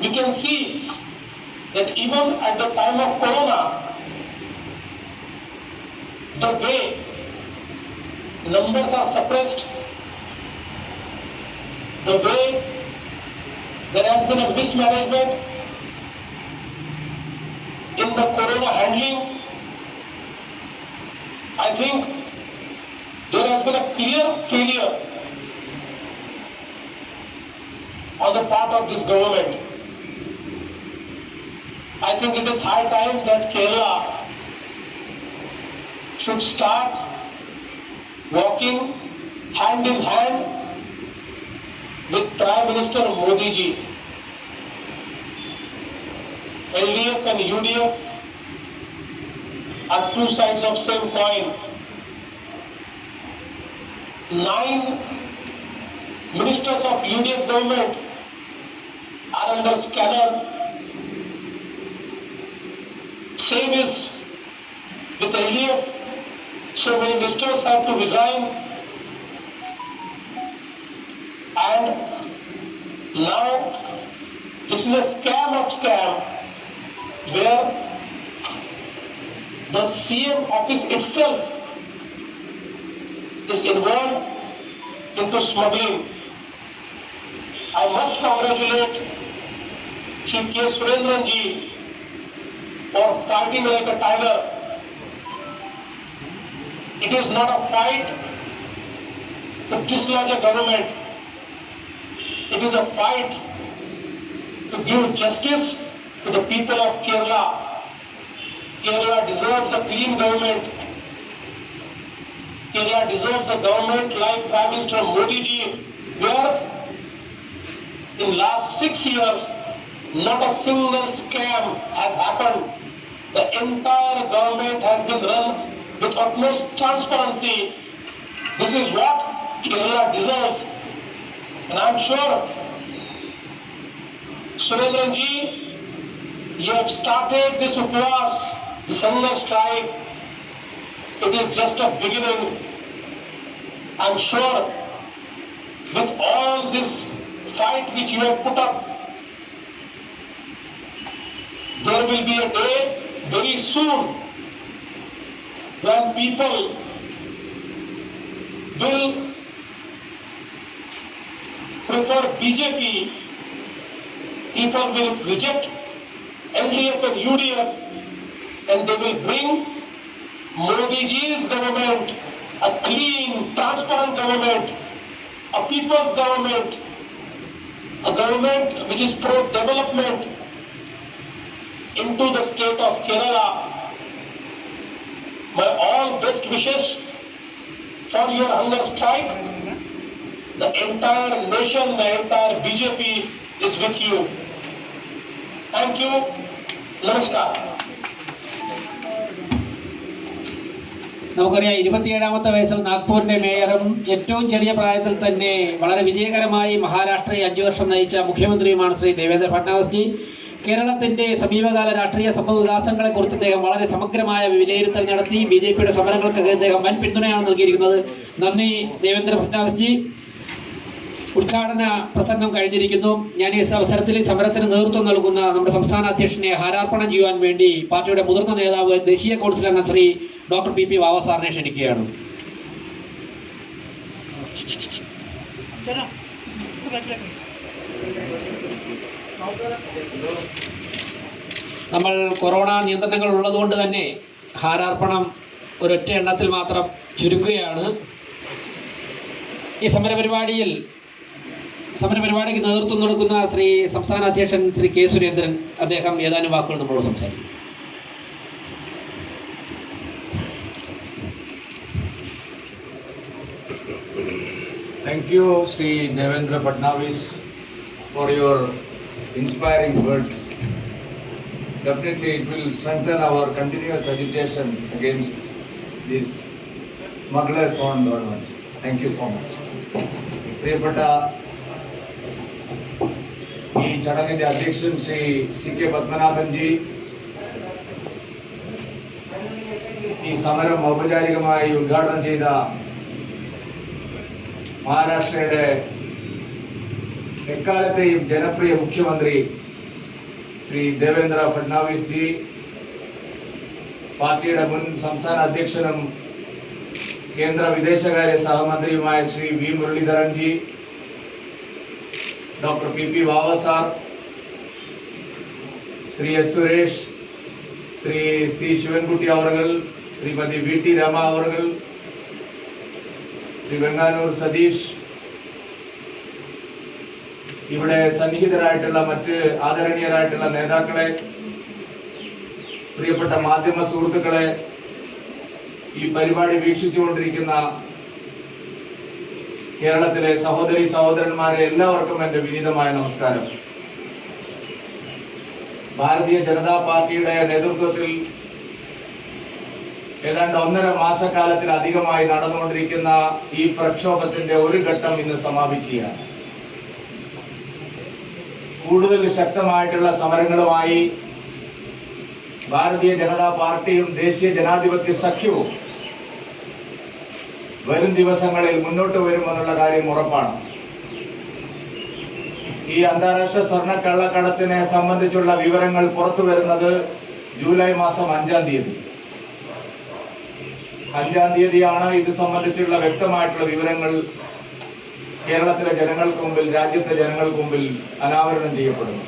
Speaker 6: we can see that even at the time of Corona, the way numbers are suppressed, the way there has been a mismanagement in the Corona handling, I think there has been a clear failure on the part of this government. I think it is high time that Kerala should start walking hand in hand with Prime Minister Modi ji. LDF and UDF are two sides of same coin. 9 ministers of UDF government are under scanner. Same is with LDF. So many ministers have to resign, and now this is a scam of scam where the CM office itself is involved into smuggling. I must congratulate Chief K. Surendran ji for fighting like a tiger. It is not a fight to dislodge a government. It is a fight to give justice to the people of Kerala. Kerala deserves a clean government. Kerala deserves a government like Prime Minister Modi ji, where in last 6 years, not a single scam has happened. The entire government has been run with utmost transparency. This is what Kerala deserves. And I'm sure, Surendran ji, you have started this upwas, this hunger strike. It is just a beginning. I'm sure with all this fight which you have put up, there will be a day very soon when people will prefer BJP, people will reject LDF and UDF, and they will bring Modi ji's government, a clean, transparent government, a people's government, a government which is pro-development into the state of Kerala. My all best wishes for your hunger strike. The entire nation, the entire BJP is with you. Thank you. Namaskar.
Speaker 1: നമുക്കറിയാം 27ാമത്തെ വയസ്സിൽ നാഗ്പൂരിന്റെ മേയറും ഏറ്റവും ചെറിയ പ്രായത്തിൽ തന്നെ വളരെ വിജയകരമായി മഹാരാഷ്ട്രയെ 5 വർഷം നയിച്ച മുഖ്യമന്ത്രിയുമാണ് ശ്രീ ദേവേന്ദ്ര ഫഡ്നാവിസ് ജി. കേരളത്തിന്റെ സമീപകാല രാഷ്ട്രീയ സംഭവവികാസങ്ങളെ കുറിച്ച് അദ്ദേഹം വളരെ സമഗ്രമായ വിലയിരുത്തൽ നടത്തി. BJPയുടെ സമരങ്ങൾക്ക് അദ്ദേഹം വൻ പിന്തുണയാണ് നൽകിയിരിക്കുന്നത്. നന്ദി ദേവേന്ദ്ര ഫഡ്നാവിസ് ജി. ഉദ്ഘാടന പ്രസംഗം കഴിഞ്ഞിരിക്കുന്നു. ഞാൻ ഈ അവസരത്തിൽ സമരത്തിന് നേതൃത്വം നൽകുന്ന നമ്മുടെ സംസ്ഥാന അധ്യക്ഷനെ ഹാരാർപ്പണം ചെയ്യുവാൻ വേണ്ടി പാർട്ടിയുടെ മുതിർന്ന നേതാവ് ദേശീയ കൗൺസിൽ അംഗം ശ്രീ ഡോക്ടർ PP വാവ സാറിനെ ക്ഷണിക്കുകയാണ്. നമ്മൾ കൊറോണ നിയന്ത്രണങ്ങൾ ഉള്ളതുകൊണ്ട് തന്നെ ഹാരാർപ്പണം ഒരൊറ്റ എണ്ണത്തിൽ മാത്രം ചുരുക്കുകയാണ്. ഈ സമരപരിപാടിക്ക് നേതൃത്വം നൽകുന്ന ശ്രീ സംസ്ഥാന അധ്യക്ഷൻ ശ്രീ K. സുരേന്ദ്രൻ, അദ്ദേഹം ഏതാനും വാക്കുകൾ നമ്മളോട് സംസാരിക്കും.
Speaker 7: Thank you, Sri Devendra Fadnavis, for your inspiring words. Definitely it will strengthen our continuous agitation against these smugglers on government. Thank you so much. പ്രിയപ്പെട്ട ഈ ചടങ്ങിന്റെ അധ്യക്ഷൻ ശ്രീ CK പത്മനാഭൻ ജി, ഈ സമരം ഔപചാരികമായി ഉദ്ഘാടനം ചെയ്ത മഹാരാഷ്ട്രയുടെ എക്കാലത്തെയും ജനപ്രിയ മുഖ്യമന്ത്രി ശ്രീ ദേവേന്ദ്ര ഫഡ്നാവിസ് ജി, പാർട്ടിയുടെ മുൻ സംസ്ഥാന അധ്യക്ഷനും കേന്ദ്ര വിദേശകാര്യ സഹമന്ത്രിയുമായ Shri V. Muraleedharan ji, doctor PP Vava sir, Shri S. Suresh, Shri C. Sivankutty അവർകൾ, ശ്രീമതി VT രമ അവർകൾ, ശ്രീ വെങ്ങാനൂർ സതീഷ്, ഇവിടെ സന്നിഹിതരായിട്ടുള്ള മറ്റ് ആദരണീയരായിട്ടുള്ള നേതാക്കളെ, പ്രിയപ്പെട്ട മാധ്യമ സുഹൃത്തുക്കളെ, ഈ പരിപാടി വീക്ഷിച്ചുകൊണ്ടിരിക്കുന്ന കേരളത്തിലെ സഹോദരി സഹോദരന്മാരെ, എല്ലാവർക്കും എൻ്റെ വിനീതമായ നമസ്കാരം. ഭാരതീയ ജനതാ പാർട്ടിയുടെ നേതൃത്വത്തിൽ ഏതാണ്ട് 1.5 മാസക്കാലത്തിലധികമായി നടന്നുകൊണ്ടിരിക്കുന്ന ഈ പ്രക്ഷോഭത്തിന്റെ ഒരു ഘട്ടം ഇന്ന് സമാപിക്കുകയാണ്. കൂടുതൽ ശക്തമായിട്ടുള്ള സമരങ്ങളുമായി ഭാരതീയ ജനതാ പാർട്ടിയും ദേശീയ ജനാധിപത്യ സഖ്യവും വരും ദിവസങ്ങളിൽ മുന്നോട്ട് വരുമെന്നുള്ള കാര്യം ഉറപ്പാണ്. ഈ അന്താരാഷ്ട്ര സ്വർണ്ണ കള്ളക്കടത്തിനെ സംബന്ധിച്ചുള്ള വിവരങ്ങൾ പുറത്തു വരുന്നത് ജൂലൈ മാസം 5-ാം തീയതി. 5-ാം തീയതിയാണ് ഇത് സംബന്ധിച്ചുള്ള വ്യക്തമായിട്ടുള്ള വിവരങ്ങൾ കേരളത്തിലെ ജനങ്ങൾക്ക് മുമ്പിൽ, രാജ്യത്തെ ജനങ്ങൾക്ക് മുമ്പിൽ അനാവരണം ചെയ്യപ്പെടുന്നു.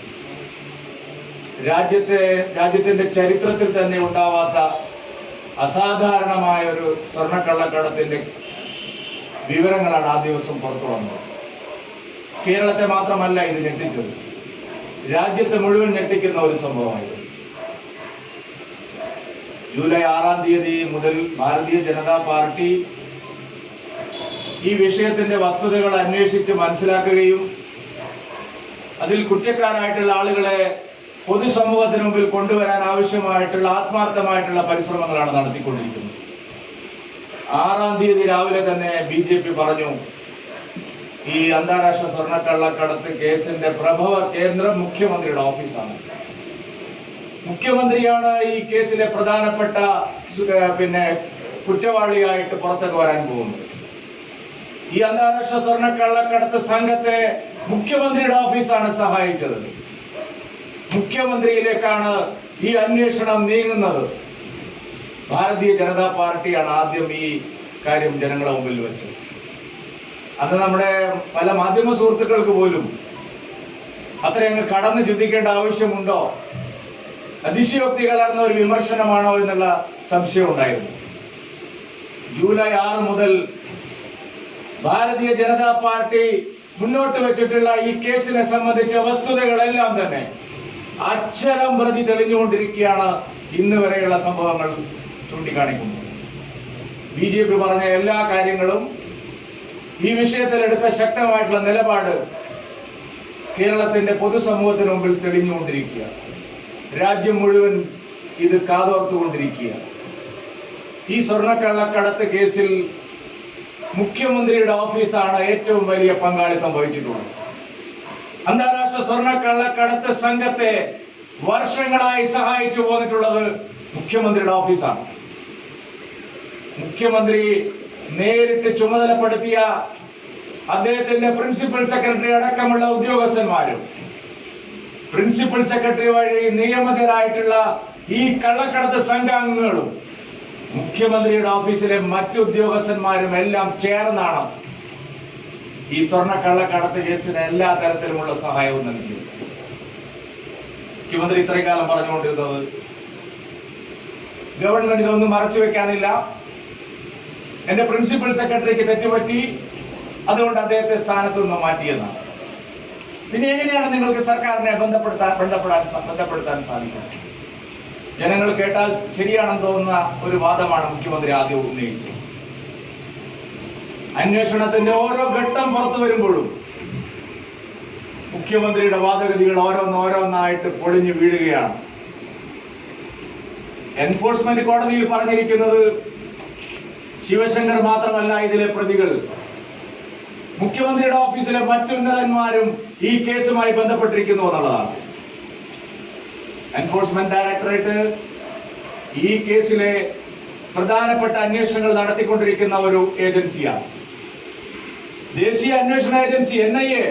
Speaker 7: രാജ്യത്തിന്റെ ചരിത്രത്തിൽ തന്നെ ഉണ്ടാവാത്ത അസാധാരണമായ ഒരു സ്വർണ്ണക്കള്ളക്കടത്തിന്റെ വിവരങ്ങളാണ് ആ ദിവസം പുറത്തു വന്നത്. കേരളത്തെ മാത്രമല്ല ഇത് ഞെട്ടിച്ചത്, രാജ്യത്തെ മുഴുവൻ ഞെട്ടിക്കുന്ന ഒരു സംഭവമായിരുന്നു. ജൂലൈ 6-ാം തീയതി മുതൽ ഭാരതീയ ജനതാ പാർട്ടി ഈ വിഷയത്തിന്റെ വസ്തുതകൾ അന്വേഷിച്ച് മനസ്സിലാക്കുകയും അതിൽ കുറ്റക്കാരായിട്ടുള്ള ആളുകളെ പൊതുസമൂഹത്തിന് മുമ്പിൽ കൊണ്ടുവരാൻ ആവശ്യമായിട്ടുള്ള ആത്മാർത്ഥമായിട്ടുള്ള പരിശ്രമങ്ങളാണ് നടത്തിക്കൊണ്ടിരിക്കുന്നത്. 6-ാം തീയതി രാവിലെ തന്നെ BJP പറഞ്ഞു, ഈ അന്താരാഷ്ട്ര സ്വർണ്ണക്കള്ളക്കടത്ത് കേസിന്റെ പ്രഭവ കേന്ദ്രം മുഖ്യമന്ത്രിയുടെ ഓഫീസാണ്. മുഖ്യമന്ത്രിയാണ് ഈ കേസിലെ പ്രധാനപ്പെട്ട കുറ്റവാളിയായിട്ട് പുറത്തേക്ക് വരാൻ പോകുന്നത്. ഈ അന്താരാഷ്ട്ര സ്വർണ്ണക്കള്ളക്കടത്ത് സംഘത്തെ മുഖ്യമന്ത്രിയുടെ ഓഫീസാണ് സഹായിച്ചത്. മുഖ്യമന്ത്രിയിലേക്കാണ് ഈ അന്വേഷണം നീങ്ങുന്നത്. ഭാരതീയ ജനതാ പാർട്ടിയാണ് ആദ്യം ഈ കാര്യം ജനങ്ങളുടെ മുമ്പിൽ വെച്ചത്. അന്ന് നമ്മുടെ പല മാധ്യമ സുഹൃത്തുക്കൾക്ക് പോലും അത്രയങ്ങ് കടന്ന് ചിന്തിക്കേണ്ട ആവശ്യമുണ്ടോ, അതിശയോക്തി കലർന്ന ഒരു വിമർശനമാണോ എന്നുള്ള സംശയം ഉണ്ടായിരുന്നു. ജൂലൈ 6 മുതൽ ഭാരതീയ ജനതാ പാർട്ടി മുന്നോട്ട് വെച്ചിട്ടുള്ള ഈ കേസിനെ സംബന്ധിച്ച വസ്തുതകളെല്ലാം തന്നെ അക്ഷരം പ്രതി തെളിഞ്ഞുകൊണ്ടിരിക്കുകയാണ്. ഇന്ന് വരെയുള്ള സംഭവങ്ങൾ ചൂണ്ടിക്കാണിക്കുന്നത് BJP പറഞ്ഞ എല്ലാ കാര്യങ്ങളും, ഈ വിഷയത്തിൽ എടുത്ത ശക്തമായിട്ടുള്ള നിലപാട് കേരളത്തിന്റെ പൊതുസമൂഹത്തിന് മുമ്പിൽ തെളിഞ്ഞുകൊണ്ടിരിക്കുക. രാജ്യം മുഴുവൻ ഇത് കാതോർത്തുകൊണ്ടിരിക്കുക. ഈ സ്വർണ്ണക്കള്ളക്കടത്ത് കേസിൽ മുഖ്യമന്ത്രിയുടെ ഓഫീസാണ് ഏറ്റവും വലിയ പങ്കാളിത്തം വഹിച്ചിട്ടുള്ളത്. അന്താരാഷ്ട്ര സ്വർണ്ണക്കള്ളക്കടത്ത് സംഘത്തെ വർഷങ്ങളായി സഹായിച്ചു പോന്നിട്ടുള്ളത് മുഖ്യമന്ത്രിയുടെ ഓഫീസാണ്. മുഖ്യമന്ത്രി നേരിട്ട് ചുമതലപ്പെടുത്തിയ അദ്ദേഹത്തിന്റെ പ്രിൻസിപ്പൽ സെക്രട്ടറി അടക്കമുള്ള ഉദ്യോഗസ്ഥന്മാരും പ്രിൻസിപ്പൽ സെക്രട്ടറി വഴി നിയമിതരായിട്ടുള്ള ഈ കള്ളക്കടത്ത് സംഘാംഗങ്ങളും മുഖ്യമന്ത്രിയുടെ ഓഫീസിലെ മറ്റു ഉദ്യോഗസ്ഥന്മാരും എല്ലാം ചേർന്നാണ് ഈ സ്വർണ്ണക്കള്ളക്കടത്ത് കേസിന് എല്ലാ തരത്തിലുമുള്ള സഹായവും നൽകിയത്. മുഖ്യമന്ത്രി ഇത്രയും കാലം പറഞ്ഞുകൊണ്ടിരുന്നത് ഗവൺമെന്റ് ഇതൊന്നും മറച്ചു വെക്കാനില്ല, എന്റെ പ്രിൻസിപ്പൽ സെക്രട്ടറിക്ക് തെറ്റുപറ്റി, അതുകൊണ്ട് അദ്ദേഹത്തെ സ്ഥാനത്ത് നിന്ന് മാറ്റിയെന്നാണ്. പിന്നെ എങ്ങനെയാണ് നിങ്ങൾക്ക് സർക്കാരിനെ ബന്ധപ്പെടുത്താൻ സാധിക്കുന്നത്? ജനങ്ങൾ കേട്ടാൽ ശരിയാണെന്ന് തോന്നുന്ന ഒരു വാദമാണ് മുഖ്യമന്ത്രി ആദ്യം ഉന്നയിച്ചത്. അന്വേഷണത്തിന്റെ ഓരോ ഘട്ടം പുറത്തു വരുമ്പോഴും മുഖ്യമന്ത്രിയുടെ വാദഗതികൾ ഓരോന്നായിട്ട് പൊളിഞ്ഞു വീഴുകയാണ്. എൻഫോഴ്സ്മെന്റ് കോടതിയിൽ പറഞ്ഞിരിക്കുന്നത് ശിവശങ്കർ മാത്രമല്ല ഇതിലെ പ്രതികൾ, മുഖ്യമന്ത്രിയുടെ ഓഫീസിലെ മറ്റുന്നതന്മാരും ഈ കേസുമായി ബന്ധപ്പെട്ടിരിക്കുന്നു എന്നുള്ളതാണ്. എൻഫോഴ്സ്മെന്റ് ഡയറക്ടറേറ്റ് ഈ കേസിലെ പ്രധാനപ്പെട്ട അന്വേഷണങ്ങൾ നടത്തിക്കൊണ്ടിരിക്കുന്ന ഒരു ഏജൻസിയാണ്. ദേശീയ അന്വേഷണ ഏജൻസി NIA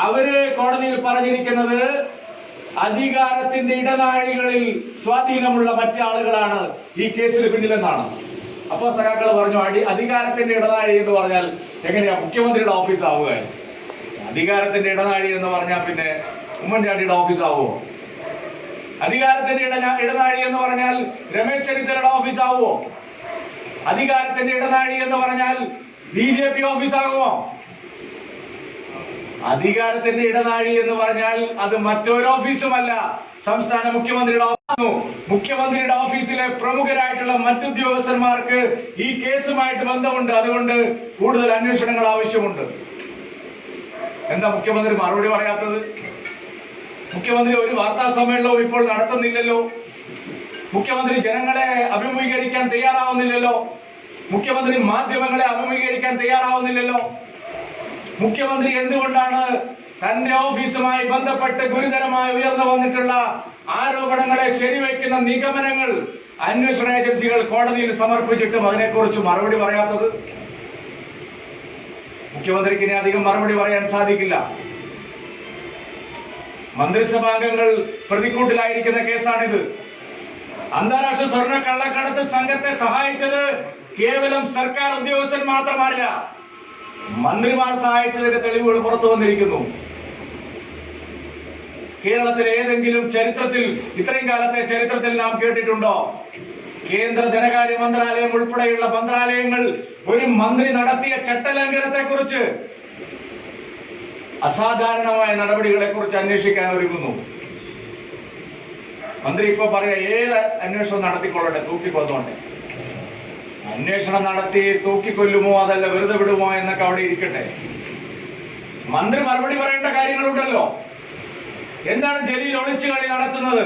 Speaker 7: അവര് കോടതിയിൽ പറഞ്ഞിരിക്കുന്നത് അധികാരത്തിന്റെ ഇടനാഴികളിൽ സ്വാധീനമുള്ള മറ്റാളുകളാണ് ഈ കേസിന് പിന്നിലെന്നാണ്. അപ്പോ സഖാക്കൾ പറഞ്ഞു, അധികാരത്തിന്റെ ഇടനാഴി എന്ന് പറഞ്ഞാൽ എങ്ങനെയാ മുഖ്യമന്ത്രിയുടെ ഓഫീസ് ആവുക? അധികാരത്തിന്റെ ഇടനാഴി എന്ന് പറഞ്ഞാൽ പിന്നെ ഉമ്മൻചാണ്ടിയുടെ ഓഫീസ് ആവുമോ? അധികാരത്തിന്റെ ഇടനാഴി എന്ന് പറഞ്ഞാൽ രമേശ് ചെന്നിത്തലയുടെ ഓഫീസ് ആവുമോ? അധികാരത്തിന്റെ ഇടനാഴി എന്ന് പറഞ്ഞാൽ BJP ഓഫീസ് ആകുമോ? അധികാരത്തിന്റെ ഇടനാഴി എന്ന് പറഞ്ഞാൽ അത് മറ്റൊരു ഓഫീസുമല്ല, സംസ്ഥാന മുഖ്യമന്ത്രിയുടെ മുഖ്യമന്ത്രിയുടെ ഓഫീസിലെ പ്രമുഖരായിട്ടുള്ള മറ്റുദ്യോഗസ്ഥന്മാർക്ക് ഈ കേസുമായിട്ട് ബന്ധമുണ്ട്. അതുകൊണ്ട് കൂടുതൽ അന്വേഷണങ്ങൾ ആവശ്യമുണ്ട്. എന്താ മുഖ്യമന്ത്രി മറുപടി പറയാത്തത്? മുഖ്യമന്ത്രി ഒരു വാർത്താ സമ്മേളനവും ഇപ്പോൾ നടത്തുന്നില്ലല്ലോ. മുഖ്യമന്ത്രി ജനങ്ങളെ അഭിമുഖീകരിക്കാൻ തയ്യാറാവുന്നില്ലല്ലോ. മുഖ്യമന്ത്രി മാധ്യമങ്ങളെ അഭിമുഖീകരിക്കാൻ തയ്യാറാവുന്നില്ലല്ലോ. മുഖ്യമന്ത്രി എന്തുകൊണ്ടാണ് തന്റെ ഓഫീസുമായി ബന്ധപ്പെട്ട് ഗുരുതരമായി ഉയർന്നു വന്നിട്ടുള്ള ആരോപണങ്ങളെ ശരിവയ്ക്കുന്ന നിഗമനങ്ങൾ അന്വേഷണ ഏജൻസികൾ കോടതിയിൽ സമർപ്പിച്ചിട്ടും അതിനെക്കുറിച്ച് മറുപടി പറയാത്തത്? മുഖ്യമന്ത്രിക്ക് ഇനി അധികം മറുപടി പറയാൻ സാധിക്കില്ല. മന്ത്രിസഭാംഗങ്ങൾ പ്രതിക്കൂട്ടിലായിരിക്കുന്ന കേസാണിത്. അന്താരാഷ്ട്ര സ്വർണ്ണ കള്ളക്കടത്ത് സംഘത്തെ സഹായിച്ചത് കേവലം സർക്കാർ ഉദ്യോഗസ്ഥൻ മാത്രമല്ല, മന്ത്രിമാർ സഹായിച്ചതിന്റെ തെളിവുകൾ പുറത്തു വന്നിരിക്കുന്നു. കേരളത്തിലെ ഏതെങ്കിലും ചരിത്രത്തിൽ, ഇത്രയും കാലത്തെ ചരിത്രത്തിൽ നാം കേട്ടിട്ടുണ്ടോ കേന്ദ്ര ധനകാര്യ മന്ത്രാലയം ഉൾപ്പെടെയുള്ള മന്ത്രാലയങ്ങൾ ഒരു മന്ത്രി നടത്തിയ ചട്ടലംഘനത്തെ കുറിച്ച്, അസാധാരണമായ നടപടികളെ കുറിച്ച് അന്വേഷിക്കാൻ ഒരുങ്ങുന്നു? മന്ത്രി ഇപ്പൊ പറയാ ഏത് അന്വേഷണം നടത്തിക്കൊള്ളട്ടെ, തൂക്കിക്കൊന്നോട്ടെ. അന്വേഷണം നടത്തി തൂക്കിക്കൊല്ലുമോ അതല്ല വെറുതെ വിടുമോ എന്നൊക്കെ അവിടെ ഇരിക്കട്ടെ. മന്ത്രി മറുപടി പറയേണ്ട കാര്യങ്ങളുണ്ടല്ലോ. എന്താണ് ജലീൽ ഒളിച്ചുകളി നടത്തുന്നത്?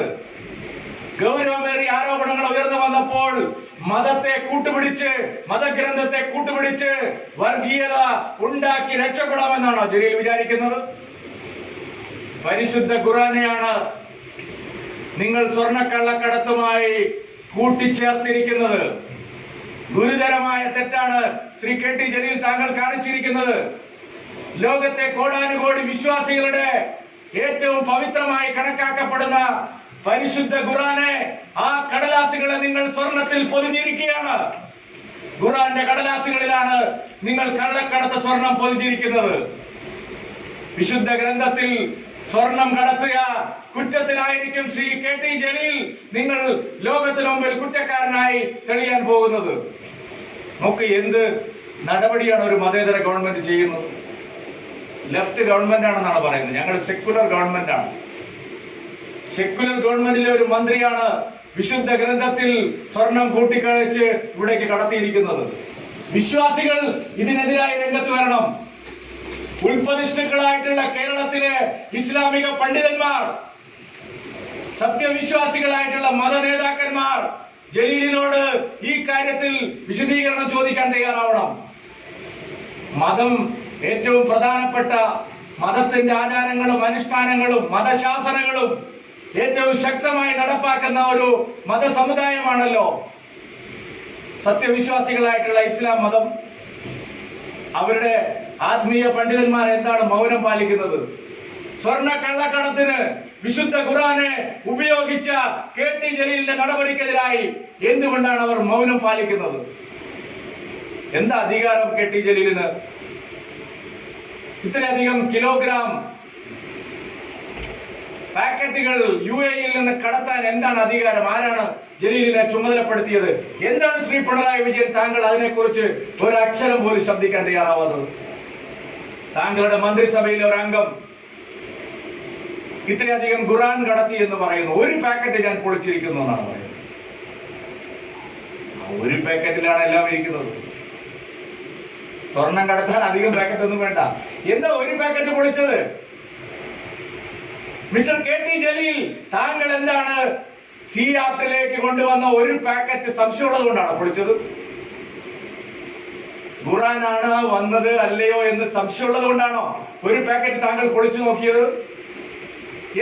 Speaker 7: ഗൗരവമേറിയ ആരോപണങ്ങൾ ഉയർന്നു വന്നപ്പോൾ മതത്തെ കൂട്ടുപിടിച്ച്, മതഗ്രന്ഥത്തെ കൂട്ടുപിടിച്ച് വർഗീയത ഉണ്ടാക്കി രക്ഷപ്പെടാമെന്നാണോ ജലീൽ വിചാരിക്കുന്നത്? പരിശുദ്ധ ഖുർആനെയാണ് നിങ്ങൾ സ്വർണ്ണക്കള്ളക്കടത്തുമായി കൂട്ടിച്ചേർത്തിരിക്കുന്നത്. ഗുരുതരമായ തെറ്റാണ് ശ്രീ കെ ടി ജലീൽ താങ്കൾ കാണിച്ചിരിക്കുന്നത്. ലോകത്തെ കോടാനുകോടി വിശ്വാസികളുടെ ഏറ്റവും പവിത്രമായി കണക്കാക്കപ്പെടുന്ന പരിശുദ്ധ ഖുർആനെ, ആ കടലാസുകളെ നിങ്ങൾ സ്വർണത്തിൽ പൊതിഞ്ഞിരിക്കുകയാണ്. ഖുർആന്റെ കടലാസുകളിലാണ് നിങ്ങൾ കള്ളക്കടത്ത് സ്വർണം പൊതിഞ്ഞിരിക്കുന്നത്. വിശുദ്ധ ഗ്രന്ഥത്തിൽ സ്വർണം കടത്തിയ കുറ്റത്തിനായിരിക്കും ശ്രീ കെ ടി ജലീൽ നിങ്ങൾ ലോകത്തിന് മുമ്പിൽ കുറ്റക്കാരനായി തെളിയാൻ പോകുന്നത്. നോക്ക് എന്ത് നടപടിയാണ് ഒരു മതേതര ഗവൺമെന്റ് ചെയ്യുന്നത്. ലെഫ്റ്റ് ഗവൺമെന്റ് ആണെന്നാണ് പറയുന്നത്. ഞങ്ങൾ സെക്യുലർ ഗവൺമെന്റ് ആണ്. സെക്യുലർ ഗവൺമെന്റിലെ ഒരു മന്ത്രിയാണ് വിശുദ്ധ ഗ്രന്ഥത്തിൽ സ്വർണം കൂട്ടിക്കഴിച്ച് ഇവിടേക്ക് കടത്തിയിരിക്കുന്നത്. വിശ്വാസികൾ ഇതിനെതിരായി രംഗത്ത് വരണം. ഉൽപ്പതിഷ്ഠുക്കളായിട്ടുള്ള കേരളത്തിലെ ഇസ്ലാമിക പണ്ഡിതന്മാർ, സത്യവിശ്വാസികളായിട്ടുള്ള മത നേതാക്കന്മാർ ജലീലിനോട് ഈ കാര്യത്തിൽ വിശദീകരണം ചോദിക്കാൻ തയ്യാറാവണം. മതം ഏറ്റവും പ്രധാനപ്പെട്ട മതത്തിന്റെ ആചാരങ്ങളും അനുഷ്ഠാനങ്ങളും മതശാസനങ്ങളും ഏറ്റവും ശക്തമായി നടപ്പാക്കുന്ന ഒരു മതസമുദായമാണല്ലോ സത്യവിശ്വാസികളായിട്ടുള്ള ഇസ്ലാം മതം. അവരുടെ ആത്മീയ പണ്ഡിതന്മാർ എന്താണ് മൗനം പാലിക്കുന്നത്? സ്വർണ്ണ കള്ളക്കടത്തിന് വിശുദ്ധ ഖുർആനെ ഉപയോഗിച്ച കെ ടി ജലീലിന്റെ നടപടിക്കെതിരായി എന്തുകൊണ്ടാണ് അവർ മൗനം പാലിക്കുന്നത്? എന്താ അധികാരം കെ ടി ജലീലിന്? ഇത്രയധികം കിലോഗ്രാം പാക്കറ്റുകൾ UAE-യിൽ നിന്ന് കടത്താൻ എന്താണ് അധികാരം? ആരാണ് ജലീലിനെ ചുമതലപ്പെടുത്തിയത്? എന്താണ് ശ്രീ പിണറായി വിജയൻ താങ്കൾ അതിനെക്കുറിച്ച് ഒരക്ഷരം പോലും ശബ്ദിക്കാൻ തയ്യാറാവാത്തത്? താങ്കളുടെ മന്ത്രിസഭയിലെ ഒരു അംഗം ഇത്രയധികം ഖുർആൻ കടത്തി എന്ന് പറയുന്നു. ഒരു പാക്കറ്റ് ഞാൻ പൊളിച്ചിരിക്കുന്നു എന്നാണ് പറയുന്നത്. ഒരു പാക്കറ്റിലാണ് എല്ലാം ഇരിക്കുന്നത്. സ്വർണം കടത്താൻ അധികം പാക്കറ്റ് ഒന്നും വേണ്ട. എന്താ ഒരു പാക്കറ്റ് പൊളിച്ചത്? മിസ്റ്റർ കെ ടി ജലീൽ, താങ്കൾ എന്താണ് സി ആപ്റ്റിലേക്ക് കൊണ്ടുവന്ന ഒരു പാക്കറ്റ് സംശയമുള്ളത് കൊണ്ടാണ് പൊളിച്ചത്? ഖുർആനാണ് വന്നത് അല്ലയോ എന്ന് സംശയമുള്ളത് കൊണ്ടാണോ ഒരു പാക്കറ്റ് താങ്കൾ പൊളിച്ചു നോക്കിയത്?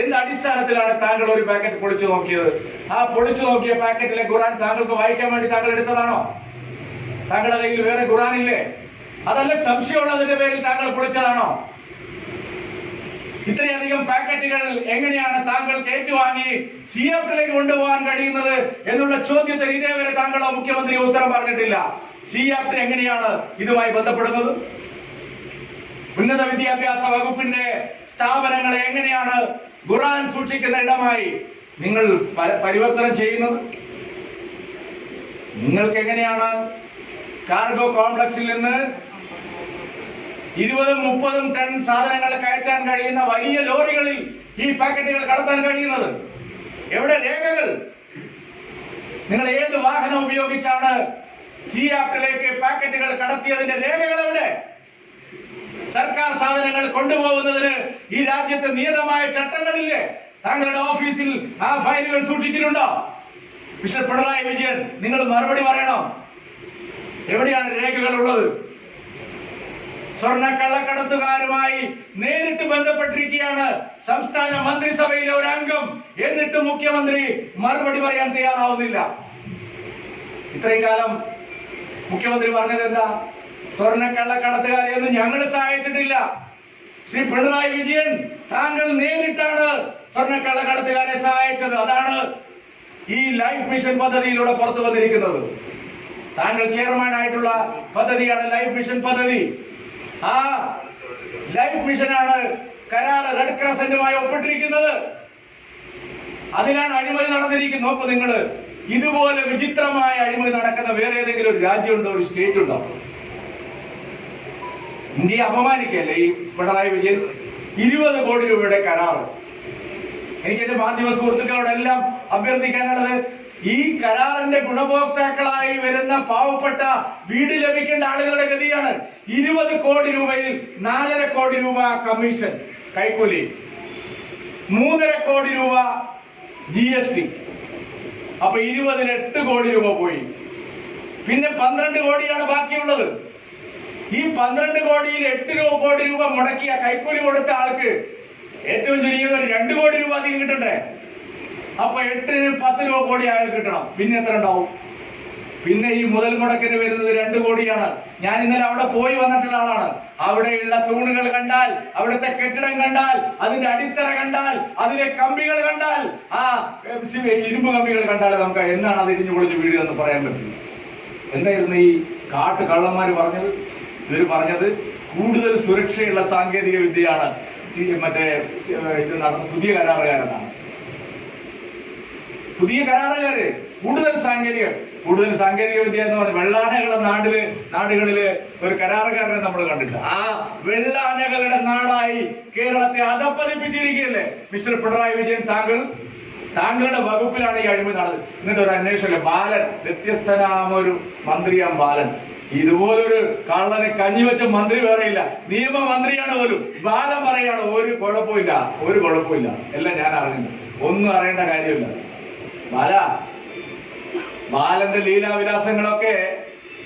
Speaker 7: എന്ത് അടിസ്ഥാനത്തിലാണ് താങ്കൾ ഒരു പാക്കറ്റ് പൊളിച്ചു നോക്കിയത്? ആ പൊളിച്ചു നോക്കിയ പാക്കറ്റിലെ ഖുർആൻ താങ്കൾക്ക് വായിക്കാൻ വേണ്ടി താങ്കൾ എടുത്തതാണോ? താങ്കളുടെ കയ്യിൽ വേറെ ഖുർആൻ ഇല്ലേ? അതല്ല സംശയമുള്ളതിന്റെ പേരിൽ താങ്കൾ പൊളിച്ചതാണോ? ഇത്രയധികം പാക്കറ്റുകൾ എങ്ങനെയാണ് താങ്കൾക്ക് ഏറ്റുവാങ്ങി സി എഫിലേക്ക് കൊണ്ടുപോകാൻ കഴിയുന്നത് എന്നുള്ള ചോദ്യത്തിന് ഇതേവരെ താങ്കളോ മുഖ്യമന്ത്രി ഉത്തരം പറഞ്ഞിട്ടില്ല. സി എഫ് എങ്ങനെയാണ് ഇതുമായി ബന്ധപ്പെടുന്നത്? ഉന്നത വിദ്യാഭ്യാസ വകുപ്പിന്റെ സ്ഥാപനങ്ങളെ എങ്ങനെയാണ് ഖുർആൻ സൂക്ഷിക്കുന്ന ഇടമായി നിങ്ങൾ പരിവർത്തനം ചെയ്യുന്നത്? നിങ്ങൾക്ക് എങ്ങനെയാണ് കാർഗോ കോംപ്ലക്സിൽ നിന്ന് 20-30 ടൺ സാധനങ്ങൾ കയറ്റാൻ കഴിയുന്ന വലിയ ലോറികളിൽ ഈ പാക്കറ്റുകൾ കടത്താൻ കഴിയുന്നത്? എവിടെ രേഖകൾ? നിങ്ങൾ ഏത് വാഹനം ഉപയോഗിച്ചാണ് സി ആപ്റ്റിലേക്ക് പാക്കറ്റുകൾ കടത്തിയതിന്റെ രേഖകൾ എവിടെ? സർക്കാർ സാധനങ്ങൾ കൊണ്ടുപോകുന്നതിന് ഈ രാജ്യത്ത് നിയതമായ ചട്ടങ്ങളില്ലേ? താങ്കളുടെ ഓഫീസിൽ ആ ഫയലുകൾ സൂക്ഷിച്ചിട്ടുണ്ടോ? മിസ്റ്റർ പിണറായി വിജയൻ, നിങ്ങൾ മറുപടി പറയണം. എവിടെയാണ് രേഖകൾ ഉള്ളത്? സ്വർണ്ണ കള്ളക്കടത്തുകാരുമായി നേരിട്ട് ബന്ധപ്പെട്ടിരിക്കുകയാണ് സംസ്ഥാന മന്ത്രിസഭയിലെ ഒരു അംഗം. എന്നിട്ട് മുഖ്യമന്ത്രി മറുപടി പറയാൻ തയ്യാറാവുന്നില്ല. ഇത്രയും കാലം മുഖ്യമന്ത്രി പറഞ്ഞത് എന്താ? സ്വർണ്ണ കള്ളക്കടത്തുകാരെയൊന്നും ഞങ്ങൾ സഹായിച്ചിട്ടില്ല. ശ്രീ പിണറായി വിജയൻ, താങ്കൾ നേരിട്ടാണ് സ്വർണ്ണ കള്ളക്കടത്തുകാരെ സഹായിച്ചത്. അതാണ് ഈ ലൈഫ് മിഷൻ പദ്ധതിയിലൂടെ പുറത്തു വന്നിരിക്കുന്നത്. താങ്കൾ ചെയർമാൻ ആയിട്ടുള്ള പദ്ധതിയാണ് ലൈഫ് മിഷൻ പദ്ധതി. ആ ലൈഫ് മിഷനാണ് കരാറ് റെഡ് ക്രസന്റുമായി ഒപ്പിട്ടിരിക്കുന്നത്. അതിലാണ് അഴിമതി നടന്നിരിക്കുന്നത്. നോക്കൂ നിങ്ങൾ, ഇതുപോലെ വിചിത്രമായ അഴിമതി നടക്കുന്ന വേറെ ഏതെങ്കിലും ഒരു രാജ്യമുണ്ടോ, ഒരു സ്റ്റേറ്റ് ഉണ്ടോ? ഇന്ത്യയെ അപമാനിക്കല്ലേ ഈ പിണറായി വിജയൻ? 20 കോടി രൂപയുടെ കരാറ്. എനിക്ക് എന്റെ മാധ്യമ സുഹൃത്തുക്കളോടെല്ലാം അഭ്യർത്ഥിക്കാനുള്ളത്, ഈ കരാറിന്റെ ഗുണഭോക്താക്കളായി വരുന്ന പാവപ്പെട്ട വീട് ലഭിക്കേണ്ട ആളുകളുടെ ഗതിയാണ്. 20 കോടി രൂപയിൽ 4.5 കോടി രൂപ കമ്മീഷൻ കൈക്കൂലി, 3.5 കോടി രൂപ GST. അപ്പൊ 20-ന് 8 കോടി രൂപ പോയി. പിന്നെ 12 കോടിയാണ് ബാക്കിയുള്ളത്. ഈ 12 കോടിയിൽ 8 കോടി രൂപ മുടക്കിയ കൈക്കൂലി കൊടുത്ത ആൾക്ക് ഏറ്റവും ചുരുങ്ങിയത് ഒരു 2 കോടി രൂപ അധികം കിട്ടണ്ടേ? അപ്പൊ 8-ന് 10 കോടി അയാൾ കിട്ടണം. പിന്നെ എത്ര ഉണ്ടാവും? പിന്നെ ഈ മുതൽ മുടക്കിന് വരുന്നത് 2 കോടിയാണ്. ഞാൻ ഇന്നലെ അവിടെ പോയി വന്നിട്ടുള്ള ആളാണ്. അവിടെയുള്ള തൂണുകൾ കണ്ടാൽ, അവിടുത്തെ കെട്ടിടം കണ്ടാൽ, അതിന്റെ അടിത്തറ കണ്ടാൽ, അതിലെ കമ്പികൾ കണ്ടാൽ, ആ ഇരുമ്പ് കമ്പികൾ കണ്ടാൽ നമുക്ക് എന്നാണ് അത് ഇടിഞ്ഞു പൊളിഞ്ഞ് വീഴുക എന്ന് പറയാൻ പറ്റില്ല. എന്തായിരുന്നു ഈ കാട്ടു കള്ളന്മാര് പറഞ്ഞത്? ഇവർ പറഞ്ഞത് കൂടുതൽ സുരക്ഷയുള്ള സാങ്കേതിക വിദ്യയാണ് മറ്റേ ഇത് നടന്ന പുതിയ കരാറുകാരെന്നാണ്. പുതിയ കരാറുകാര് കൂടുതൽ സാങ്കേതിക വിദ്യ എന്ന് പറഞ്ഞ വെള്ളാനകളുടെ നാടുകളില് ഒരു കരാറുകാരനെ നമ്മൾ കണ്ടിട്ട്, ആ വെള്ളാനകളുടെ നാടായി കേരളത്തെ അധപ്പതിപ്പിച്ചിരിക്കുകയല്ലേ മിസ്റ്റർ പിണറായി വിജയൻ? താങ്കളുടെ വകുപ്പിലാണ് ഈ അഴിമതി നടന്നത്. എന്നിട്ട് ഒരു അന്വേഷണമില്ല. ബാലൻ, വ്യത്യസ്തനാമൊരു മന്ത്രിയാം ബാലൻ. ഇതുപോലൊരു കള്ളനെ കഞ്ഞിവെച്ച മന്ത്രി വേറെയില്ല. നിയമമന്ത്രിയാണ് പോലും. ബാലൻ പറയാണ് ഒരു കുഴപ്പമില്ല, എല്ലാം ഞാൻ അറിഞ്ഞു, ഒന്നും അറിയേണ്ട കാര്യമില്ല. ബാലന്റെ ലീലാവിലാസങ്ങളൊക്കെ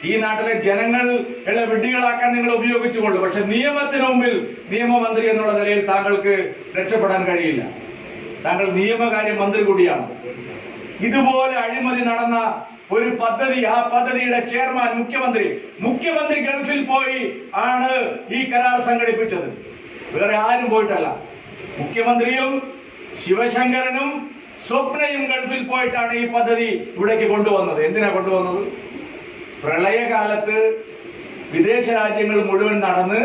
Speaker 7: ഈ നാട്ടിലെ ജനങ്ങളെ വിഡ്ഢികളാക്കാൻ നിങ്ങൾ ഉപയോഗിച്ചുകൊള്ളു. പക്ഷെ നിയമത്തിന് മുമ്പിൽ നിയമമന്ത്രി എന്നുള്ള നിലയിൽ താങ്കൾക്ക് രക്ഷപ്പെടാൻ കഴിയില്ല. താങ്കൾ നിയമകാര്യ മന്ത്രി കൂടിയാണ്. ഇതുപോലെ അഴിമതി നടന്ന ഒരു പദ്ധതി, ആ പദ്ധതിയുടെ ചെയർമാൻ മുഖ്യമന്ത്രി ഗൾഫിൽ പോയി ആണ് ഈ കരാർ സംഘടിപ്പിച്ചത്. വേറെ ആരും പോയിട്ടല്ല. മുഖ്യമന്ത്രിയും ശിവശങ്കരനും സ്വപ്നയും ഗൾഫിൽ പോയിട്ടാണ് ഈ പദ്ധതി ഇവിടേക്ക് കൊണ്ടുവന്നത്. എന്തിനാ കൊണ്ടുവന്നത്? പ്രളയകാലത്ത് വിദേശ രാജ്യങ്ങൾ മുഴുവൻ നടന്ന്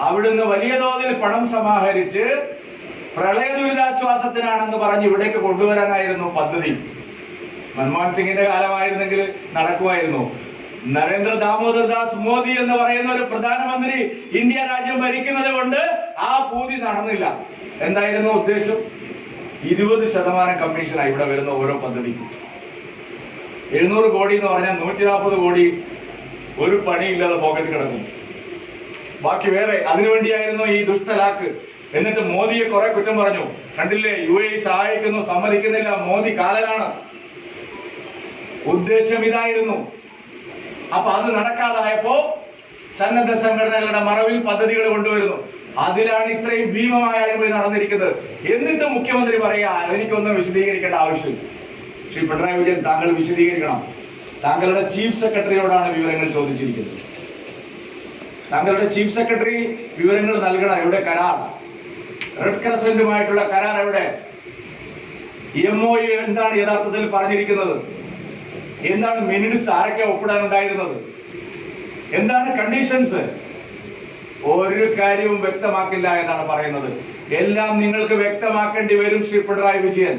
Speaker 7: അവിടുന്ന് വലിയ തോതിൽ പണം സമാഹരിച്ച് പ്രളയ ദുരിതാശ്വാസത്തിനാണെന്ന് പറഞ്ഞ് ഇവിടേക്ക് കൊണ്ടുവരാനായിരുന്നു പദ്ധതി. മൻമോഹൻ സിംഗിന്റെ കാലമായിരുന്നെങ്കിൽ നടക്കുമായിരുന്നു. നരേന്ദ്ര ദാമോദർ ദാസ് മോദി എന്ന് പറയുന്ന ഒരു പ്രധാനമന്ത്രി ഇന്ത്യ രാജ്യം ഭരിക്കുന്നത് കൊണ്ട് ആ പൂതി നടന്നില്ല. എന്തായിരുന്നു ഉദ്ദേശം? 20% കമ്മീഷനായി ഇവിടെ വരുന്ന ഓരോ പദ്ധതിക്കും. 700 കോടി എന്ന് പറഞ്ഞാൽ 140 കോടി ഒരു പണിയില്ലാതെ പോക്കറ്റ് കിടക്കും. ബാക്കി വേറെ അതിനുവേണ്ടിയായിരുന്നു ഈ ദുഷ്ടലാക്ക്. എന്നിട്ട് മോദിയെ കുറെ കുറ്റം പറഞ്ഞു. കണ്ടില്ലേ, UAE സഹായിക്കുന്നു, സമ്മതിക്കുന്നില്ല, മോദി കാലനാണ്. ഉദ്ദേശം ഇതായിരുന്നു. അപ്പൊ അത് നടക്കാതായപ്പോ സന്നദ്ധ സംഘടനകളുടെ മറവിൽ പദ്ധതികൾ കൊണ്ടുവരുന്നു. അതിലാണ് ഇത്രയും ഭീമമായ അഴിമതി നടന്നിരിക്കുന്നത്. എന്നിട്ട് മുഖ്യമന്ത്രി പറയാ എനിക്കൊന്നും വിശദീകരിക്കേണ്ട ആവശ്യമില്ല. ശ്രീ പിണറായി വിജയൻ, താങ്കൾ വിശദീകരിക്കണം. താങ്കളുടെ ചീഫ് സെക്രട്ടറിയോടാണ് വിവരങ്ങൾ ചോദിച്ചിരിക്കുന്നത്. താങ്കളുടെ ചീഫ് സെക്രട്ടറി വിവരങ്ങൾ നൽകണം. എവിടെ കരാർ? റെഡ് ക്രസന്റുമായിട്ടുള്ള കരാർ എവിടെ? MOU എന്താണ് യഥാർത്ഥത്തിൽ പറഞ്ഞിരിക്കുന്നത്? എന്താണ് മിനിറ്റ്സ്? ആരൊക്കെ ഒപ്പിടാനുണ്ടായിരുന്നത്? എന്താണ് കണ്ടീഷൻസ്? ഒരു കാര്യവും വ്യക്തമാക്കില്ല എന്നാണ് പറയുന്നത്. എല്ലാം നിങ്ങൾക്ക് വ്യക്തമാക്കേണ്ടി വരും ശ്രീ പിണറായി വിജയൻ.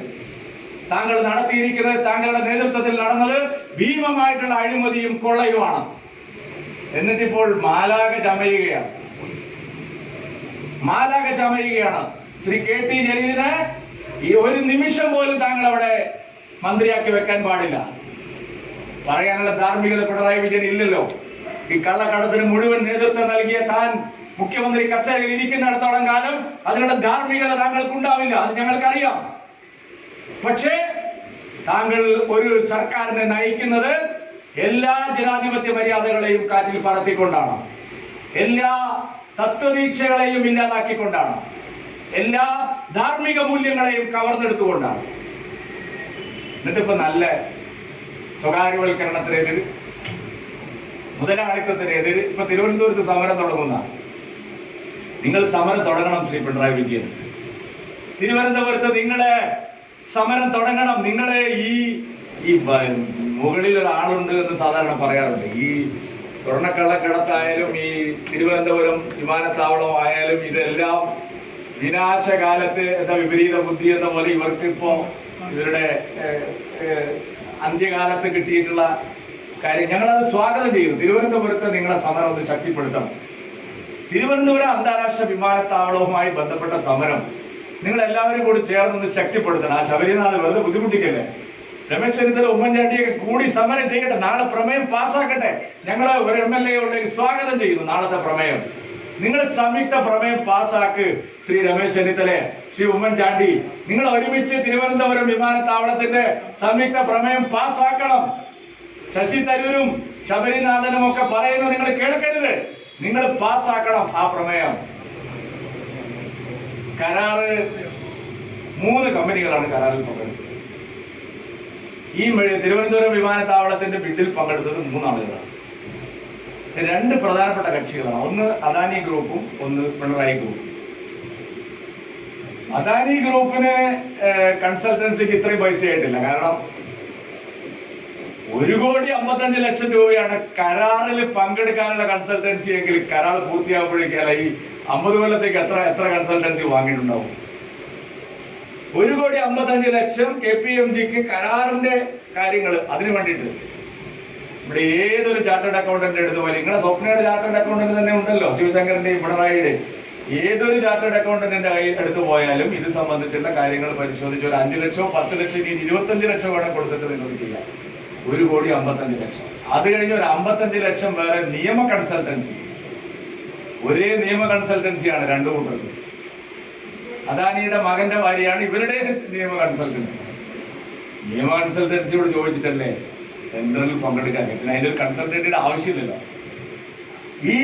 Speaker 7: താങ്കൾ നടത്തിയിരിക്കുന്നത്, താങ്കളുടെ നേതൃത്വത്തിൽ നടന്നത് ഭീമമായിട്ടുള്ള അഴിമതിയും കൊള്ളയുമാണ്. എന്നിട്ടിപ്പോൾ മാലാക ചമയുകയാണ്. ശ്രീ KT ജലീലിനെ ഈ ഒരു നിമിഷം പോലും താങ്കൾ അവിടെ മന്ത്രിയാക്കി വെക്കാൻ പാടില്ല. പറയാനുള്ള ധാർമ്മികത പിണറായി വിജയൻ ഇല്ലല്ലോ. ഈ കള്ളക്കടത്തിന് മുഴുവൻ നേതൃത്വം നൽകിയ താൻ മുഖ്യമന്ത്രി കസേരയിൽ ഇരിക്കുന്നിടത്തോളം കാലം അതിനുള്ള ധാർമ്മികത താങ്കൾക്കുണ്ടാവില്ല. അത് ഞങ്ങൾക്കറിയാം. പക്ഷേ താങ്കൾ ഒരു സർക്കാരിനെ നയിക്കുന്നത് എല്ലാ ജനാധിപത്യ മര്യാദകളെയും കാറ്റിൽ പറത്തിക്കൊണ്ടാണ്, എല്ലാ തത്വദീക്ഷകളെയും ഇല്ലാതാക്കിക്കൊണ്ടാണ്, എല്ലാ ധാർമ്മിക മൂല്യങ്ങളെയും കവർന്നെടുത്തുകൊണ്ടാണ്. എന്നിട്ടിപ്പോ നല്ല സ്വകാര്യവൽക്കരണത്തിനെതിര്, മുതലാളിത്തത്തിനെതിര് ഇപ്പൊ തിരുവനന്തപുരത്ത് സമരം തുടങ്ങുന്ന. നിങ്ങൾ സമരം തുടങ്ങണം ശ്രീ പിണറായി വിജയൻ. തിരുവനന്തപുരത്ത് നിങ്ങളെ സമരം തുടങ്ങണം. നിങ്ങളെ ഈ മുകളിൽ ഒരാളുണ്ട് എന്ന് സാധാരണ പറയാറുണ്ട്. ഈ സ്വർണ്ണക്കള്ളക്കടത്തായാലും ഈ തിരുവനന്തപുരം വിമാനത്താവളം ആയാലും ഇതെല്ലാം വിനാശകാലത്ത് എന്താ വിപരീത ബുദ്ധി എന്ന പോലെ ഇവർക്ക് ഇപ്പോ ഇവരുടെ അന്ത്യകാലത്ത് കിട്ടിയിട്ടുള്ള കാര്യം ഞങ്ങളത് സ്വാഗതം ചെയ്യുന്നു. തിരുവനന്തപുരത്ത് നിങ്ങളെ സമരം ഒന്ന് ശക്തിപ്പെടുത്തണം. തിരുവനന്തപുരം അന്താരാഷ്ട്ര വിമാനത്താവളവുമായി ബന്ധപ്പെട്ട സമരം നിങ്ങൾ എല്ലാവരും കൂടി ചേർന്നൊന്ന് ശക്തിപ്പെടുത്തണം. ആ ശബരിനാഥ് വെറുതെ ബുദ്ധിമുട്ടിക്കല്ലേ. രമേശ് ചെന്നിത്തല, ഉമ്മൻചാണ്ടിയൊക്കെ കൂടി സമരം ചെയ്യട്ടെ. നാളെ പ്രമേയം പാസ്സാക്കട്ടെ. ഞങ്ങൾ ഒരു MLA ഉണ്ടെങ്കിൽ സ്വാഗതം ചെയ്യുന്നു നാളത്തെ പ്രമേയം. നിങ്ങൾ സംയുക്ത പ്രമേയം പാസ്സാക്ക്. ശ്രീ രമേശ് ചെന്നിത്തല, ശ്രീ ഉമ്മൻചാണ്ടി, നിങ്ങൾ ഒരുമിച്ച് തിരുവനന്തപുരം വിമാനത്താവളത്തിന്റെ സംയുക്ത പ്രമേയം പാസ്സാക്കണം. ശശി തരൂരും ശബരിനാഥനും ഒക്കെ പറയുന്നത് നിങ്ങൾ കേൾക്കരുത്. നിങ്ങൾ പാസ്സാക്കണം ആ പ്രമേയം. കരാറ് 3 കമ്പനികളാണ് കരാറിൽ പങ്കെടുത്തത്. ഈ തിരുവനന്തപുരം വിമാനത്താവളത്തിന്റെ ബിഡിൽ പങ്കെടുത്തത് 3 ആളുകളാണ്. 2 പ്രധാനപ്പെട്ട കക്ഷികളാണ്. ഒന്ന് അദാനി ഗ്രൂപ്പും ഒന്ന് പിണറായി ഗ്രൂപ്പും. അദാനി ഗ്രൂപ്പിന് കൺസൾട്ടൻസിക്ക് ഇത്രയും പൈസ ആയിട്ടില്ല. കാരണം 1,55,00,000 രൂപയാണ് കരാറിൽ പങ്കെടുക്കാനുള്ള കൺസൾട്ടൻസി എങ്കിൽ കരാർ പൂർത്തിയാകുമ്പോഴേക്കല്ല ഈ 50 കൊല്ലത്തേക്ക് എത്ര കൺസൾട്ടൻസി വാങ്ങിയിട്ടുണ്ടാവും? 1,55,00,000 KPMGക്ക് കരാറിന്റെ കാര്യങ്ങൾ അതിനു വേണ്ടിയിട്ട്. ഇവിടെ ഏതൊരു ചാർട്ടേഡ് അക്കൗണ്ടന്റ് എടുത്തു പോലെ നിങ്ങളുടെ സ്വപ്നയുടെ ചാർട്ടേഡ് അക്കൗണ്ടന്റ് തന്നെ ഉണ്ടല്ലോ, ശിവശങ്കറിന്റെയും പിണറായിയുടെയും. ഏതൊരു ചാർട്ടേഡ് അക്കൗണ്ടന്റിന്റെ കയ്യിൽ എടുത്തു പോയാലും ഇത് സംബന്ധിച്ചുള്ള കാര്യങ്ങൾ പരിശോധിച്ച് ഒരു 5 ലക്ഷമോ 10 ലക്ഷം ഇനി 25 ലക്ഷം വേണം കൊടുത്തിട്ട് നിങ്ങൾക്ക് ചെയ്യാം. 1,55,00,000. അത് കഴിഞ്ഞ് ഒരു 55 ലക്ഷം വേറെ നിയമ കൺസൾട്ടൻസി. ഒരേ നിയമ കൺസൾട്ടൻസിയാണ് 2 കൂട്ടർക്കും. അദാനിയുടെ മകന്റെ ഭാര്യയാണ് ഇവരുടെ നിയമ കൺസൾട്ടൻസി. നിയമ കൺസൾട്ടൻസിയോട് ചോദിച്ചിട്ടല്ലേ ടെൻഡറിൽ പങ്കെടുക്കാൻ. പിന്നെ അതിന്റെ ഒരു കൺസൾട്ടന്റിന്റെ ആവശ്യമില്ലല്ലോ. ഈ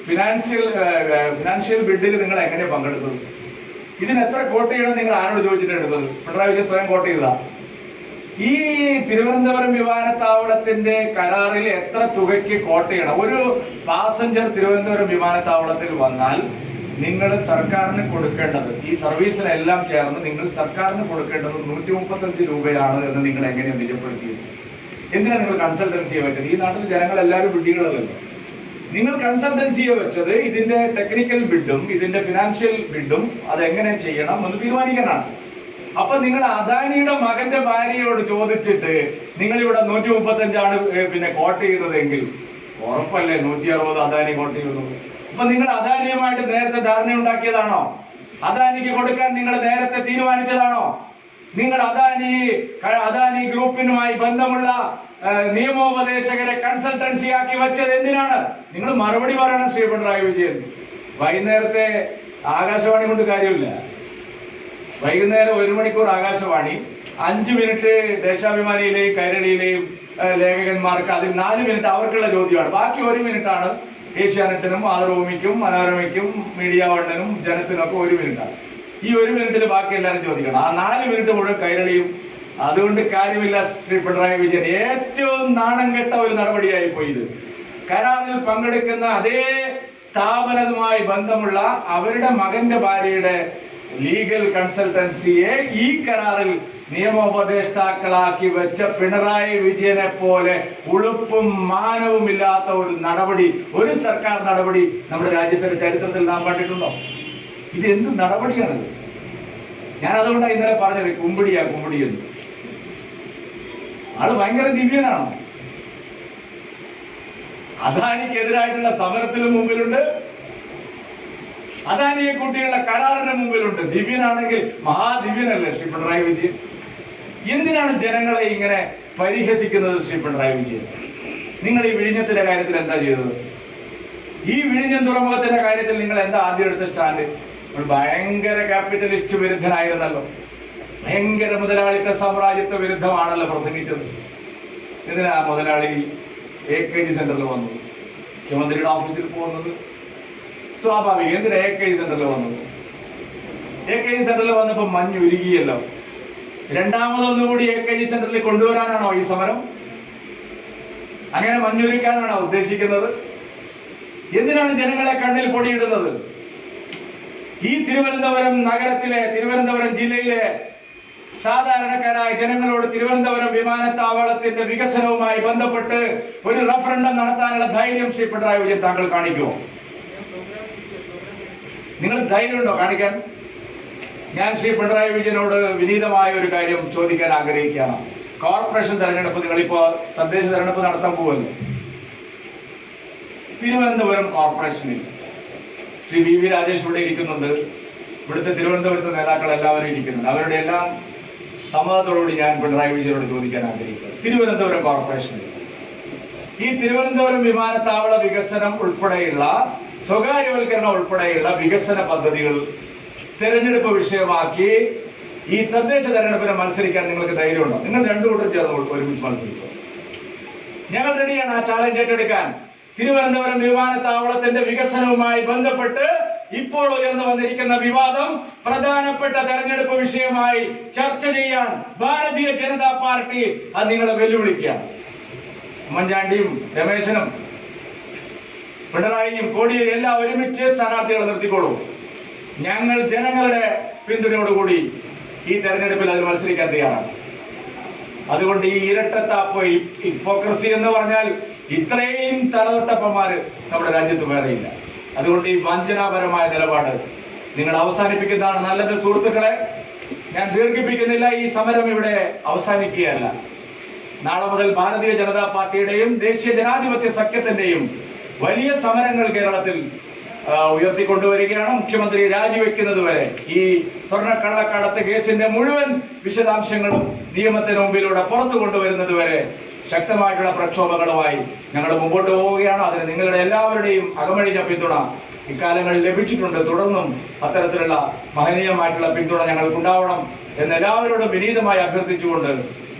Speaker 7: ഫിനാൻഷ്യൽ ബിഡിൽ നിങ്ങൾ എങ്ങനെ പങ്കെടുത്തത്? ഇതിന് എത്ര കോട്ട് ചെയ്യണം നിങ്ങൾ ആരോട് ചോദിച്ചിട്ട് എടുത്തത്? പിണറായി വിജയൻ സ്വയം കോട്ട് ചെയ്തതാ. ഈ തിരുവനന്തപുരം വിമാനത്താവളത്തിന്റെ കരാറിൽ എത്ര തുകയ്ക്ക് കോട്ട് ചെയ്യണം? ഒരു പാസഞ്ചർ തിരുവനന്തപുരം വിമാനത്താവളത്തിൽ വന്നാൽ നിങ്ങൾ സർക്കാരിന് കൊടുക്കേണ്ടത്, ഈ സർവീസിനെല്ലാം ചേർന്ന് നിങ്ങൾ സർക്കാരിന് കൊടുക്കേണ്ടത് 135 രൂപയാണ് എന്ന് നിങ്ങൾ എങ്ങനെയാണ് നിജപ്പെടുത്തിയത്? എന്തിനാണ് നിങ്ങൾ കൺസൾട്ടൻസിയെ വെച്ചത്? ഈ നാട്ടിൽ ജനങ്ങൾ എല്ലാവരും ബിഡുകളല്ലോ. നിങ്ങൾ കൺസൾട്ടൻസിയെ വെച്ചത് ഇതിന്റെ ടെക്നിക്കൽ ബിഡും ഇതിന്റെ ഫിനാൻഷ്യൽ ബിഡും അതെങ്ങനെ ചെയ്യണം എന്ന് തീരുമാനിക്കാനാണ്. അപ്പൊ നിങ്ങൾ അദാനിയുടെ മകന്റെ ഭാര്യയോട് ചോദിച്ചിട്ട് നിങ്ങൾ ഇവിടെ 135 പിന്നെ കോട്ട് ചെയ്യുന്നതെങ്കിൽ ഉറപ്പല്ലേ 160 അദാനി കോട്ട് ചെയ്യുന്നത്? അപ്പൊ നിങ്ങൾ അദാനിയുമായിട്ട് നേരത്തെ ധാരണ ഉണ്ടാക്കിയതാണോ? അദാനിക്ക് കൊടുക്കാൻ നിങ്ങൾ നേരത്തെ തീരുമാനിച്ചതാണോ? നിങ്ങൾ അദാനി ഗ്രൂപ്പിനുമായി ബന്ധമുള്ള നിയമോപദേശകരെ കൺസൾട്ടൻസി ആക്കി വെച്ചത് എന്തിനാണ്? നിങ്ങൾ മറുപടി പറയണം ശ്രീ പിണറായി വിജയൻ. വൈകുന്നേരത്തെ ആകാശവാണി കൊണ്ട് കാര്യമില്ല. വൈകുന്നേരം 1 മണിക്കൂർ ആകാശവാണി, 5 മിനിറ്റ് ദേശാഭിമാനിയിലെയും കൈരളിയിലെയും ലേഖകന്മാർക്ക്, അതിൽ 4 മിനിറ്റ് അവർക്കുള്ള ചോദ്യമാണ്. ബാക്കി 1 മിനിറ്റാണ് ഏഷ്യാനെറ്റിനും മാതൃഭൂമിക്കും മനോരമയ്ക്കും മീഡിയ വണ്ണനും ജനത്തിനും ഒക്കെ 1 മിനിറ്റാണ്. ഈ 1 മിനിറ്റിൽ ബാക്കി എല്ലാവരും ചോദിക്കണം. ആ 4 മിനിറ്റ് മുഴുവൻ കൈരളിയും. അതുകൊണ്ട് കാര്യമില്ല ശ്രീ പിണറായി വിജയൻ. ഏറ്റവും നാണം കെട്ട ഒരു നടപടിയായി പോയി ഇത്. കരാറിൽ പങ്കെടുക്കുന്ന അതേ സ്ഥാപനവുമായി ബന്ധമുള്ള അവരുടെ മകന്റെ ഭാര്യയുടെ ലീഗൽ കൺസൾട്ടൻസിയെ ഈ കരാറിൽ നിയമോപദേഷ്ടാക്കളാക്കി വെച്ച പിണറായി വിജയനെ പോലെ ഉളുപ്പും മാനവും ഇല്ലാത്ത ഒരു നടപടി, ഒരു സർക്കാർ നടപടി നമ്മുടെ രാജ്യത്തിന്റെ ചരിത്രത്തിൽ നാം കണ്ടിട്ടുണ്ടോ? ഇത് എന്ത് നടപടിയാണിത്? ഞാൻ അതുകൊണ്ടാണ് ഇന്നലെ പറഞ്ഞത് കുമ്പിടിയെന്ന്. ആള് ഭയങ്കര ദിവ്യനാണോ? അദാനിക്കെതിരായിട്ടുള്ള സമരത്തിന് മുമ്പിലുണ്ട്, അദാനിയെ കൂട്ടിയുള്ള കരാറിന് മുമ്പിലുണ്ട്. ദിവ്യനാണെങ്കിൽ മഹാദിവ്യനല്ലേ ശ്രീ പിണറായി വിജയൻ? എന്തിനാണ് ജനങ്ങളെ ഇങ്ങനെ പരിഹസിക്കുന്നത് ശ്രീ പിണറായി വിജയൻ? നിങ്ങൾ ഈ വിഴിഞ്ഞത്തിന്റെ കാര്യത്തിൽ എന്താ ചെയ്തത്? ഈ വിഴിഞ്ഞം തുറമുഖത്തിന്റെ കാര്യത്തിൽ നിങ്ങൾ എന്താ ആദ്യം എടുത്ത സ്റ്റാൻഡ്? ഭയങ്കര ക്യാപിറ്റലിസ്റ്റ് വിരുദ്ധനായിരുന്നല്ലോ. ഭയങ്കര മുതലാളിത്ത സാമ്രാജ്യത്വ വിരുദ്ധമാണല്ലോ പ്രസംഗിച്ചത്. എന്തിനാ മുതലാളി AKG സെന്ററിൽ വന്നത്? മുഖ്യമന്ത്രിയുടെ ഓഫീസിൽ പോകുന്നത് സ്വാഭാവികം. എന്തിനാ AKG സെന്ററിൽ വന്നത്? AKG സെന്ററിൽ വന്നപ്പോ മഞ്ഞുരുകിയല്ലോ. രണ്ടാമതൊന്നുകൂടി AKG സെന്ററിൽ കൊണ്ടുവരാനാണോ ഈ സമരം? അങ്ങനെ മഞ്ഞുരുക്കാനാണോ ഉദ്ദേശിക്കുന്നത്? എന്തിനാണ് ജനങ്ങളെ കണ്ണിൽ പൊടിയിടുന്നത്? ഈ തിരുവനന്തപുരം നഗരത്തിലെ, തിരുവനന്തപുരം ജില്ലയിലെ സാധാരണക്കാരായ ജനങ്ങളോട് തിരുവനന്തപുരം വിമാനത്താവളത്തിന്റെ വികസനവുമായി ബന്ധപ്പെട്ട് ഒരു റഫറൻഡം നടത്താനുള്ള ധൈര്യം ശ്രീ പിണറായി വിജയൻ താങ്കൾ കാണിക്കുമോ? നിങ്ങൾ ധൈര്യമുണ്ടോ കാണിക്കാൻ? ഞാൻ ശ്രീ പിണറായി വിജയനോട് വിനീതമായ ഒരു കാര്യം ചോദിക്കാൻ ആഗ്രഹിക്കുകയാണ്. കോർപ്പറേഷൻ തെരഞ്ഞെടുപ്പ്, നിങ്ങളിപ്പോ തദ്ദേശ തെരഞ്ഞെടുപ്പ് നടത്താൻ പോവല്ലോ. തിരുവനന്തപുരം കോർപ്പറേഷനിൽ ശ്രീ വി രാജേഷ് ഇവിടെ ഇരിക്കുന്നുണ്ട്. ഇവിടുത്തെ തിരുവനന്തപുരത്തെ നേതാക്കൾ എല്ലാവരും ഇരിക്കുന്നുണ്ട്. അവരുടെ എല്ലാം സമ്മതത്തോടുകൂടി ഞാൻ പിണറായി വിജയനോട് ചോദിക്കാൻ ആഗ്രഹിക്കുന്നു. തിരുവനന്തപുരം കോർപ്പറേഷനിൽ ഈ തിരുവനന്തപുരം വിമാനത്താവള വികസനം ഉൾപ്പെടെയുള്ള സ്വകാര്യവൽക്കരണം ഉൾപ്പെടെയുള്ള വികസന പദ്ധതികൾ തെരഞ്ഞെടുപ്പ് വിഷയമാക്കി ഈ തദ്ദേശ തെരഞ്ഞെടുപ്പിനെ മത്സരിക്കാൻ നിങ്ങൾക്ക് ധൈര്യമുണ്ടോ? നിങ്ങൾ രണ്ടു കൂട്ടർ ചേർന്ന് ഒരുമിച്ച് മത്സരിക്കും. ഞങ്ങൾ റെഡിയാണ് ആ ചാലഞ്ച് ഏറ്റെടുക്കാൻ. തിരുവനന്തപുരം വിമാനത്താവളത്തിന്റെ വികസനവുമായി ബന്ധപ്പെട്ട് ഇപ്പോൾ ഉയർന്നു വന്നിരിക്കുന്ന വിവാദം പ്രധാനപ്പെട്ട തെരഞ്ഞെടുപ്പ് വിഷയമായി ചർച്ച ചെയ്യാൻ ഭാരതീയ ജനതാ പാർട്ടി അത് നിങ്ങളെ വെല്ലുവിളിക്കുകയാണ്. ഉമ്മൻചാണ്ടിയും രമേശനും പിണറായിയും കോടിയേരി എല്ലാം ഒരുമിച്ച് സ്ഥാനാർത്ഥികളെ നിർത്തിക്കോളൂ. ഞങ്ങൾ ജനങ്ങളുടെ പിന്തുണയോടുകൂടി ഈ തെരഞ്ഞെടുപ്പിൽ അതിൽ മത്സരിക്കാൻ തയ്യാറാണ്. അതുകൊണ്ട് ഈ ഇരട്ടത്താപ്പ്, ഹിപ്പോക്രസി എന്ന് പറഞ്ഞാൽ ഇത്രയും തലതൊട്ടപ്പന്മാര് നമ്മുടെ രാജ്യത്ത് വേറെയില്ല. അതുകൊണ്ട് ഈ വഞ്ചനാപരമായ നിലപാട് നിങ്ങൾ അവസാനിപ്പിക്കുന്നതാണ് നല്ലത്. സുഹൃത്തുക്കളെ, ഞാൻ ദീർഘിപ്പിക്കുന്നില്ല. ഈ സമരം ഇവിടെ അവസാനിക്കുകയല്ല. നാളെ മുതൽ ഭാരതീയ ജനതാ പാർട്ടിയുടെയും ദേശീയ ജനാധിപത്യ സഖ്യത്തിന്റെയും വലിയ സമരങ്ങൾ കേരളത്തിൽ ഉയർത്തിക്കൊണ്ടുവരികയാണ്. മുഖ്യമന്ത്രി രാജിവെക്കുന്നത് വരെ ഈ സ്വർണ്ണക്കള്ളക്കടത്ത് കേസിന്റെ മുഴുവൻ വിശദാംശങ്ങളും നിയമത്തിന് മുമ്പിലൂടെ പുറത്തു കൊണ്ടുവരുന്നത് വരെ ശക്തമായിട്ടുള്ള പ്രക്ഷോഭങ്ങളുമായി ഞങ്ങൾ മുമ്പോട്ട് പോവുകയാണ്. അതിന് നിങ്ങളുടെ എല്ലാവരുടെയും അകമഴിഞ്ഞ പിന്തുണ ഇക്കാലങ്ങളിൽ ലഭിച്ചിട്ടുണ്ട്. തുടർന്നും അത്തരത്തിലുള്ള മഹനീയമായിട്ടുള്ള പിന്തുണ ഞങ്ങൾക്കുണ്ടാവണം എന്ന് എല്ലാവരോടും വിനീതമായി അഭ്യർത്ഥിച്ചുകൊണ്ട്,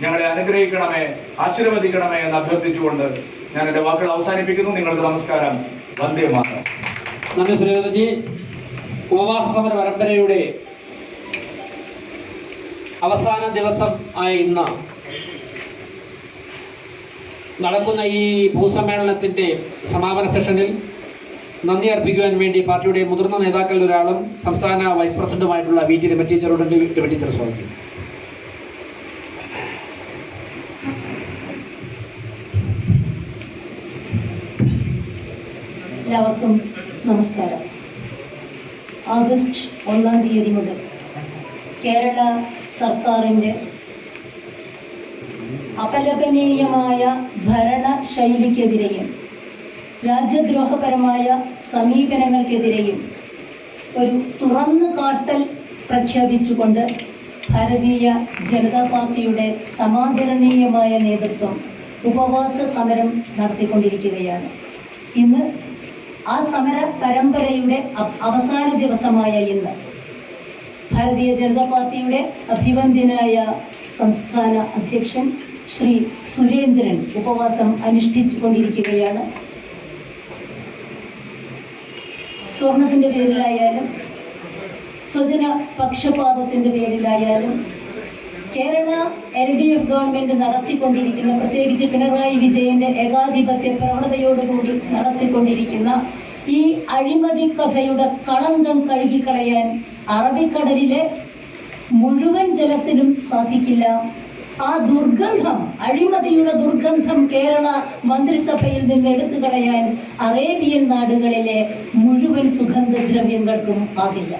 Speaker 7: ഞങ്ങളെ അനുഗ്രഹിക്കണമേ, ആശീർവദിക്കണമേ എന്ന് അഭ്യർത്ഥിച്ചുകൊണ്ട് ഞാൻ എന്റെ വാക്കുകൾ അവസാനിപ്പിക്കുന്നു. നിങ്ങൾക്ക് നമസ്കാരം. വന്ദേ മാതരം.
Speaker 1: നന്ദി സുരേന്ദ്രജി. ഉപവാസ സമര പരമ്പരയുടെ അവസാന ദിവസം ആയ ഇന്ന് നടക്കുന്ന ഈ ഭൂസമ്മേളനത്തിൻ്റെ സമാപന സെഷനിൽ നന്ദി അർപ്പിക്കുവാൻ വേണ്ടി പാർട്ടിയുടെ മുതിർന്ന നേതാക്കളിൽ ഒരാളും സംസ്ഥാന വൈസ് പ്രസിഡന്റുമായിട്ടുള്ള വി ടി രമ ടീച്ചറോട് രമ ടീച്ചർ സ്വാഗതം.
Speaker 8: എല്ലാവർക്കും നമസ്കാരം. ഓഗസ്റ്റ് 1-ാം തീയതി മുതൽ കേരള സർക്കാരിൻ്റെ അപലപനീയമായ ഭരണശൈലിക്കെതിരെയും രാജ്യദ്രോഹപരമായ സമീപനങ്ങൾക്കെതിരെയും ഒരു തുറന്നുകാട്ടൽ പ്രഖ്യാപിച്ചുകൊണ്ട് ഭാരതീയ ജനതാ പാർട്ടിയുടെ സമാദരണീയമായ നേതൃത്വം ഉപവാസ സമരം നടത്തിക്കൊണ്ടിരിക്കുകയാണ്. ഇന്ന് ആ സമര പരമ്പരയുടെ അവസാന ദിവസമായ ഇന്ന് ഭാരതീയ ജനതാ പാർട്ടിയുടെ അഭിവന്ദ്യനായ സംസ്ഥാന അധ്യക്ഷൻ ശ്രീ സുരേന്ദ്രൻ ഉപവാസം അനുഷ്ഠിച്ചു കൊണ്ടിരിക്കുകയാണ്. സ്വർണത്തിൻ്റെ പേരിലായാലും സ്വജന പക്ഷപാതത്തിൻ്റെ പേരിലായാലും കേരള LDF ഗവൺമെന്റ് നടത്തിക്കൊണ്ടിരിക്കുന്ന, പ്രത്യേകിച്ച് പിണറായി വിജയന്റെ ഏകാധിപത്യ പ്രവണതയോടുകൂടി നടത്തിക്കൊണ്ടിരിക്കുന്ന ഈ അഴിമതി കഥയുടെ കളങ്കം കഴുകിക്കളയാൻ അറബിക്കടലിലെ മുഴുവൻ ജലത്തിനും സാധിക്കില്ല. ആ ദുർഗന്ധം, അഴിമതിയുടെ ദുർഗന്ധം കേരള മന്ത്രിസഭയിൽ നിന്ന് എടുത്തു കളയാൻ അറേബ്യൻ നാടുകളിലെ മുഴുവൻ സുഗന്ധദ്രവ്യങ്ങൾക്കും ആകില്ല.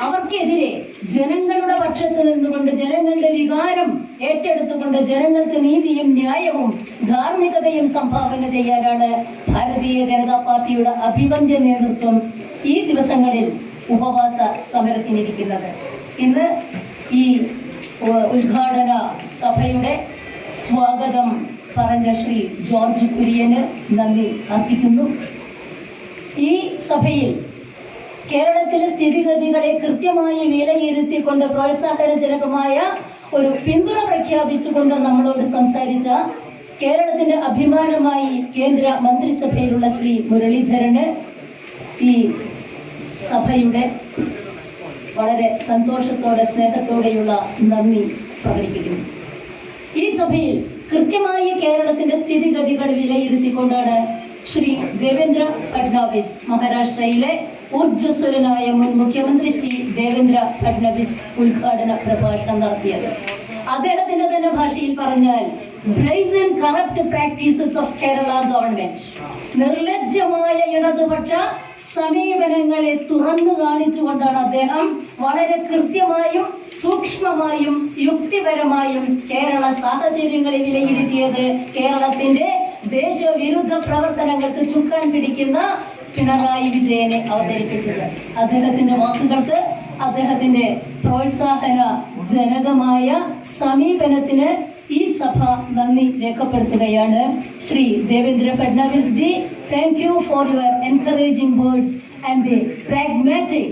Speaker 8: അവർക്കെതിരെ ജനങ്ങളുടെ പക്ഷത്ത് നിന്നുകൊണ്ട്, ജനങ്ങളുടെ വികാരം ഏറ്റെടുത്തുകൊണ്ട്, ജനങ്ങൾക്ക് നീതിയും ന്യായവും ധാർമ്മികതയും സംഭാവന ചെയ്യാനാണ് ഭാരതീയ ജനതാ പാർട്ടിയുടെ അഭിവന്ദ്യ നേതൃത്വം ഈ ദിവസങ്ങളിൽ ഉപവാസ സമരത്തിനിരിക്കുന്നത്. ഇന്ന് ഈ ഉദ്ഘാടന സഭയുടെ സ്വാഗതം പറഞ്ഞ ശ്രീ ജോർജ് കുര്യന് നന്ദി അർപ്പിക്കുന്നു. ഈ സഭയിൽ കേരളത്തിലെ സ്ഥിതിഗതികളെ കൃത്യമായി വിലയിരുത്തിക്കൊണ്ട് പ്രോത്സാഹനജനകമായ ഒരു പിന്തുണ പ്രഖ്യാപിച്ചുകൊണ്ട് നമ്മളോട് സംസാരിച്ച കേരളത്തിന്റെ അഭിമാനമായി കേന്ദ്ര മന്ത്രിസഭയിലുള്ള ശ്രീ മുരളീധരന് ഈ സഭയുടെ വളരെ സന്തോഷത്തോടെ സ്നേഹത്തോടെയുള്ള നന്ദി പ്രകടിപ്പിക്കുന്നു. ഈ സഭയിൽ കൃത്യമായി കേരളത്തിന്റെ സ്ഥിതിഗതികൾ വിലയിരുത്തിക്കൊണ്ടാണ് ശ്രീ ദേവേന്ദ്ര ഫഡ്നാവിസ്, മഹാരാഷ്ട്രയിലെ ഊർജ്ജസ്വലനായ മുൻ മുഖ്യമന്ത്രി ശ്രീ ദേവേന്ദ്ര ഫഡ്നാവിസ് ഉദ്ഘാടന പ്രഭാഷണം നടത്തിയത്. അദ്ദേഹത്തിന്റെ തന്നെ ഭാഷയിൽ പറഞ്ഞാൽ, brazen corrupt practices of Kerala government, നിർലജ്ജമായ ഇടതുപക്ഷ സമീപനങ്ങളെ തുറന്നു കാണിച്ചുകൊണ്ടാണ് അദ്ദേഹം വളരെ കൃത്യമായും സൂക്ഷ്മമായും യുക്തിപരമായും കേരള സാഹചര്യങ്ങളെ വിലയിരുത്തിയത്. കേരളത്തിന്റെ ദേശവിരുദ്ധ പ്രവർത്തനങ്ങൾക്ക് ചുക്കാൻ പിടിക്കുന്ന പിണറായി വിജയനെ അവതരിപ്പിച്ചത്. അദ്ദേഹത്തിന്റെ വാക്കുകൾക്ക്, അദ്ദേഹത്തിന്റെ പ്രോത്സാഹന ജനകമായ സമീപനത്തിന് ഈ സഭ നന്ദി രേഖപ്പെടുത്തുകയാണ്. Shri Devendra Fadnavis G, thank you for your encouraging words and the pragmatic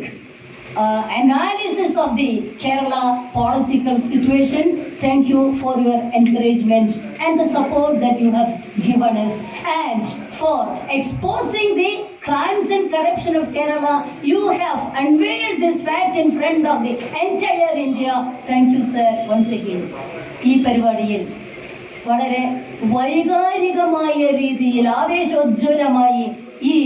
Speaker 8: analysis of the Kerala political situation. Thank you for your encouragement and the support that you have given us, and for exposing the crimes and corruption of Kerala. You have unveiled this fact in front of the entire India. Thank you, sir, once again. ഈ പരിപാടിയിൽ വളരെ വൈകാരികമായ രീതിയിൽ ആവേശോജ്വലമായി ഈ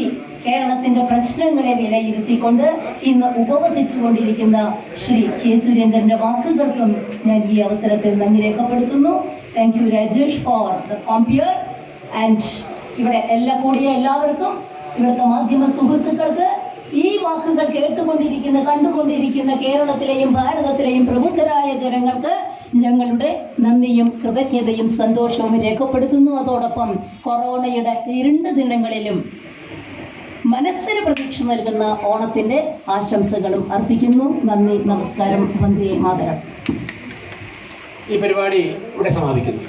Speaker 8: കേരളത്തിന്റെ പ്രശ്നങ്ങളെ വിലയിരുത്തിക്കൊണ്ട് ഇന്ന് ഉപവസിച്ചുകൊണ്ടിരിക്കുന്ന Shri K സുരേന്ദ്രന്റെ വാക്കുകൾക്കും ഞാൻ ഈ അവസരത്തിൽ നന്ദി രേഖപ്പെടുത്തുന്നു. Thank you Rajesh for the compère. And ഇവിടെ കൂടിയ എല്ലാവർക്കും, ഇവിടുത്തെ മാധ്യമ സുഹൃത്തുക്കൾക്ക്, ഈ വാക്കുകൾ കേട്ടുകൊണ്ടിരിക്കുന്ന കണ്ടുകൊണ്ടിരിക്കുന്ന കേരളത്തിലെയും ഭാരതത്തിലെയും പ്രബുദ്ധരായ ജനങ്ങൾക്ക് ഞങ്ങളുടെ നന്ദിയും കൃതജ്ഞതയും സന്തോഷവും രേഖപ്പെടുത്തുന്നു. അതോടൊപ്പം കൊറോണയുടെ ഇരുണ്ട ദിനങ്ങളിലും മനസ്സിന് പ്രതീക്ഷ നൽകുന്ന ഓണത്തിന്റെ ആശംസകളും അർപ്പിക്കുന്നു. നന്ദി, നമസ്കാരം, വന്ദേ മാതരം.
Speaker 1: ഈ പരിപാടി ഇവിടെ സമാപിക്കുന്നു.